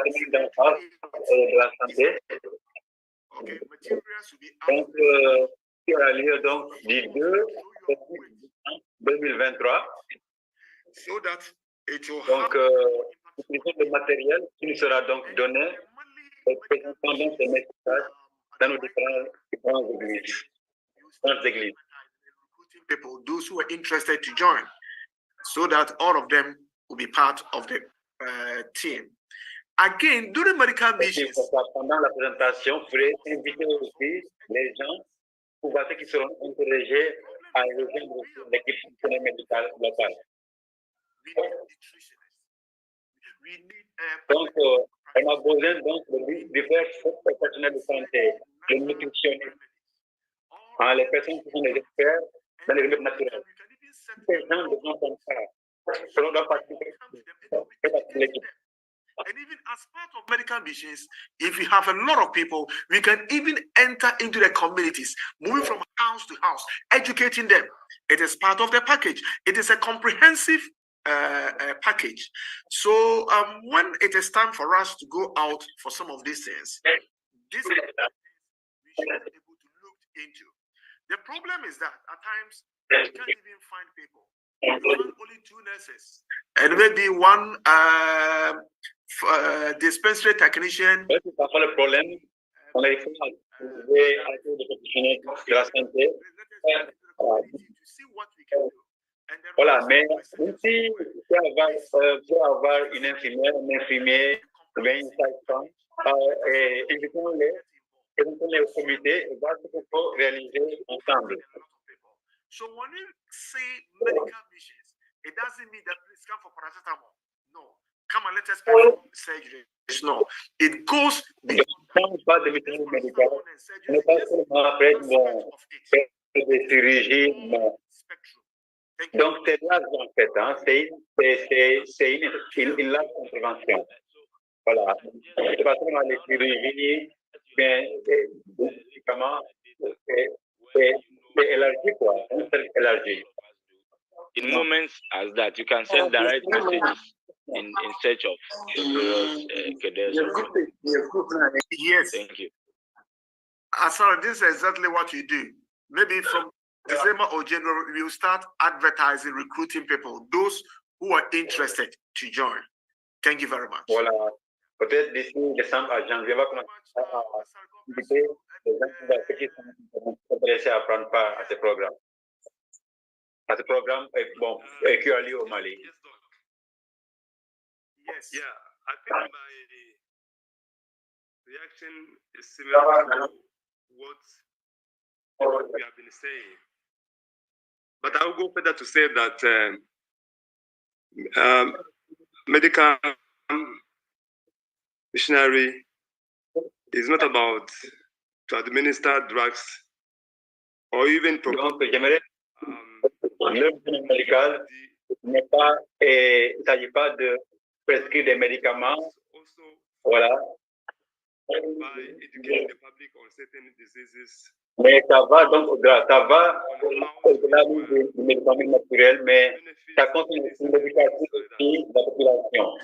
will be out. Qui aura lieu donc du 2 2023. So that it will donc, le matériel qui nous sera donc donné et présentant donc ces messages dans nos différentes églises. People, those who are interested to join, so that all of them will be part of the team. Again, during medical missions, pendant la présentation, vous pourrez inviter aussi les gens pour voir ceux qui seront intéressés à rejoindre l'équipe médicale locale. Donc, on a besoin donc de divers professionnels de santé, les nutritionnistes, les personnes qui sont des experts dans les remèdes naturels. Ces gens devront comme ça, selon leur participer à l'équipe. And even as part of medical missions, if we have a lot of people, we can even enter into the communities, moving from house to house, educating them. It is part of the package. It is a comprehensive package. So when it is time for us to go out for some of these things, this is we should be able to look into. The problem is that at times we can't even find people. We find only 2 nurses and maybe 1 dispensary technician. Parfois le problème, on a trouver des professionnels de la santé. To see what we can do. Voilà, mais ici, peut avoir une infirmière, un infirmier, ou bien une sage-femme, et invitons-les au comité et voir ce qu'il faut réaliser ensemble. So when you say medical missions, it doesn't mean that please come for paracetamol. No. Come and let us perform surgery. No. It goes beyond pas de médecine médicale, on n'est pas seulement près de chirurgie, non. Donc, c'est large en fait, hein, c'est une large intervention. Voilà. C'est pas seulement les chirurgies, mais les médicaments, c'est élargi quoi, un cercle élargi. In moments as that, you can send direct messages in search of cadets. Yes. Thank you. Sorry, this is exactly what you do. Maybe from December or January, we will start advertising, recruiting people, those who are interested to join. Thank you very much. Voilà. Peut-être d'ici décembre à janvier, on va commencer à inviter les gens qui sont intéressés à prendre part à ce programme. À ce programme, bon, qui a lieu au Mali. Yes. Yeah, I think my reaction is similar to what we have been saying. But I will go further to say that medical missionary is not about to administer drugs or even donc j'aimerais l'œuvre médicale n'est pas il ne s'agit pas de prescrire des médicaments, voilà, by educating the public on certain diseases. Mais ça va donc au-delà, du médicament naturel, mais ça continue une éducation aussi de la population.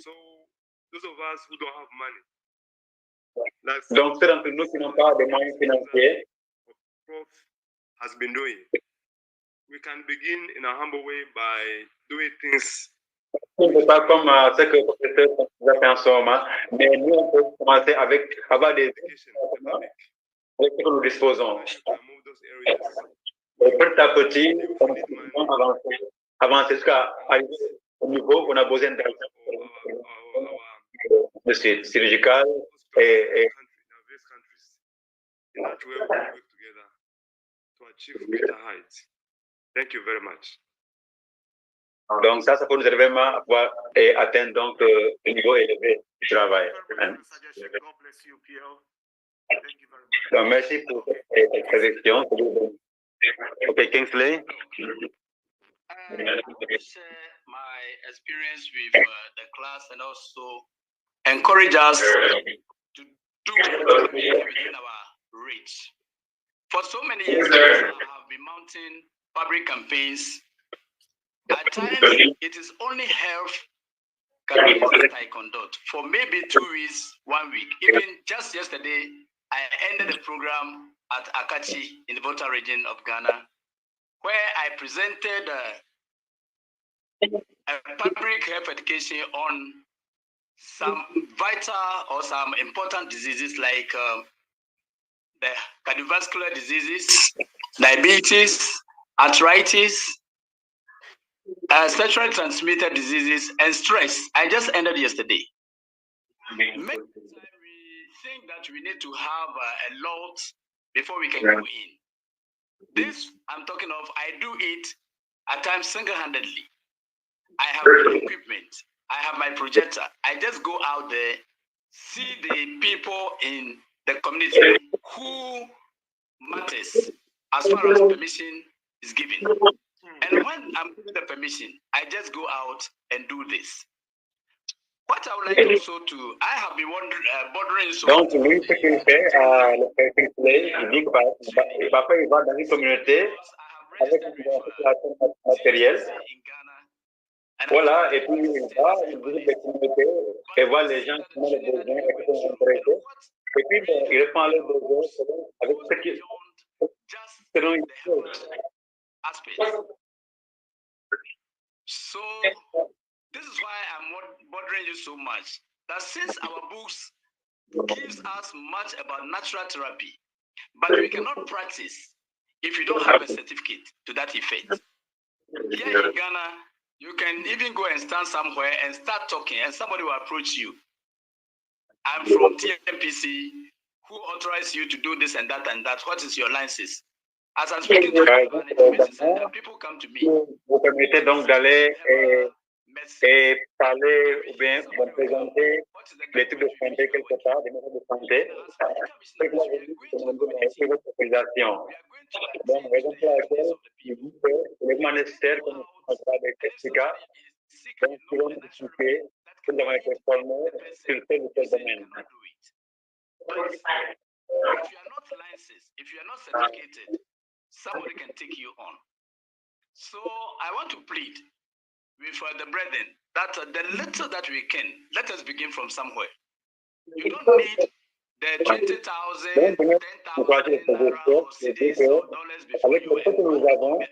Those of us who don't have money. Donc ceux d'entre nous qui n'ont pas de moyens financiers, Prof has been doing. We can begin in a humble way by doing things. Ce n'est pas comme ce que le professeur a fait en ce moment, mais nous on peut commencer avec avoir des avec ce que nous disposons. Et petit à petit, on peut avancer jusqu'à arriver au niveau où on a besoin d'argent de chirurgical et in that way we work together to achieve greater heights. Thank you very much. Donc ça peut nous aider vraiment à pouvoir atteindre donc le niveau élevé du travail. Donc, merci pour cette présentation. Okay, Kingsley. Share my experience with the class and also encourage us to do within our reach. For so many years, I have been mounting public campaigns. At times, it is only health campaigns that I conduct for maybe 2 weeks, 1 week. Even just yesterday, I ended the program at Akachi in the Volta region of Ghana, where I presented a public health education on some vital or some important diseases like the cardiovascular diseases, diabetes, arthritis, sexually transmitted diseases, and stress. I just ended yesterday. Many times we think that we need to have a lot before we can go in. This I'm talking of, I do it at times single-handedly. I have my equipment. I have my projector. I just go out there, see the people in the community who matters as far as permission is given. And when I'm given the permission, I just go out and do this. What I would like also to, I have been bothering so donc, lui, ce qu'il fait, le frère Kingsley, il dit que papa, il va dans une communauté avec une situation matérielle. Voilà, et puis il va, il visite les communautés et voit les gens qui ont les besoins et qui sont intéressés. Et puis, bon, il répond à leurs besoins avec ce qui selon une chose. So, this is why I'm bothering you so much. That since our books gives us much about natural therapy, but we cannot practice if you don't have a certificate to that effect. Here in Ghana, You can even go and stand somewhere and start talking, and somebody will approach you. I'm from TMPC. Who authorized you to do this and that and that? What is your license? As I'm speaking to you, people come to me. Vous permettez donc d'aller et parler ou bien vous présenter les types de santé quelque part, des mesures de santé. C'est votre autorisation. Donc, raison pour laquelle il dit que le moment nécessaire que nous sommes avec certificat, donc nous allons discuter que nous avons été formés sur tel ou tel domaine. If you are not licensed, if you are not certificated, somebody can take you on. So I want to plead with the brethren that the little that we can, let us begin from somewhere. You don't need the 20,000, 10,000 or cities or dollars before you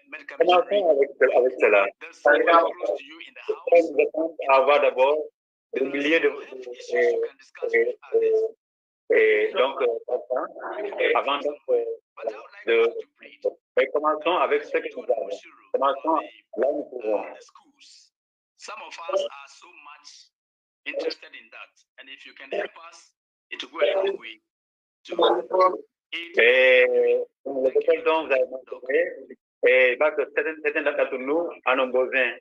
medical avec cela. Nous devons avoir d'abord des milliers de donc avant de commençons avec ce que nous avons. Commençons là où nous pouvons. Some of us are so much interested in that, and if you can help us, it will go a long way to les écoles dont vous avez mentionné, et parce que certains d'entre nous en ont besoin.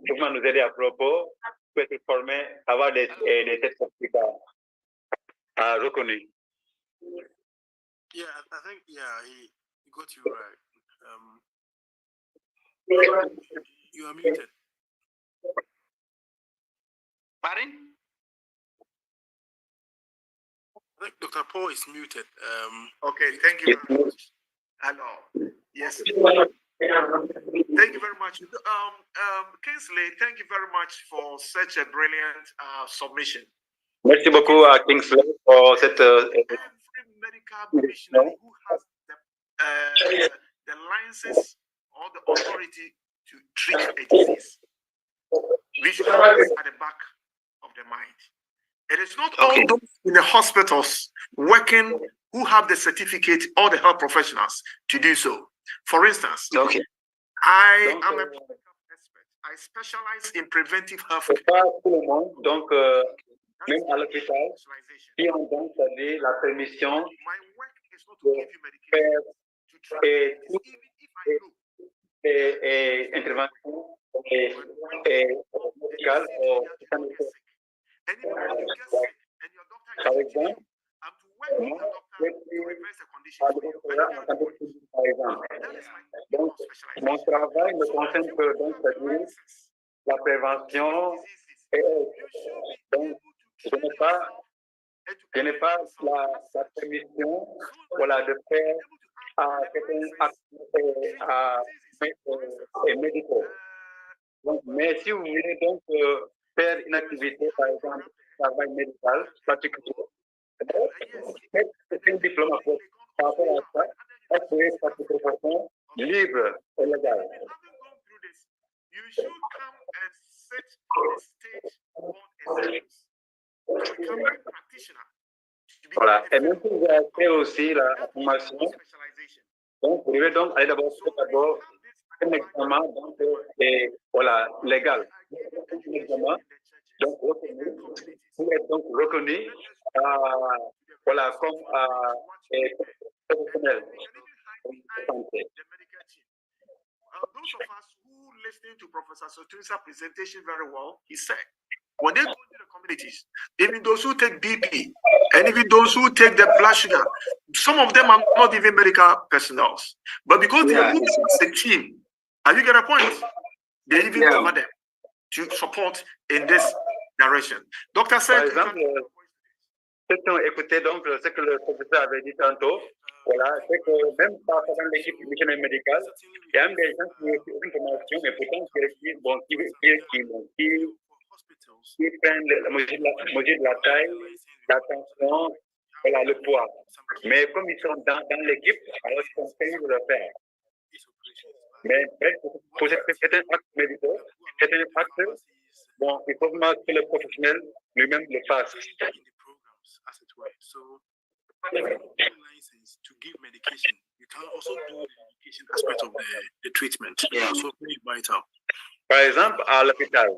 Comment nous aider à propos pour être formés, avoir des certificats reconnus. Yeah, I think he got you right. You are muted. Pardon? I think Dr. Paul is muted. Okay, thank you very much. Hello. Yes. Thank you very much. Kingsley, thank you very much for such a brilliant submission. Merci beaucoup à Kingsley pour cette Every medical missionary who has the license or the authority to treat a disease, we should have this at the back of the mind. It is not all those in the hospitals working who have the certificate or the health professionals to do so. For instance, I am a medical expert. I specialize in preventive health care. Donc, même à l'hôpital, si on donne la permission et intervention médicale par exemple, donc, mon travail me concerne que donc, la prévention et donc, je n'ai pas la permission voilà, de faire certains actes médicaux. Donc, mais si vous voulez donc faire une activité, par exemple, travail médical particulier, c'est un diplôme par rapport à ça, est par toute façon libre et légal. You should come and sit on the stage on exams to become a practitioner. Voilà, et même si vous avez fait aussi la formation, donc vous devez donc aller d'abord un examen donc, voilà, légal. Un examen donc reconnu, pour être donc reconnu voilà, comme professionnel. Those of us who listening to Professor Sotusa's presentation very well, he said, when they go to the communities, even those who take BP, and even those who take the blood sugar, some of them are not even medical personnel, but because they are moving as a team, have you got a point? They even cover them to support in this direction. Dr. Par exemple, ceux qui ont écouté donc ce que le professeur avait dit tantôt, voilà, c'est que même dans l'équipe missionnaire médicale, il y a même des gens qui ont une formation, mais pourtant qui prennent la mesure de la taille, la tension, voilà, le poids. Mais comme ils sont dans l'équipe, alors ils sont payés de le faire. Mais pour certains actes médicaux, certains actes, bon, il faut vraiment que le professionnel lui-même le fasse. As it were. So, license to give medication, you can also do the medication aspect of the treatment. Yeah. So, very vital. Par exemple, à l'hôpital,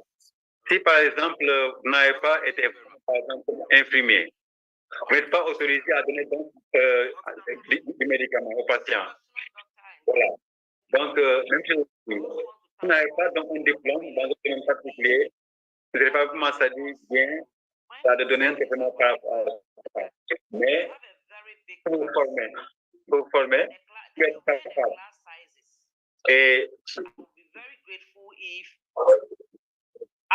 si par exemple vous n'avez pas été, par exemple, infirmier, vous n'êtes pas autorisé à donner donc, du médicament aux patients. Voilà. Donc, même chose, si vous n'avez pas donc un diplôme dans un domaine particulier, vous n'avez pas vraiment ça dit bien, ça de donner un traitement par rapport à ça. Mais pour vous former, vous êtes capable. Et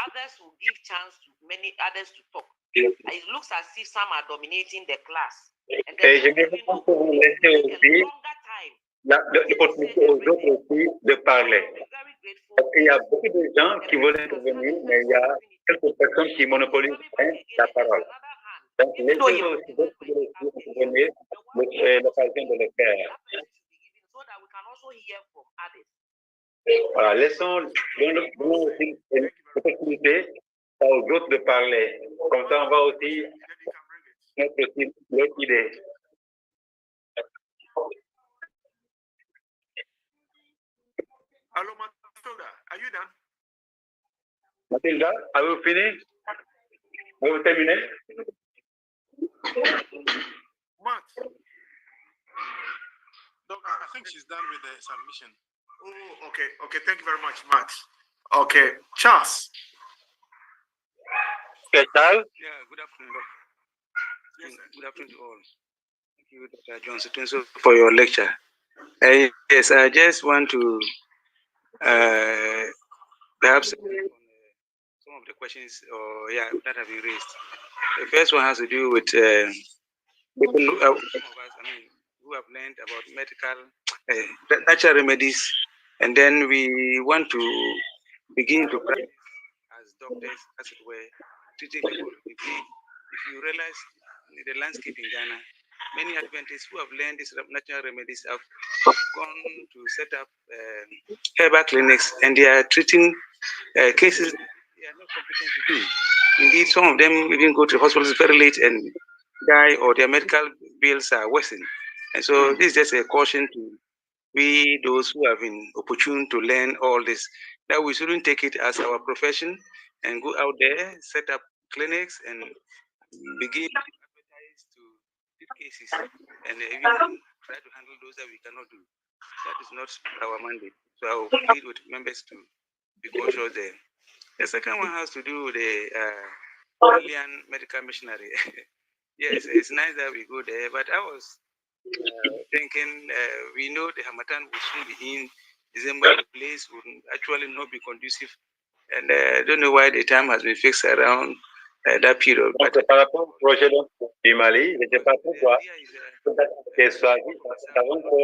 others will give chance to many others to talk. It looks as if some are dominating the class. Et je vais vous laisser aussi l'opportunité aux autres aussi de parler. Parce qu'il y a beaucoup de gens qui veulent intervenir, mais il y a quelques personnes qui monopolisent la parole. Donc, laissez aussi d'autres qui veulent intervenir l'occasion de le faire. Voilà, laissons aussi l'opportunité aux autres de parler. Comme ça, on va aussi mettre aussi l'autre idée. Hello, Matilda, are you done? Matilda, avez-vous fini? Avez-vous terminé? Matt. No, I think she's done with the submission. Oh, okay. Okay, thank you very much, Matt. Okay, Charles. Okay, Charles. Yeah, good afternoon, Doc. Yes, good afternoon to all. Thank you, Dr. Johnson, for your lecture. Yes, I just want to perhaps some of the questions that have been raised. The first one has to do with people some of us, who have learned about medical natural remedies, and then we want to begin to practice as doctors, as it were, treating people. If you realize the landscape in Ghana, many Adventists who have learned these natural remedies have gone to set up herbal clinics, and they are treating cases they are not competent to do. Indeed, some of them even go to hospitals very late and die, or their medical bills are worsened. And so this is just a caution to we, those who have been opportune to learn all this, that we shouldn't take it as our profession and go out there, set up clinics, and begin to advertise to treat cases, and even try to handle those that we cannot do. That is not our mandate. So I will plead with members to be cautious there. The second one has to do with the alien medical missionary. Yes, it's nice that we go there, but I was thinking we know the Hamatan will soon be in December. The place will actually not be conducive, and I don't know why the time has been fixed around that period. Donc, par rapport au projet du Mali, je ne sais pas pourquoi c'est choisi, parce que nous savons que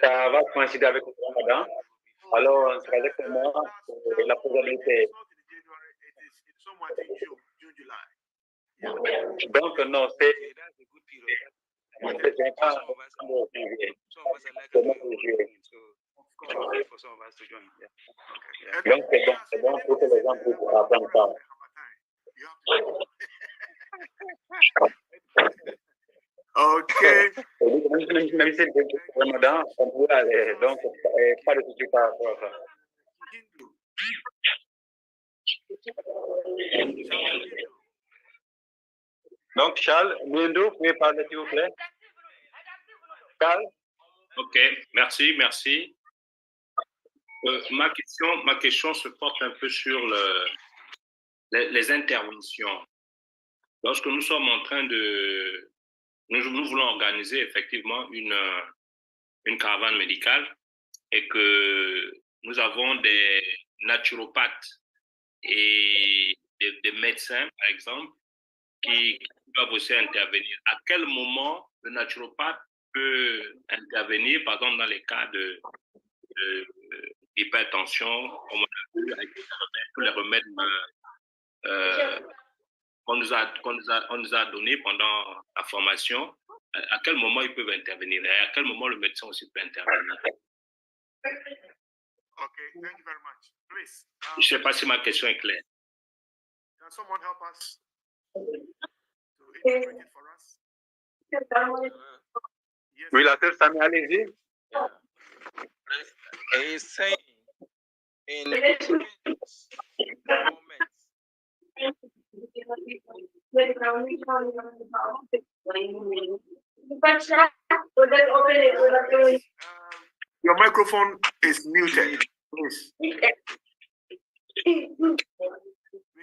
ça va coïncider avec le Ramadan. Alors, c'est exactement la probabilité. Donc, non, c'est pas au juillet. Donc, c'est bon pour que les gens puissent apprendre ça. Okay. Même si c'est Ramadan, on peut aller. Donc, pas de souci par rapport à ça. Donc, Charles, vous pouvez parler, s'il vous plaît? Charles? Ok, merci. Ma question se porte un peu sur les interventions. Lorsque nous sommes en train de... Nous voulons organiser effectivement une caravane médicale et que nous avons des naturopathes et des médecins, par exemple, qui doivent aussi intervenir. À quel moment le naturopathe peut intervenir, par exemple, dans les cas d'hypertension, comme on a vu avec tous les remèdes qu'on nous a donnés pendant la formation, à quel moment ils peuvent intervenir et à quel moment le médecin aussi peut intervenir. Okay, thank you very much. Please. Je ne sais pas si ma question est claire. Can someone help us to interpret it for us? Oui, la sœur Samy, allez-y. He's saying in moments. Your microphone is muted, please. We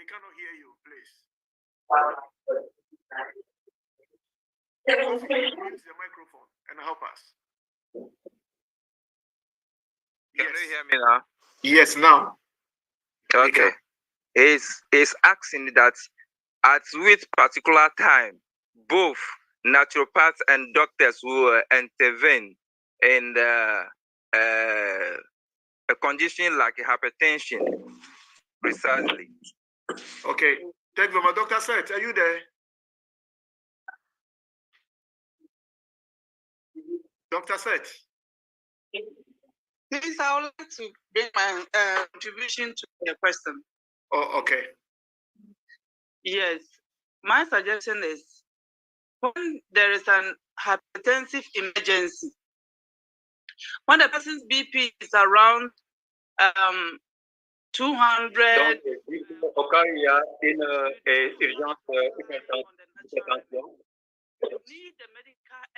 cannot hear you, please. Use the microphone and help us. Can you hear me now? Yes, now. Okay. Is asking that at which particular time both naturopaths and doctors will intervene in a condition like hypertension, precisely. Okay. Thank you, my doctor said. Are you there? Dr. said. Please, I would like to bring my contribution to the question. Oh, okay. Yes. My suggestion is when there is an hypertensive emergency, when the person's BP is around 200. Donc, au cas où il y a une urgence hypertension, need the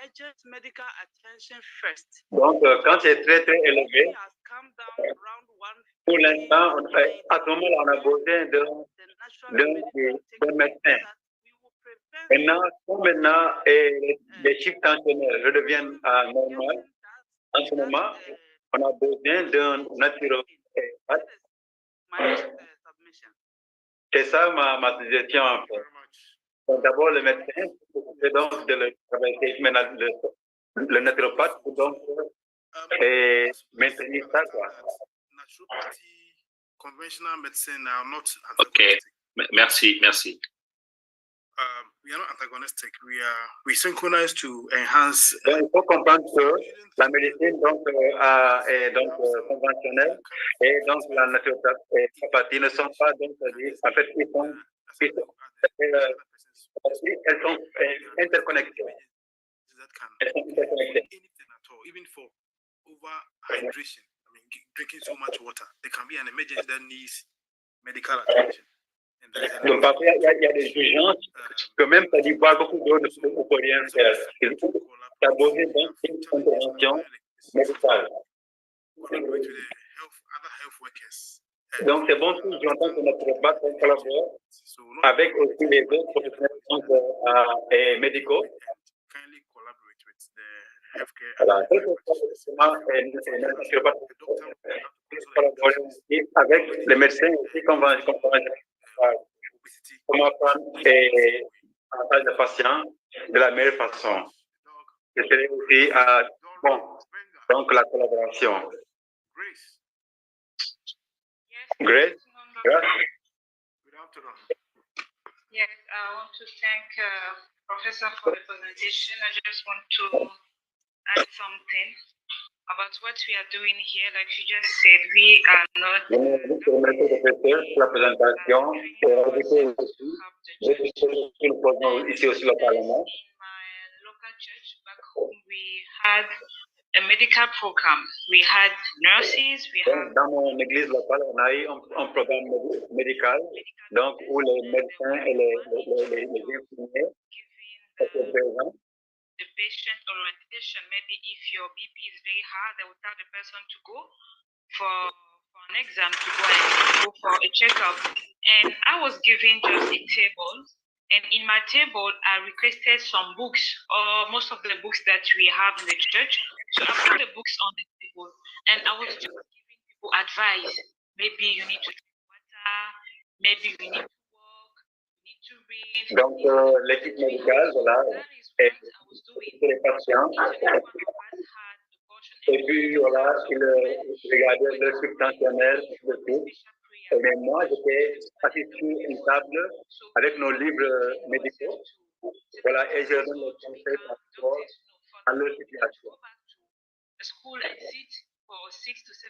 urgent medical attention first. Donc, quand c'est très très élevé, pour l'instant, à ce moment-là, on a besoin d'un médecin. Maintenant, les chiffres tensionnels redeviennent normaux. En ce moment, on a besoin d'un naturopathe. C'est ça ma suggestion en fait. Donc, d'abord, le médecin, c'est donc de le travailler, maintenant le naturopathe, donc maintenir ça, quoi. Conventional medicine are not Okay, merci. We are not antagonistic. We synchronize to enhance. Donc, il faut comprendre que la médecine conventionnelle et donc la naturopathie ne sont pas donc en fait elles sont interconnectées. Even for overhydration, I mean, drinking so much water, there can be an emergency that needs medical attention. Donc, parfois, il y a des urgences que même ça dit boire beaucoup d'eau ne peut rien faire. Il faut aborder donc une intervention médicale. Donc, c'est bon si j'entends que notre repas collabore avec aussi les autres professionnels médicaux. Voilà, collaborer aussi avec les médecins aussi comment prendre en charge des patients de la meilleure façon. C'est aussi donc la collaboration. Grace? Yes, I want to thank Professor for the presentation. I just want to add something about what we are doing here. Like you just said, we are not. La présentation, ici aussi localement. Local church back home, we had a medical program. We had nurses. Dans mon église locale, on a eu un programme médical, donc où les médecins et les infirmiers étaient présents. The patient orientation. Maybe if your BP is very high, they will tell the person to go for an exam, to go for a checkup. And I was given just a table. And in my table, I requested some books, or most of the books that we have in the church. So I put the books on the table, and I was just giving people advice. Maybe you need to drink water, maybe you need to walk, you need to read. Donc, l'équipe médicale, voilà, et les patients. Et puis, voilà, ils regardaient le subventionnel de tout. Mais moi, j'étais assis sur une table avec nos livres médicaux. Voilà, et je donne le conseil par rapport à leur situation. School and sit for 6 to 7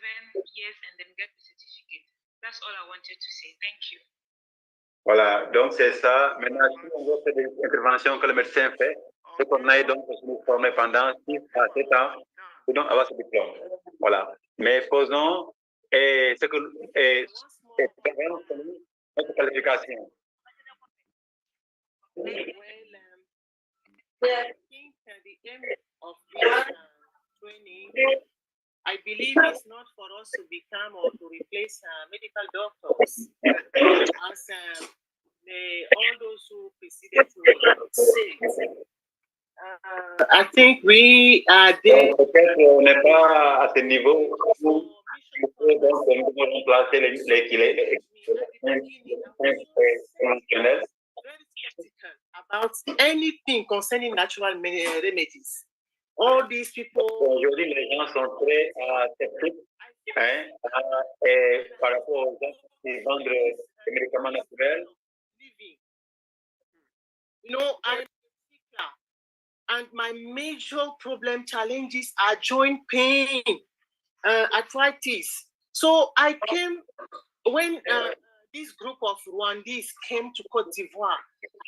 years and then get the certificate. That's all I wanted to say. Thank you. Voilà, donc c'est ça. Maintenant, si on veut faire des interventions que le médecin fait, c'est qu'on aille donc nous former pendant 6 à 7 ans pour donc avoir ce diplôme. Voilà. Mais posons et ce que notre qualification. Well, I think the aim of this training, I believe, is not for us to become or to replace medical doctors, as all those who preceded me said. I think we are there. Peut-être on n'est pas à ce niveau où nous devons remplacer les conventionnels. About anything concerning natural remedies. All these people. Aujourd'hui, les gens sont très sceptiques par rapport aux gens qui vendent des médicaments naturels. You know, I'm and my major problem challenges are joint pain, arthritis. So I came when this group of Rwandese came to Cote d'Ivoire,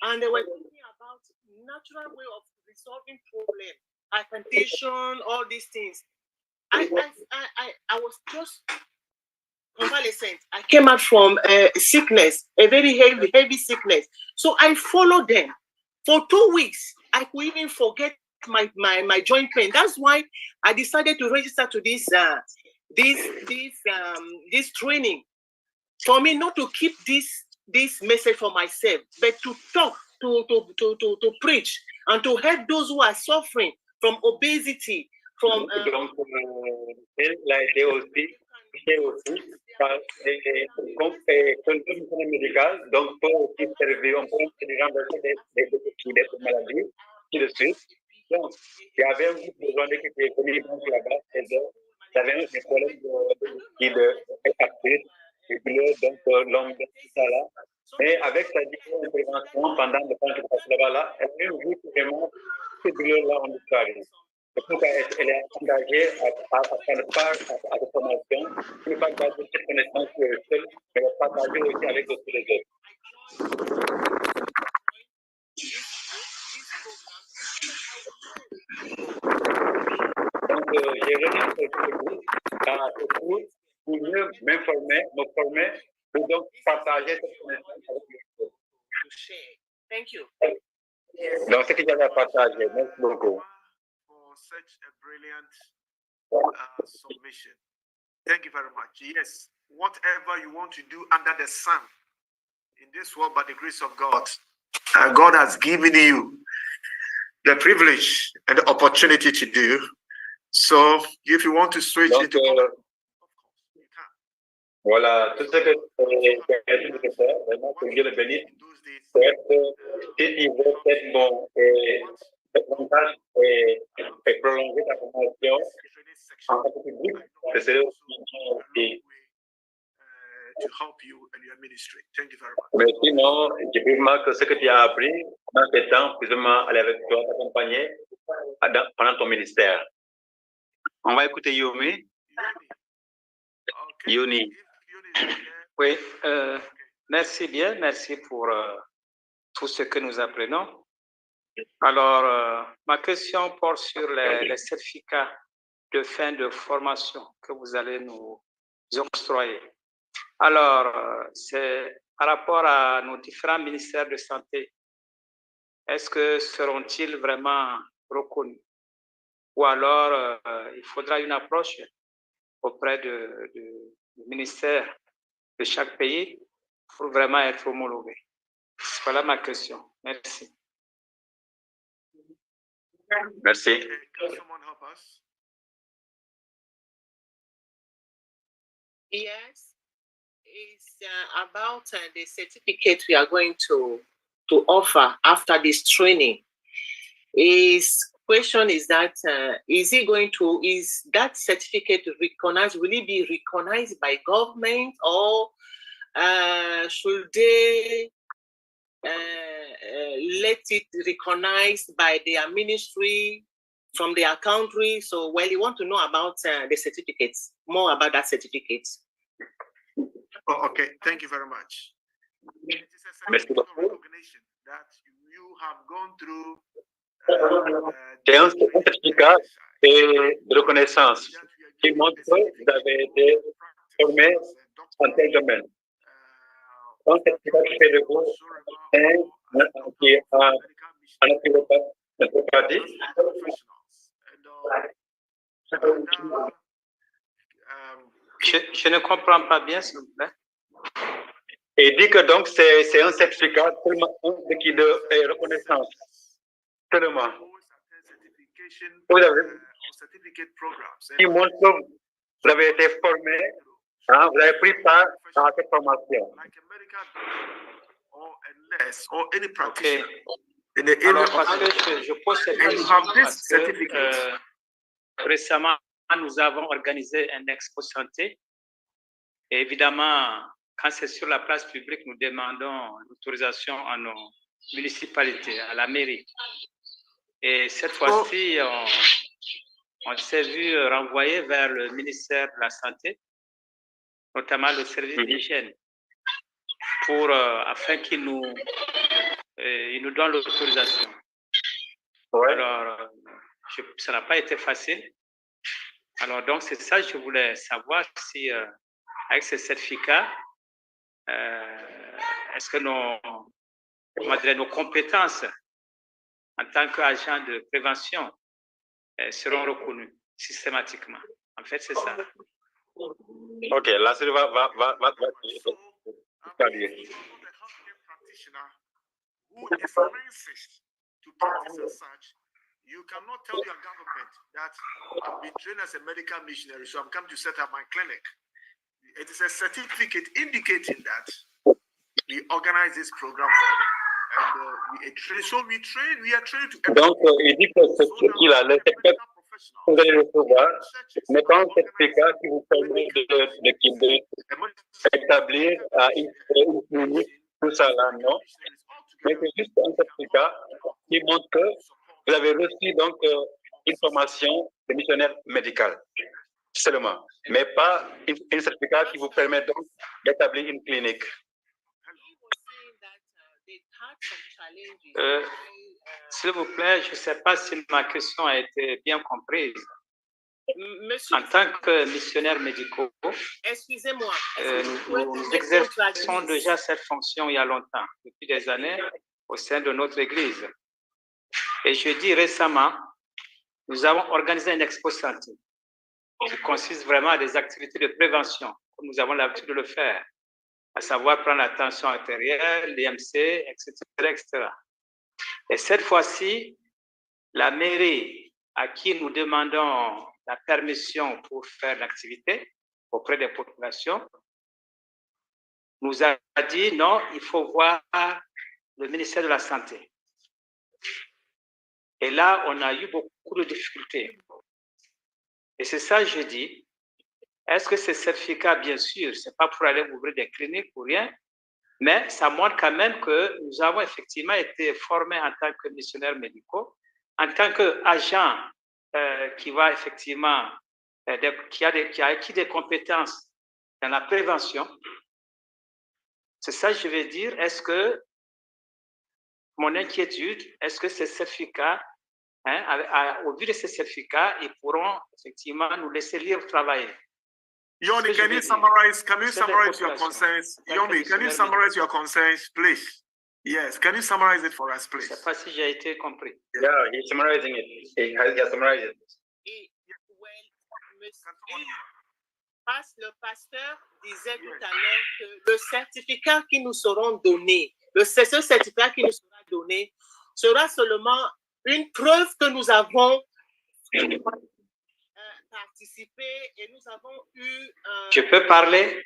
and they were talking about natural way of resolving problems, hypertension, all these things. I was just convalescent. I came out from sickness, a very heavy sickness. So I followed them for 2 weeks. I could even forget my joint pain. That's why I decided to register to this training. For me, not to keep this message for myself, but to talk, to preach, and to help those who are suffering from obesity, from. Donc, elle a été aussi par conditions médicales, donc pour aussi servir, on peut renverser des maladies, tout de suite. Donc, il y avait un groupe de gens qui étaient venus là-bas, ils avaient des problèmes de donc l'homme de tout ça là. Mais avec sa intervention pendant le temps qu'il passe là-bas, elle a vu vraiment ce douleur-là en Australie. C'est pourquoi elle est engagée à faire part à cette formation, pour ne pas garder cette connaissance seule, mais la partager aussi avec tous les autres. Donc, j'ai rejoint ce groupe pour mieux m'informer, me former, pour donc partager cette connaissance avec les autres. Thank you. Donc, ce que j'avais à partager, merci beaucoup. For such a brilliant submission. Thank you very much. Yes, whatever you want to do under the sun in this world, by the grace of God, God has given you the privilege and the opportunity to do. So, if you want to switch into voilà, tout ce que j'ai dû faire, vraiment, que Dieu le bénisse, pour être niveau peut-être bon davantage et prolonger ta formation en tant que public, que c'est aussi. To help you in your ministry. Thank you very much. Mais sinon, j'ai vu que ce que tu as appris dans ce temps, plus ou moins aller avec toi, t'accompagner pendant ton ministère. On va écouter Yomi. Yoni. Oui, merci bien, merci pour tout ce que nous apprenons. Alors, ma question porte sur les certificats de fin de formation que vous allez nous octroyer. Alors, c'est par rapport à nos différents ministères de santé. Est-ce que seront-ils vraiment reconnus? Ou alors, il faudra une approche auprès du ministère de chaque pays pour vraiment être homologué? Voilà ma question. Merci. Merci. Can someone help us? Yes, it's about the certificate we are going to offer after this training. His question is that is that certificate recognized? Will it be recognized by government, or should they let it recognized by their ministry from their country? So, well, you want to know about the certificates, more about that certificate. Oh, okay, thank you very much. It is a certificate of recognition that you have gone through. C'est un certificat de reconnaissance qui montre que vous avez été formé en tel domaine. Donc, certificat qui fait de vous qui est en naturopathie. Je ne comprends pas bien, s'il vous plaît. Et dit que donc c'est un certificat seulement qui de reconnaissance. Seulement. Vous avez qui montre que vous avez été formé, hein, vous avez pris part à cette formation. Or any Okay. in the area Alors, parce que je pose cette question parce que récemment, nous avons organisé un expo santé. Et évidemment, quand c'est sur la place publique, nous demandons l'autorisation à nos municipalités, à la mairie. Et cette fois-ci, on s'est vu renvoyer vers le ministère de la Santé, notamment le service d'hygiène, pour afin qu'il nous donne l'autorisation. Ouais. Alors, ça n'a pas été facile. Alors, donc, c'est ça que je voulais savoir si, avec ces certificats, est-ce que nos compétences en tant qu'agent de prévention seront reconnues systématiquement. En fait, c'est ça. Ok, là, ça va who is licensed to practice as such, you cannot tell your government that I've been trained as a medical missionary, so I'm come to set up my clinic. It is a certificate indicating that we organize this program and we are trained to. Donc, il dit que ce qu'il a, le certificat que vous allez recevoir n'est pas un certificat qui vous permet d'établir une clinique, tout ça là, non. Mais c'est juste un certificat qui montre que vous avez reçu donc une formation de missionnaire médical seulement, mais pas un certificat qui vous permet donc d'établir une clinique. S'il vous plaît, je ne sais pas si ma question a été bien comprise. Monsieur, en tant que missionnaires médicaux, excusez-moi, nous exerçons déjà cette fonction il y a longtemps, depuis des années, au sein de notre Église. Et je dis récemment, nous avons organisé une expo santé qui consiste vraiment à des activités de prévention, comme nous avons l'habitude de le faire, à savoir prendre la tension artérielle, l'IMC, etc., etc. Et cette fois-ci, la mairie à qui nous demandons la permission pour faire l'activité auprès des populations nous a dit non, il faut voir le ministère de la Santé. Et là, on a eu beaucoup de difficultés. Et c'est ça que je dis. Est-ce que ces certificats, bien sûr, ce n'est pas pour aller ouvrir des cliniques ou rien, mais ça montre quand même que nous avons effectivement été formés en tant que missionnaires médicaux, en tant qu'agents qui va effectivement, qui a acquis des compétences dans la prévention. C'est ça que je vais dire. Est-ce que mon inquiétude, est-ce que ces certificats, au vu de ces certificats, ils pourront effectivement nous laisser libre travailler? Yomi, can you summarize your concerns? Yomi, can you summarize your concerns, please? Yes, can you summarize it for us, please? Je ne sais pas si j'ai été compris. Yeah, he's summarizing it. He has summarized it. Le pasteur disait tout à l'heure que le certificat qui nous seront donnés, ce certificat qui nous sera donné, sera seulement une preuve que nous avons participé et nous avons eu... Je peux parler?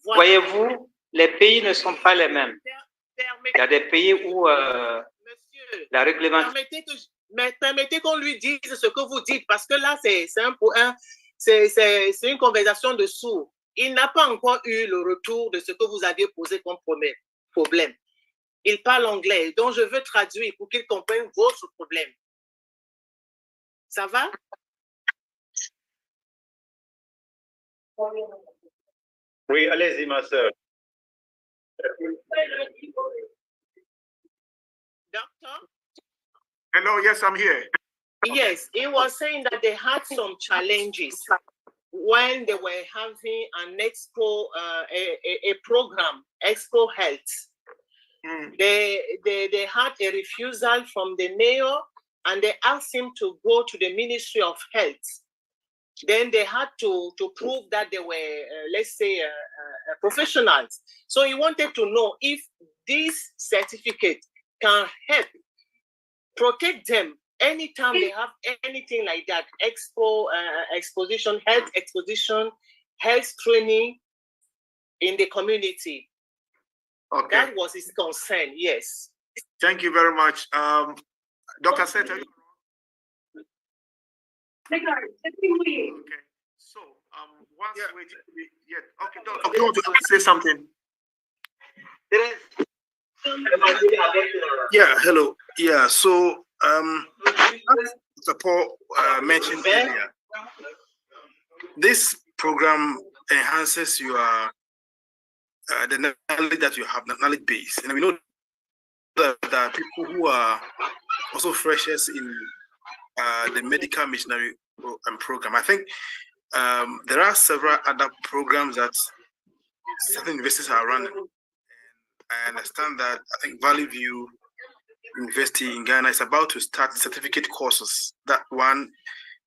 Voilà. Voyez-vous, les pays ne sont pas les mêmes. Il y a des pays où la réglementation... Permettez qu'on lui dise ce que vous dites, parce que là, c'est une conversation de sourds. Il n'a pas encore eu le retour de ce que vous aviez posé comme problème. Il parle anglais, donc je veux traduire pour qu'il comprenne votre problème. Ça va? Oui, allez-y, ma soeur. Doctor? Hello, yes, I'm here. Yes, he was saying that they had some challenges when they were having an expo, a program, Expo Health. They had a refusal from the mayor, and they asked him to go to the Ministry of Health. Then they had to prove that they were, let's say, professionals. So he wanted to know if this certificate can help protect them anytime they have anything like that, exposition, health exposition, health training in the community. Okay. That was his concern, yes. Thank you very much. Dr. Seth, okay. So, once okay, Doctor, you want to say something? Yeah, hello. Yeah, so Dr. Paul mentioned earlier, this program enhances your the knowledge that you have, the knowledge base, and we know that there are people who are also freshers in the medical missionary program. I think there are several other programs that certain universities are running. I understand that I think Valley View University in Ghana is about to start certificate courses. That one,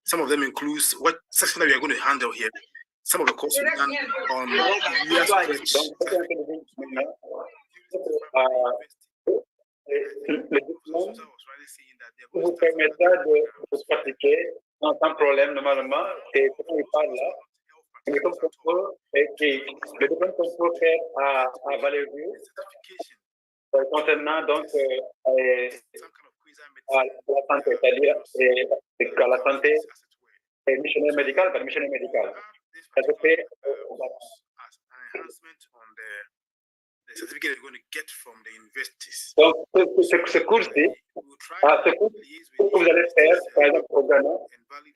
some of them includes what section that we are going to handle here. Some of the courses are done on years vous permettra de pratiquer sans problème normalement. C'est comment il parle là. Le diplôme qu'on peut faire à Valérie concernant donc à la santé, c'est-à-dire à la santé missionnaire médicale, par missionnaire médicale. Ça se fait the certificate you're going to get from the universities. Donc, ce cours-ci, vous allez faire, par exemple, au Ghana,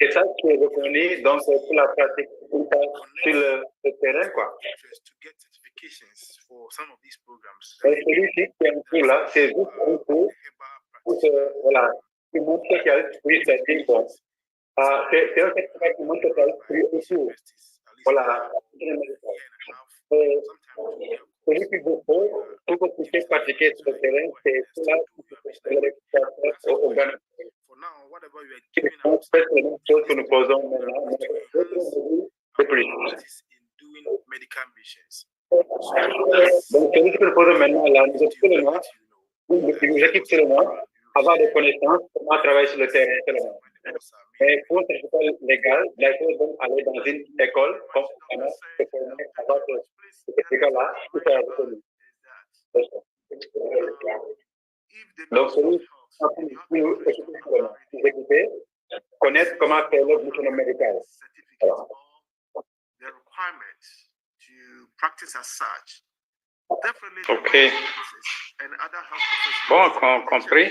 c'est ça qui est reconnu donc, pour la pratique sur le terrain, quoi. Et celui-ci qui est en cours là, c'est juste un cours pour voilà, qui montre qu'il y a l'esprit, c'est-à-dire, bon, c'est un certificat qui montre qu'il y a l'esprit autour. Voilà. Celui qu'il vous faut pour que vous puissiez pratiquer sur le terrain, c'est cela au Ghana. On fait les mêmes choses que nous posons maintenant, mais c'est plus. Donc, celui que nous posons maintenant, là, nous équipons seulement avoir des connaissances, comment travailler sur le terrain seulement. Mais pour un certificat légal, il faut donc aller dans une école, comme on a se former avoir ce certificat-là, tout est reconnu. Donc, celui qui nous équiper, connaître comment faire l'œuvre missionnaire médicale. Ok. Bon, compris.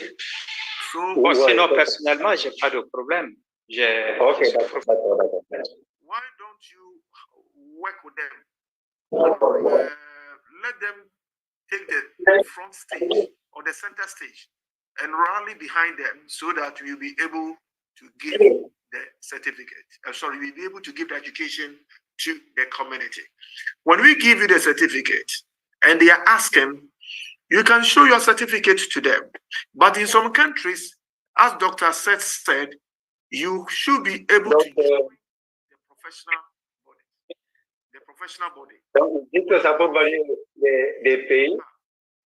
Bon, sinon, personnellement, je n'ai pas de problème. Ok, d'accord. Why don't you work with them? Let them take the front stage or the center stage and rally behind them so that we'll be able to give the certificate. We'll be able to give the education to the community. When we give you the certificate and they are asking, you can show your certificate to them. But in some countries, as Dr. Seth said, you should be able to join the professional body. Donc, dites que ça peut varier des pays.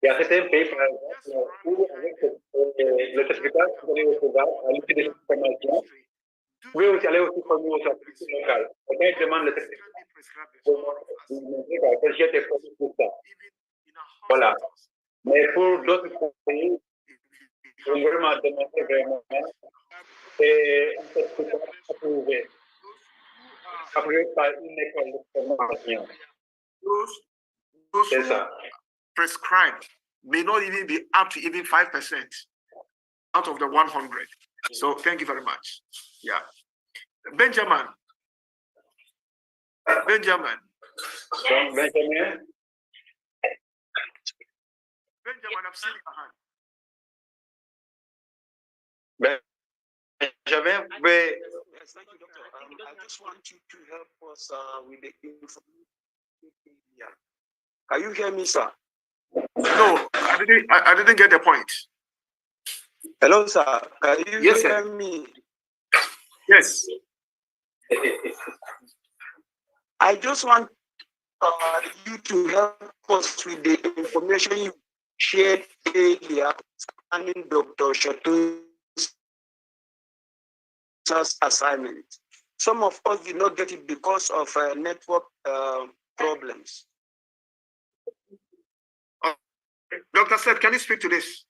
Il y a certains pays, par exemple, où avec le certificat, vous allez recevoir à l'issue de cette formation. Vous pouvez aussi aller aussi former au service local. Quand il demande le certificat, j'ai été formé pour ça. Voilà. Mais pour d'autres pays, on va vraiment demander vraiment et un certificat approuvé par une école de formation. Those prescribed may not even be up to even 5% out of the 100. So thank you very much. Yeah. Benjamin, I'm sitting behind. Benjamin, yes, thank you, Doctor. I just want you to help us with the information. Can you hear me, sir? No, I didn't get the point. Hello, sir. Can you Yes, hear sir. me? Yes. I just want you to help us with the information you shared earlier concerning Dr. Shato's assignment. Some of us did not get it because of network problems. Dr. Seth, can you speak to this?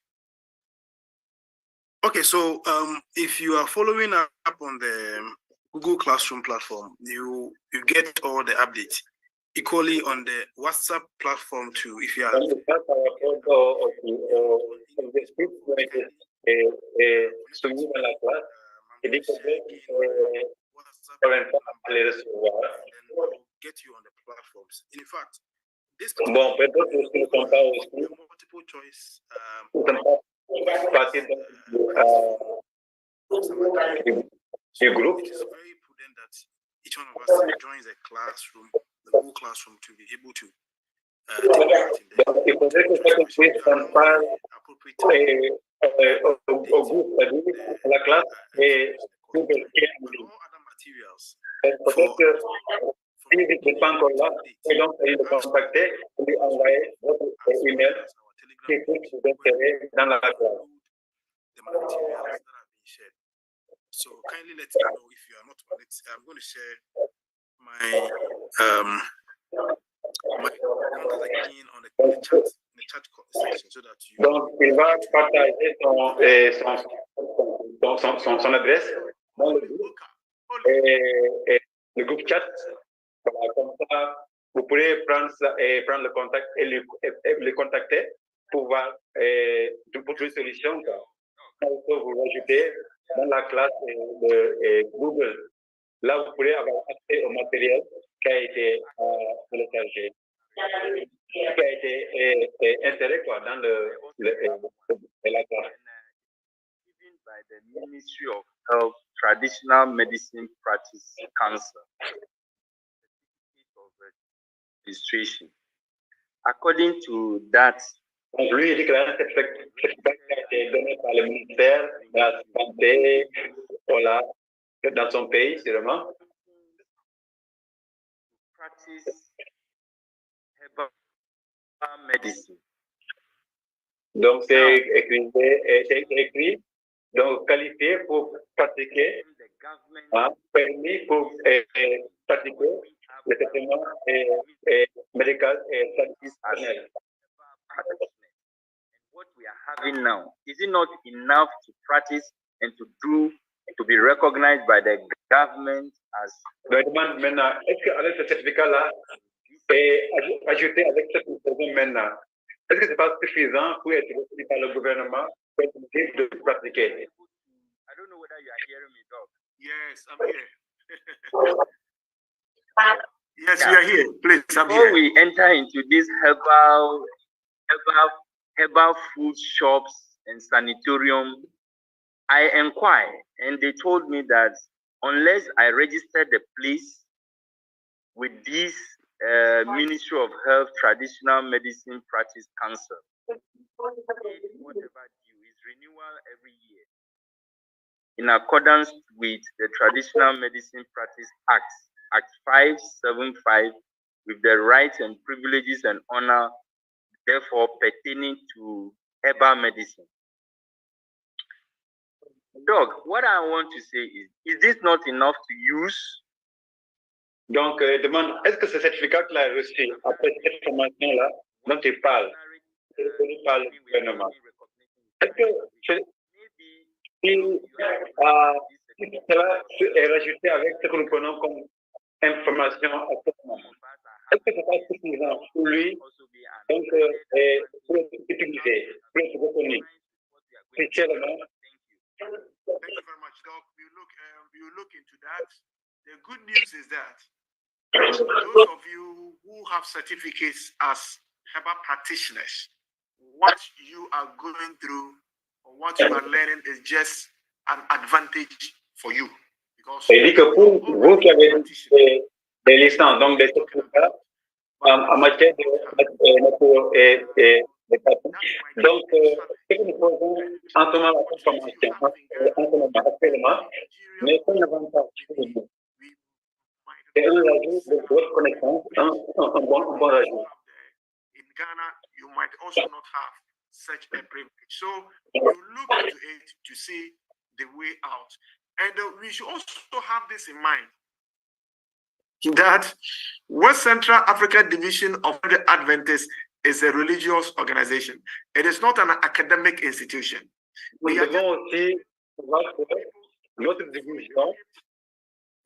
Okay, so if you are following up on the Google Classroom platform, you get all the updates. Equally on the WhatsApp platform too. If you are get you on the platforms. In fact, this multiple choice group. It is very prudent that each one of us joins a classroom, the Google Classroom, to be able to take part materials So kindly let me know if you are not on it. I'm going to share my my contact again on the chat section so that you. Donc il va partager son adresse dans le groupe et le groupe chat. Comme ça, vous pourrez prendre le contact et le contacter pour voir pour trouver une solution. Il faut vous rajouter dans la classe de Google. Là, vous pourrez avoir accès au matériel qui a été téléchargé, qui a été inséré dans la classe. By the Ministry of Health Traditional Medicine Practice Council. Of registration. According to that, lui, il dit que la certificat a été donné par le ministère de la Santé, voilà, dans son pays, sûrement. Practice herbal medicine. Donc, c'est écrit, donc qualifié pour pratiquer, permis pour pratiquer le traitement médical et traditionnel. What we are having now, is it not enough to practice and to be recognized by the government as? Je demande maintenant, est-ce qu'avec ce certificat-là, et ajouté avec cette information maintenant, est-ce que ce n'est pas suffisant pour être reconnu par le gouvernement pour être libre de pratiquer? I don't know whether you are hearing me, Doc. Yes, I'm here. Yes, you are here. Please, I'm Before here. we enter into these herbal food shops and sanitarium, I inquired and they told me that unless I register the place with this Ministry of Health Traditional Medicine Practice Council, whatever due is renewal every year in accordance with the Traditional Medicine Practice Act 575, with the rights and privileges and honor therefore pertaining to herbal medicine. Doc, what I want to say is this not enough to use? Donc, demande, est-ce que ce certificat qu'il a reçu après cette formation-là, dont il parle, est reconnu par le gouvernement? Est-ce que si cela est rajouté avec ce que nous prenons comme information à ce moment, est-ce que ce n'est pas suffisant pour lui, donc, pour être utilisé, pour être reconnu? Sincerement. Thank you very much, Doc. We will look into that. The good news is that those of you who have certificates as herbal practitioners, what you are going through or what you are learning is just an advantage for you. Il dit que pour vous qui avez des licences, donc des certificats en matière de donc, ce que nous faisons en ce moment, la formation, actuellement, mais qu'on ne vend pas chez nous. C'est un rajout de votre connaissance, un bon rajout. In Ghana, you might also not have such a privilege. So you look into it to see the way out. And we should also have this in mind, that West Central Africa Division of the Adventists is a religious organization. It is not an academic institution. Nous devons aussi voir que notre division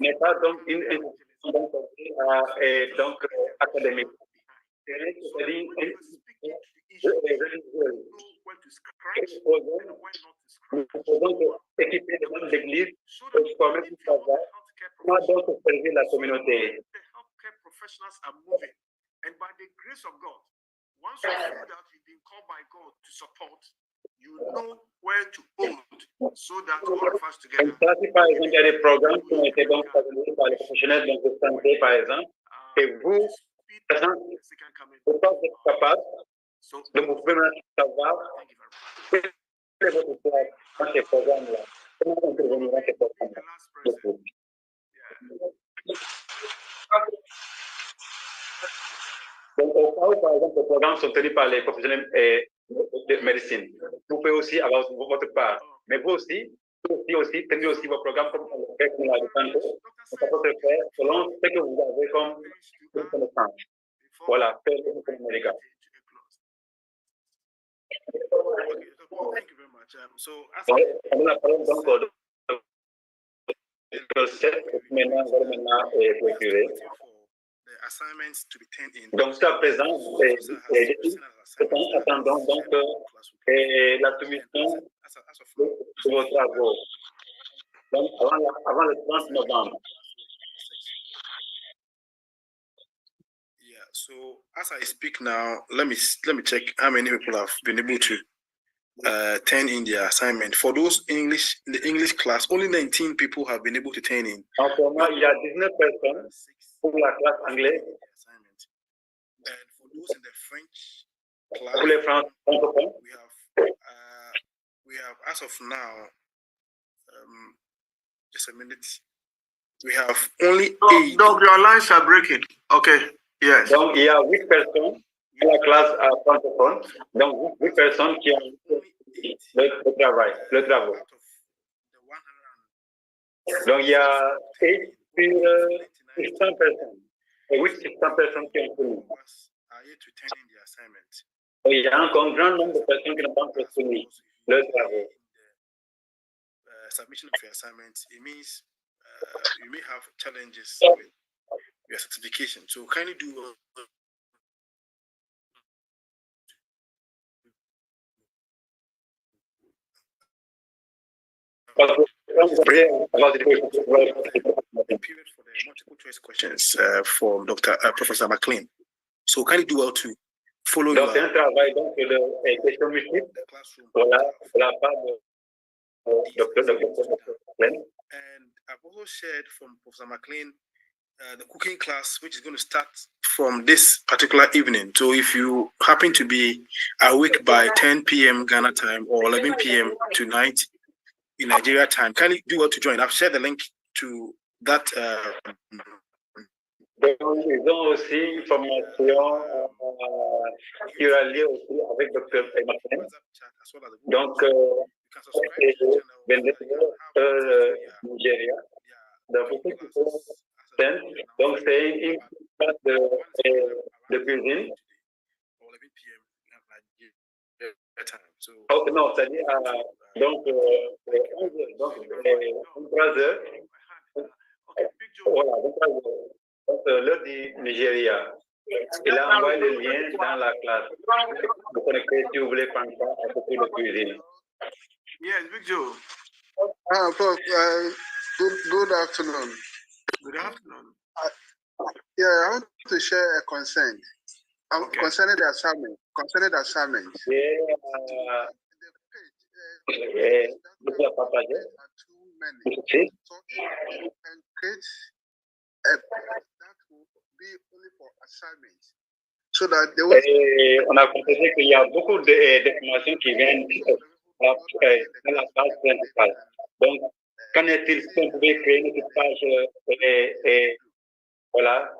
n'est pas donc une institution donc académique. C'est-à-dire religieuse. Nous faisons équiper les membres d'église pour former tout savoir comment donc servir la communauté. Professionals are moving, and by the grace of God, once you feel that you've been called by God to support, you know where to hold, so that all of us together. Ça, si par exemple il y a des programmes qui ont été donc présentés par les professionnels de santé, par exemple, et vous, par exemple, vous pensez être capable, donc vous pouvez maintenant savoir quel est votre choix dans ces programmes-là, comment intervenir dans ces programmes-là. Donc, au cas où, par exemple, les programmes sont tenus par les professionnels de médecine, vous pouvez aussi avoir votre part. Mais vous aussi, tenez aussi vos programmes comme on le fait pour la santé. Ça peut se faire selon ce que vous avez comme connaissance. Voilà, faire le médical. Thank you very much. So, on a parlé donc de cette maintenant clôturée. Assignments to be turned in. Donc, jusqu'à présent, attendons donc la soumission de vos travaux. Donc, avant le 30 novembre. Yeah, so as I speak now, let me check how many people have been able to turn in their assignment. For those in the English class, only 19 people have been able to turn in. En ce moment, il y a 19 personnes pour la classe anglaise. And for those in the French class, pour les francophones, we have as of now, just a minute, we have only 8. Dog, your lines are breaking. Okay, yes. Donc, il y a 8 personnes dans la classe francophone, donc 8 personnes qui ont le travail. Donc, il y a 8 sur 100 personnes. Et 8 sur 100 personnes qui ont soumis. Et il y a encore un grand nombre de personnes qui n'ont pas encore soumis leur travail. Submission of your assignments, it means you may have challenges with your certification. So kindly do period for the multiple choice questions for Professor McLean. So kindly do well to follow donc, c'est un travail donc, de questions multiples pour la part de Dr. McLean. And I've also shared from Professor McLean the cooking class, which is going to start from this particular evening. So if you happen to be awake by 10 p.m. Ghana time or 11 p.m. tonight in Nigeria time, kindly do well to join. I've shared the link to that. Ils ont aussi une formation qui est liée aussi avec Dr. McLean. Donc, Nigeria. Donc, c'est une classe de cuisine. Oh, non, c'est-à-dire, donc, 23 heures. Voilà, 23 heures. Donc, l'heure du Nigeria. Il a envoyé le lien dans la classe. Vous connectez si vous voulez prendre ça à côté de cuisine. Yes, Big Joe. Prof, good afternoon. Good afternoon. I want to share a concern. Concerning the assignment. many. So if you can create a page that will be only for assignments, so that they will. On a constaté qu'il y a beaucoup d'informations qui viennent dans la page principale. Donc, qu'en est-il si on pouvait créer une petite page voilà,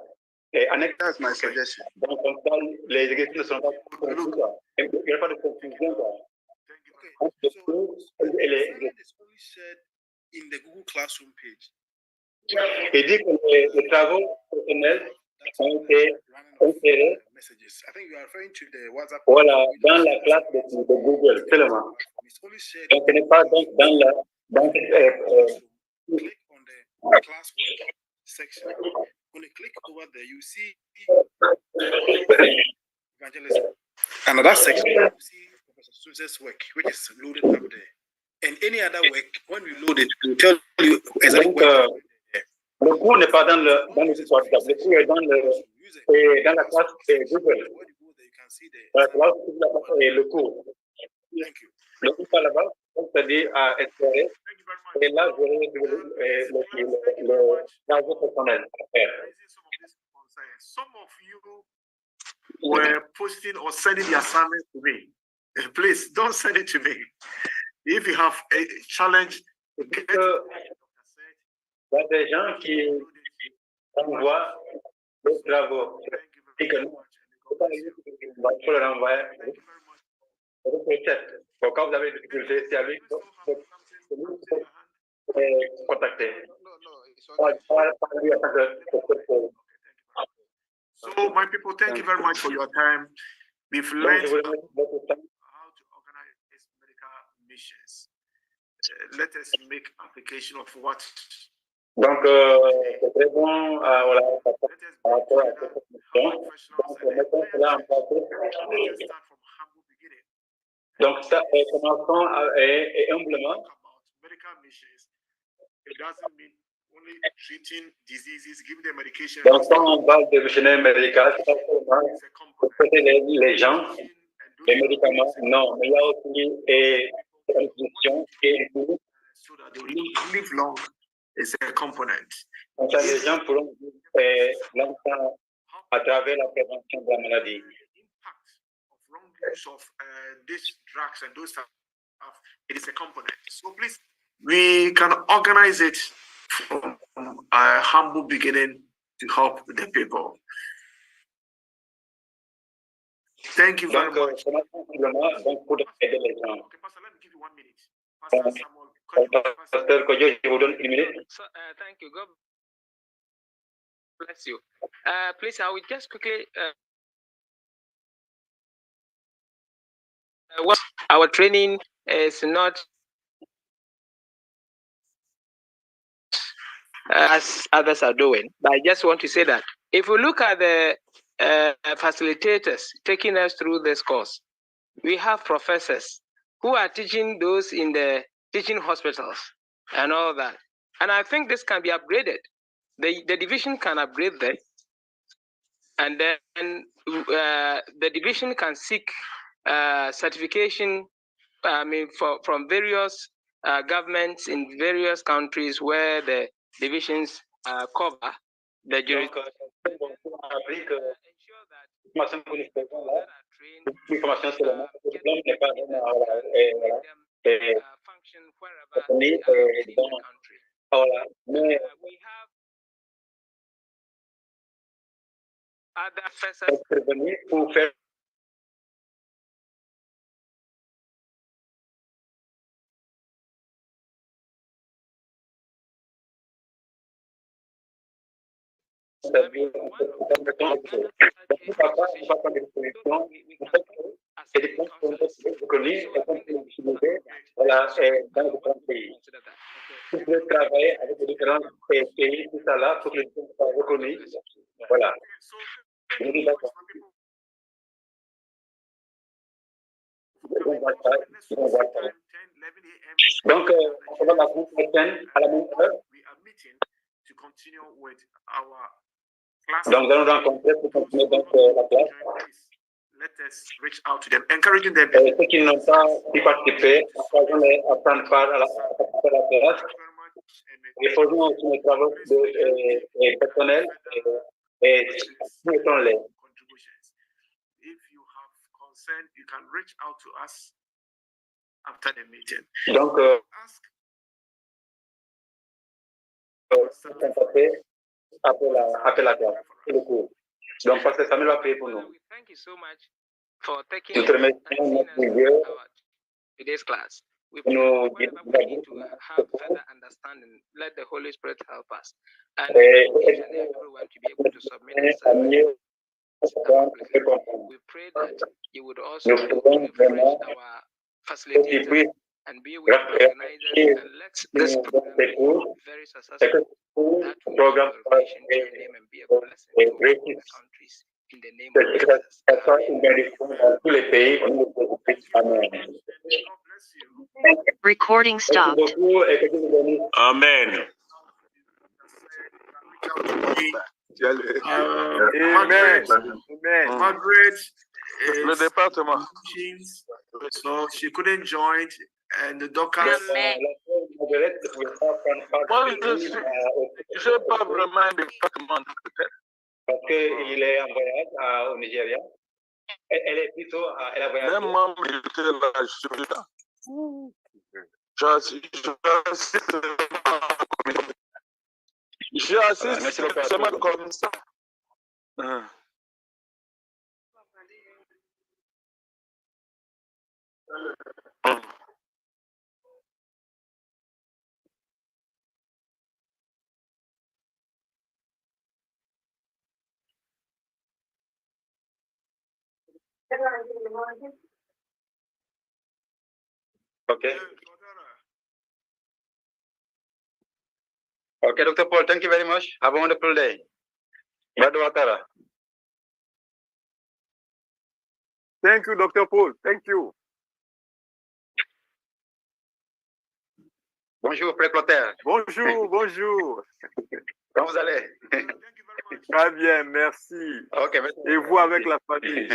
annexe? That's my suggestion. Donc, comme ça, les exercices ne sont pas confus. Il n'y a pas de confusion. Okay, so assignment is only shared in the Google Classroom page. Il dit que les travaux personnels ont été insérés. Messages. I think you are referring to the WhatsApp. Voilà, dans la classe de Google seulement. Donc, ce n'est pas donc dans la. Click on the classwork section. When you click over there, you see evangelism. And that section, you see Professor Suze's work, which is loaded up there. And any other work, when we load it, it will tell you exactly where. Le cours n'est pas dans le site WhatsApp, le cours est dans la classe Google. Voilà, le cours. Le cours par là-bas, c'est-à-dire à espérer. Et là, je vais le travail personnel à faire. Some of you were posting or sending the assignment to me. Please don't send it to me. If you have a challenge, il y a des gens qui envoient des travaux et que nous, il faut le renvoyer. Donc, quand vous avez des difficultés, c'est à lui de contacter. So, my people, thank you very much for your time. We've learned how to organize medical missions. Let us make application of what. Donc, c'est très bon, voilà, par rapport à cette question. Donc, mettons cela en pratique. Donc, ça, commençons humblement. Medical missions, it doesn't mean only treating diseases, giving them medication. Donc, quand on parle de missionnaire médical, c'est pas seulement traiter les gens, les médicaments, non, mais il y a aussi une nutrition et une so that they will live long. It's a component. Donc, les gens pourront vivre longtemps à travers la prévention de la maladie. Wrong use of these drugs and those stuff, it is a component. So please, we can organize it from a humble beginning to help the people. Thank you very much. Donc, pour aider les gens. Okay, Pastor, let me give you 1 minute. Pastor Samuel, Pasteur Koyo, je vous donne 1 minute. So, thank you. God bless you. Please, I will just quickly. What our training is not as others are doing, but I just want to say that if we look at the facilitators taking us through this course, we have professors who are teaching those in the teaching hospitals and all that. And I think this can be upgraded. The division can upgrade that, and then the division can seek certification, from various governments in various countries where the divisions cover the jurisdiction. Function wherever they are in the country. We have other professors. Travailler avec les différents pays, tout ça là, pour que les gens soient reconnus. Voilà. Donc, on va la prochaine à la même heure. Donc, nous allons rencontrer pour continuer donc la classe. Let us reach out to them, encouraging them. Ceux qui n'ont pas pu participer, on les prendre part à la classe. Et faisons aussi nos travaux personnels et soumettons-les. If you have concern, you can reach out to us after the meeting. Donc, après la classe, le cours. Donc, Pasteur Samuel va payer pour nous. Thank you so much for taking Nous te remercions, notre Dieu. today's class. We Nous pray that we need to have further understanding. Let the Holy Spirit help us. And each and everyone to be able to submit themselves. We pray that you would also be able to refresh our facilitators and be with the organizers and let this program be very successful. That will be a glorification to your name and be a blessing to all the countries. In the name of Jesus. Recording stopped. Amen. Margaret. Margaret Le département. So she couldn't join, and the doctor. Moi, je n'ai pas vraiment un département. Parce qu'il est en voyage au Nigeria. Elle est plutôt elle a voyagé. Même moi, j'étais là, je suis là. J'assiste seulement comme ça. Okay. Okay, Dr. Paul, thank you very much. Have a wonderful day. Brother Watara. Thank you, Dr. Paul. Thank you. Bonjour, Frère Clotaire. Bonjour, bonjour. Comment vous allez? Très bien, merci. Okay, merci. Et vous avec la famille?